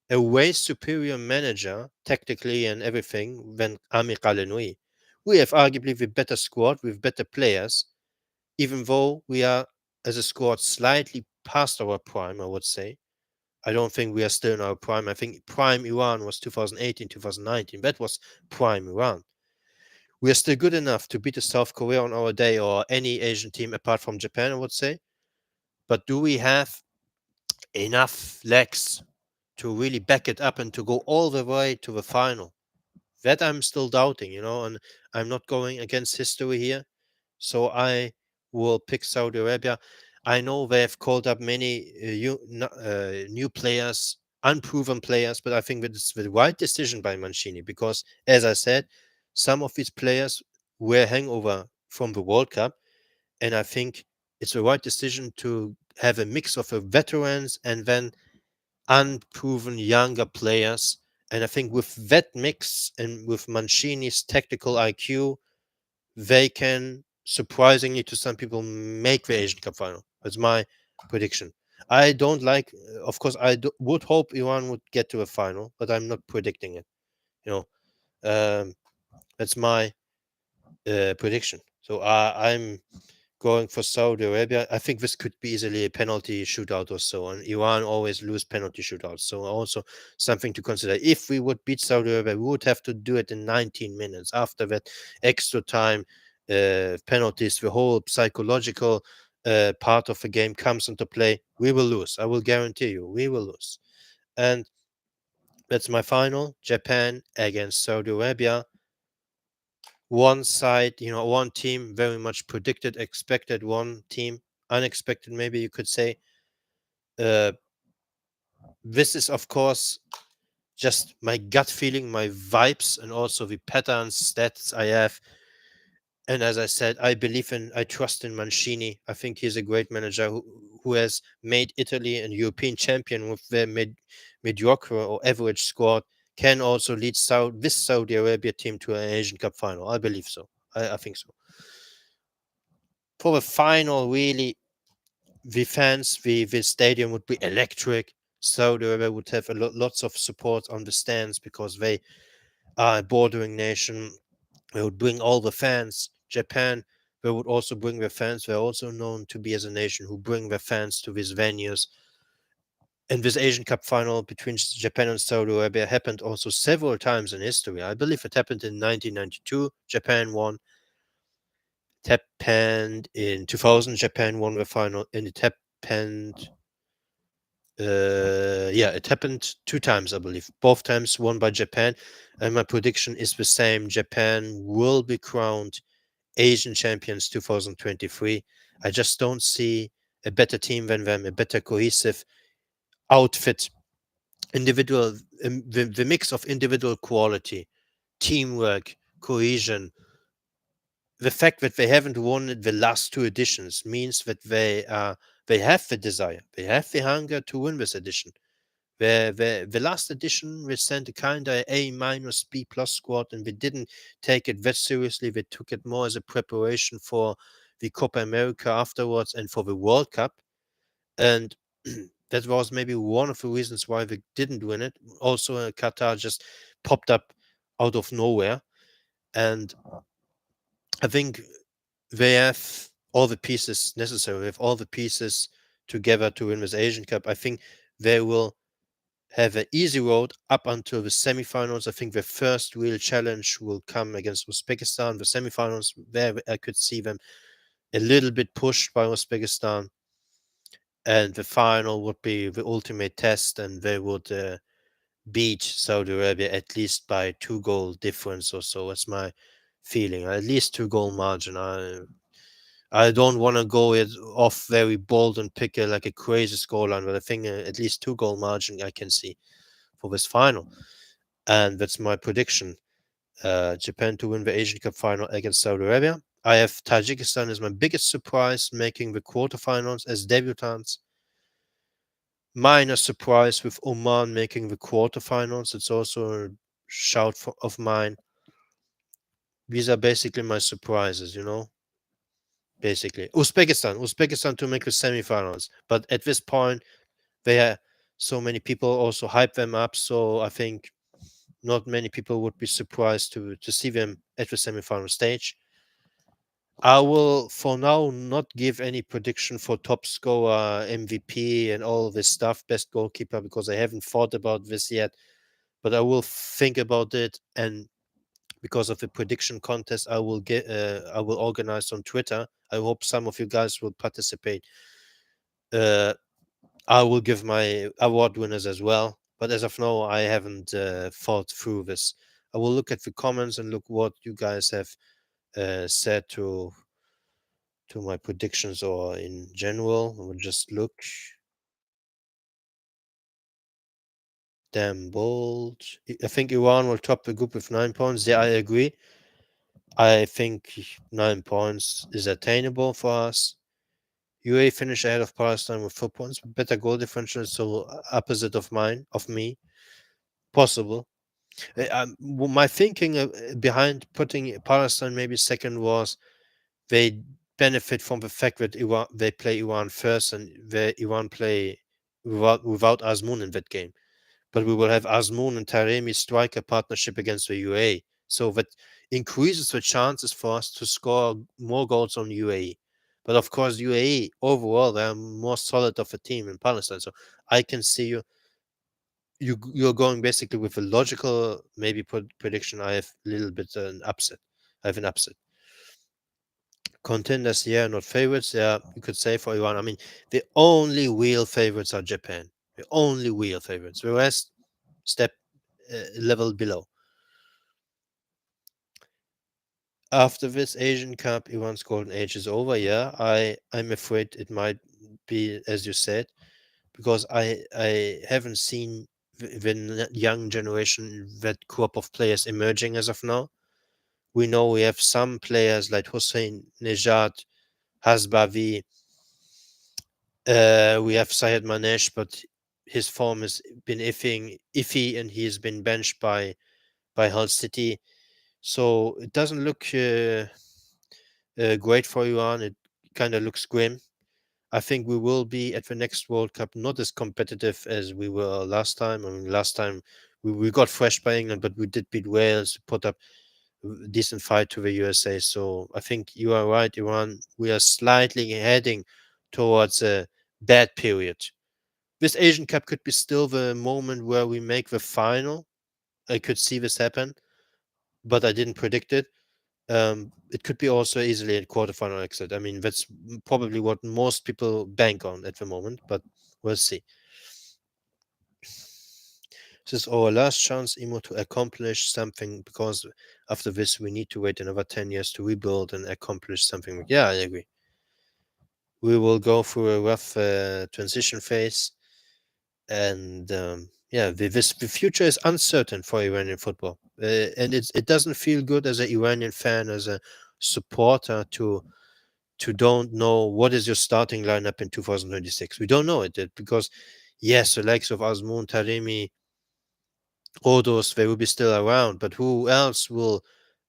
a way superior manager, tactically and everything, than Amir Kalenoui. We have arguably the better squad with better players, even though we are, as a squad, slightly past our prime, I would say. I don't think we are still in our prime. I think prime Iran was 2018, 2019. That was prime Iran. We are still good enough to beat South Korea on our day or any Asian team apart from Japan, I would say. But do we have enough legs to really back it up and to go all the way to the final? That I'm still doubting, and I'm not going against history here. So I will pick Saudi Arabia. I know they have called up many new players, unproven players, but I think that it's the right decision by Mancini because, as I said, some of these players were hangover from the World Cup, and I think it's the right decision to have a mix of veterans and then unproven younger players. And I think with that mix and with Mancini's tactical IQ, they can surprisingly to some people make the Asian Cup final. That's my prediction. I don't like, of course, would hope Iran would get to a final, but I'm not predicting it. You know, that's my prediction. So I'm going for Saudi Arabia. I think this could be easily a penalty shootout or so, and Iran always lose penalty shootouts. So also something to consider. If we would beat Saudi Arabia, we would have to do it in 19 minutes. After that, extra time, penalties, the whole psychological part of the game comes into play. We will lose. I will guarantee you, we will lose. And that's my final. Japan against Saudi Arabia. One side, one team very much predicted, expected, one team unexpected, maybe you could say. Uh, this is, of course, just my gut feeling, my vibes, and also the patterns, stats I have. And as I said, I trust in Mancini. I think he's a great manager who has made Italy a European champion with their mediocre or average squad, can also lead this Saudi Arabia team to an Asian Cup final. I believe so. I think so. For the final, really, the fans, the stadium would be electric. Saudi Arabia would have lots of support on the stands because they are a bordering nation. They would bring all the fans. Japan, they would also bring their fans. They're also known to be as a nation who bring their fans to these venues. And this Asian Cup final between Japan and Saudi Arabia happened also several times in history. I believe it happened in 1992. Japan won. It happened in 2000. Japan won the final, and it happened. It happened two times, I believe. Both times won by Japan. And my prediction is the same. Japan will be crowned Asian champions 2023. I just don't see a better team than them, a better cohesive outfit. The mix of individual quality, teamwork, cohesion. The fact that they haven't won the last two editions means that they have the desire, they have the hunger to win this edition. The last edition we sent a kind of A minus B plus squad, and we didn't take it that seriously. We took it more as a preparation for the Copa America afterwards and for the World Cup. And that was maybe one of the reasons why they didn't win it. Also, Qatar just popped up out of nowhere, and I think they have all the pieces necessary. They have all the pieces together to win this Asian Cup. I think they will have an easy road up until the semifinals. I think the first real challenge will come against Uzbekistan. The semifinals, there I could see them a little bit pushed by Uzbekistan, and the final would be the ultimate test, and they would beat Saudi Arabia at least by 2 goal difference or so. That's my feeling. At least 2 goal margin. I don't want to go it off very bold and pick like a crazy scoreline, but I think at least 2 goal margin I can see for this final, and that's my prediction. Japan to win the Asian Cup final against Saudi Arabia. I have Tajikistan as my biggest surprise, making the quarterfinals as debutants. Minor surprise with Oman making the quarterfinals. It's also a of mine. These are basically my surprises. Basically, Uzbekistan to make the semifinals. But at this point, they are so many people also hype them up. So I think not many people would be surprised to see them at the semifinal stage. I will, for now, not give any prediction for top scorer, MVP, and all this stuff, best goalkeeper, because I haven't thought about this yet. But I will think about it, and because of the prediction contest, I will organize on Twitter. I hope some of you guys will participate. Uh, I will give my award winners as well. But as of now, I haven't thought through this. I will look at the comments and look what you guys have said to my predictions or in general. I will just look. Damn bold. I think Iran will top the group with 9 points. Yeah, I agree. I think 9 points is attainable for us. UAE finish ahead of Palestine with 4 points. Better goal differential, so opposite of me. Possible. My thinking behind putting Palestine maybe second was they benefit from the fact that they play Iran first, and Iran play without Azmoun in that game. But we will have Azmoun and Taremi striker partnership against the UAE, so that increases the chances for us to score more goals on UAE. But of course, UAE overall they are more solid of a team in Palestine. So I can see you're going basically with a logical maybe prediction. I have a little bit an upset. I have an upset. Contenders, yeah, not favorites. Yeah, you could say for Iran. I mean, the only real favorites are Japan. The only real favorites. The rest step level below. After this Asian Cup, Iran's golden age is over. Yeah, I'm afraid it might be as you said, because I haven't seen the young generation, that crop of players emerging as of now. We know we have some players like Hussein Nejad, Hasbavi. We have Sayed Manesh, but his form has been iffy, and he's been benched by Hull City. So it doesn't look great for Iran. It kind of looks grim. I think we will be at the next World Cup not as competitive as we were last time. I mean, last time we got thrashed by England, but we did beat Wales, put up a decent fight to the USA. So I think you are right, Iran. We are slightly heading towards a bad period. This Asian Cup could be still the moment where we make the final. I could see this happen, but I didn't predict it. It could be also easily a quarterfinal exit. I mean, that's probably what most people bank on at the moment, but we'll see. This is our last chance, Imo, to accomplish something, because after this, we need to wait another 10 years to rebuild and accomplish something. Yeah, I agree. We will go through a rough transition phase, and yeah, the future is uncertain for Iranian football, and it doesn't feel good as an Iranian fan, as a supporter, to don't know what is your starting lineup in 2026. We don't know it because yes, the likes of Azmoun, Taremi, Rodos, they will be still around, but who else will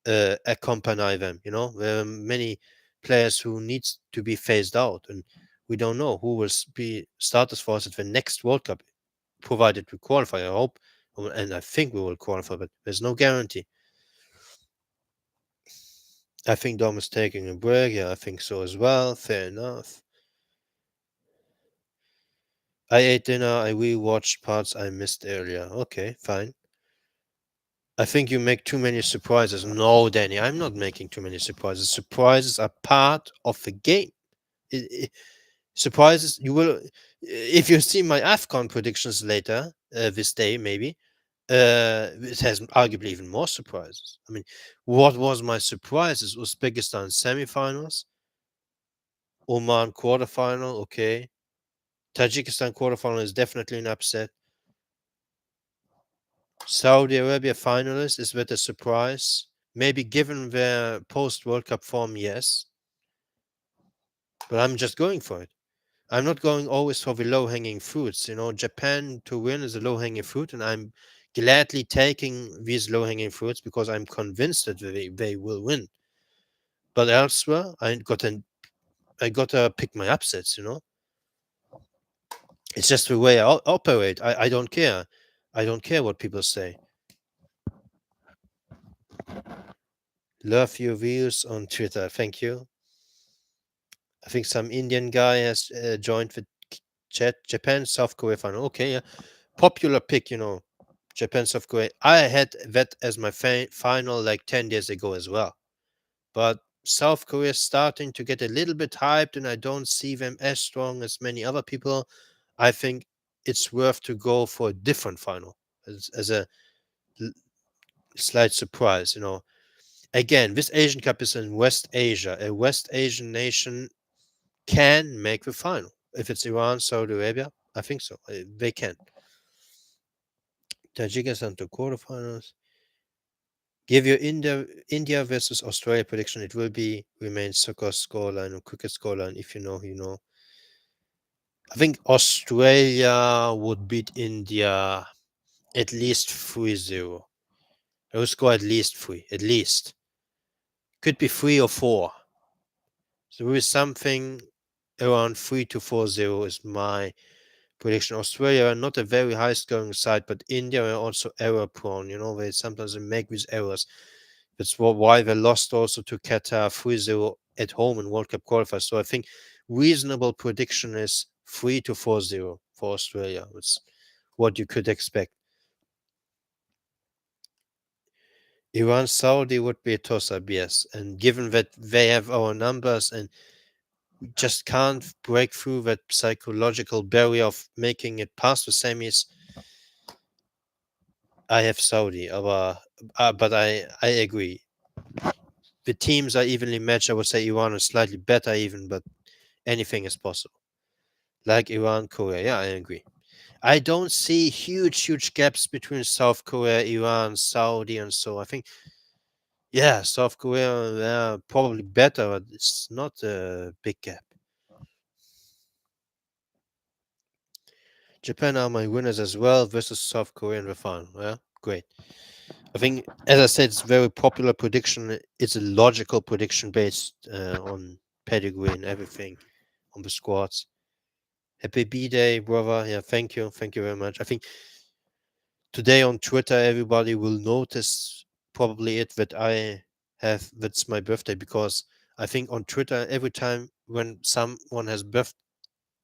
accompany them? There are many players who needs to be phased out, and We don't know who will be starters for us at the next World Cup, provided we qualify. I hope, and I think we will qualify, but there's no guarantee. I think Dom is taking a break. Yeah, I think so as well. Fair enough. I ate dinner. I rewatched parts I missed earlier. Okay, fine. I think you make too many surprises. No, Danny, I'm not making too many surprises. Surprises are part of the game. Surprises, you will, if you see my AFCON predictions later this day, maybe, it has arguably even more surprises. I mean, what was my surprises? Uzbekistan semifinals, Oman quarterfinal, okay. Tajikistan quarterfinal is definitely an upset. Saudi Arabia finalist, is that a surprise? Maybe given their post World Cup form, yes. But I'm just going for it. I'm not going always for the low hanging fruits. Japan to win is a low hanging fruit, and I'm gladly taking these low hanging fruits because I'm convinced that they will win. But elsewhere, I gotta pick my upsets. It's just the way I operate. I don't care. I don't care what people say. Love your views on Twitter. Thank you. I think some Indian guy has joined the chat. Japan, South Korea final. Okay, yeah. Popular pick. Japan, South Korea. I had that as my final like 10 years ago as well. But South Korea is starting to get a little bit hyped, and I don't see them as strong as many other people. I think it's worth to go for a different final as a l- slight surprise. Again, this Asian Cup is in West Asia. A West Asian nation can make the final. If it's Iran, Saudi Arabia, I think so. They can. Tajikistan to quarterfinals. Give your India versus Australia prediction. It will remain soccer scoreline or cricket scoreline. If you know, you know. I think Australia would beat India at least 3-0. They will score at least 3. At least. Could be 3 or 4. So there is something around 3 to 4-0 is my prediction. Australia are not a very high scoring side, but India are also error prone. They sometimes make these errors. That's why they lost also to Qatar 3-0 at home in World Cup qualifiers. So I think reasonable prediction is 3 to 4-0 for Australia. It's what you could expect. Iran Saudi would be a toss up, yes. And given that they have our numbers and we just can't break through that psychological barrier of making it past the semis, I have Saudi. But I agree. The teams are evenly matched. I would say Iran is slightly better, even, but anything is possible. Like Iran, Korea. Yeah, I agree. I don't see huge gaps between South Korea, Iran, Saudi, and so. I think, yeah, South Korea, they're probably better, but it's not a big gap. Japan are my winners as well versus South Korea in the final. Yeah, great. I think, as I said, it's a very popular prediction. It's a logical prediction based on pedigree and everything on the squads. Happy B-Day, brother. Yeah, thank you. Thank you very much. I think today on Twitter, everybody will notice probably that that's my birthday, because I think on Twitter, every time when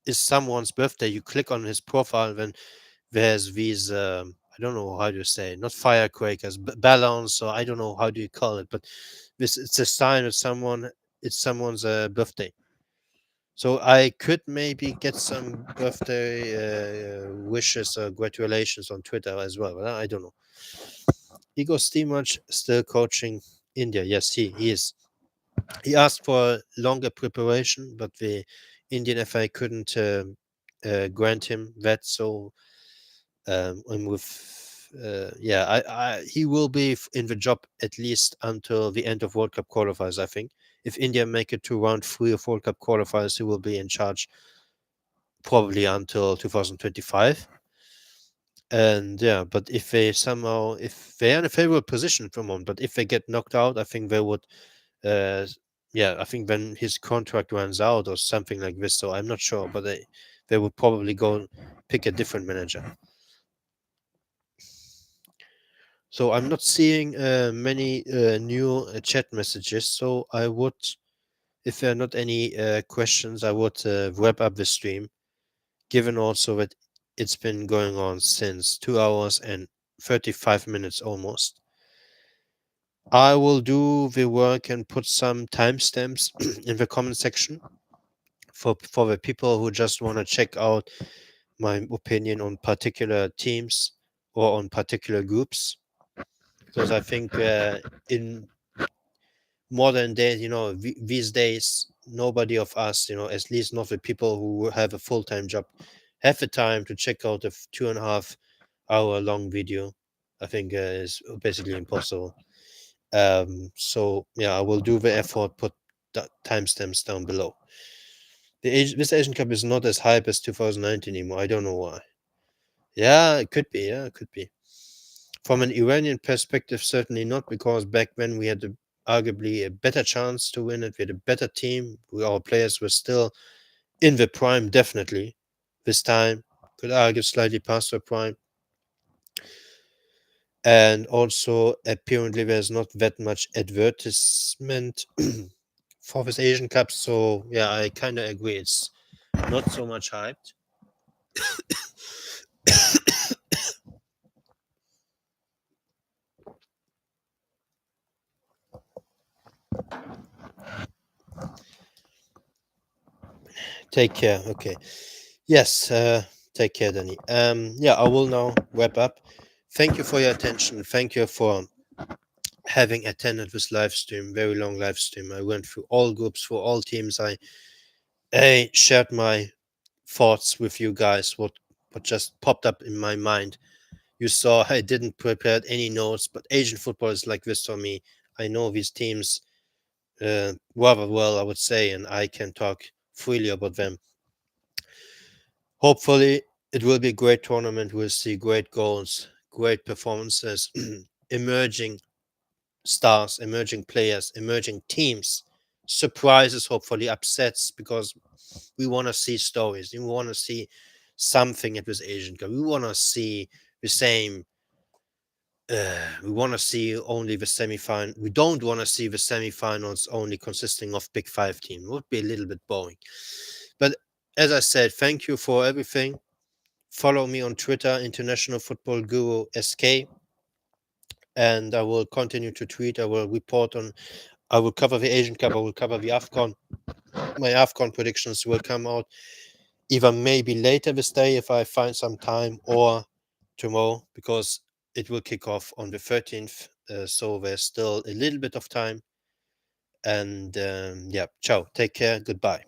is someone's birthday, you click on his profile, then there's these, I don't know how to say, not firecrackers, balloons, or I don't know how do you call it, but it's a sign that it's someone's birthday. So I could maybe get some birthday wishes or congratulations on Twitter as well, but I don't know. Igor Stimac still coaching India. Yes, he is. He asked for longer preparation, but the Indian FA couldn't grant him that. So, and with yeah, he will be in the job at least until the end of World Cup qualifiers. I think if India make it to round 3 of World Cup qualifiers, he will be in charge probably until 2025. And yeah, but if they're in a favorable position from on, but if they get knocked out, I think they would yeah, I think when his contract runs out or something like this. So I'm not sure, but they will probably go pick a different manager. So I'm not seeing many new chat messages. So I would, if there are not any questions, I would wrap up the stream. Given also that it's been going on since 2 hours and 35 minutes almost. I will do the work and put some timestamps in the comment section for the people who just want to check out my opinion on particular teams or on particular groups. Because I think in modern days, these days, nobody of us, at least not the people who have a full time job, have the time to check out a 2.5 hour long video. I think is basically impossible. So yeah, I will do the effort, put timestamps down below. This Asian Cup is not as hype as 2019 anymore. I don't know why. Yeah, it could be. Yeah, it could be. From an Iranian perspective, certainly not, because back then we had arguably a better chance to win it. We had a better team. Our players were still in the prime, definitely. This time, could argue slightly past the prime. And also, apparently, there's not that much advertisement for this Asian Cup. So, yeah, I kind of agree. It's not so much hyped. Take care. Okay. Yes. Take care, Danny. Yeah, I will now wrap up. Thank you for your attention. Thank you for having attended this live stream, very long live stream. I went through all groups, for all teams. I shared my thoughts with you guys, what just popped up in my mind. You saw I didn't prepare any notes, but Asian football is like this for me. I know these teams rather well, I would say, and I can talk freely about them. Hopefully, it will be a great tournament. We'll see great goals, great performances, emerging stars, emerging players, emerging teams, surprises, hopefully upsets, because we want to see stories. We want to see something at this Asian Cup. We want to see the same. We want to see only the semi-final. We don't want to see the semi-finals only consisting of Big Five teams. It would be a little bit boring. But as I said, thank you for everything. Follow me on Twitter, International Football Guru SK, and I will continue to tweet. I will report on. I will cover the Asian Cup. I will cover the AFCON. My AFCON predictions will come out either maybe later this day if I find some time, or tomorrow, because it will kick off on the 13th. So there's still a little bit of time. And yeah, ciao. Take care. Goodbye.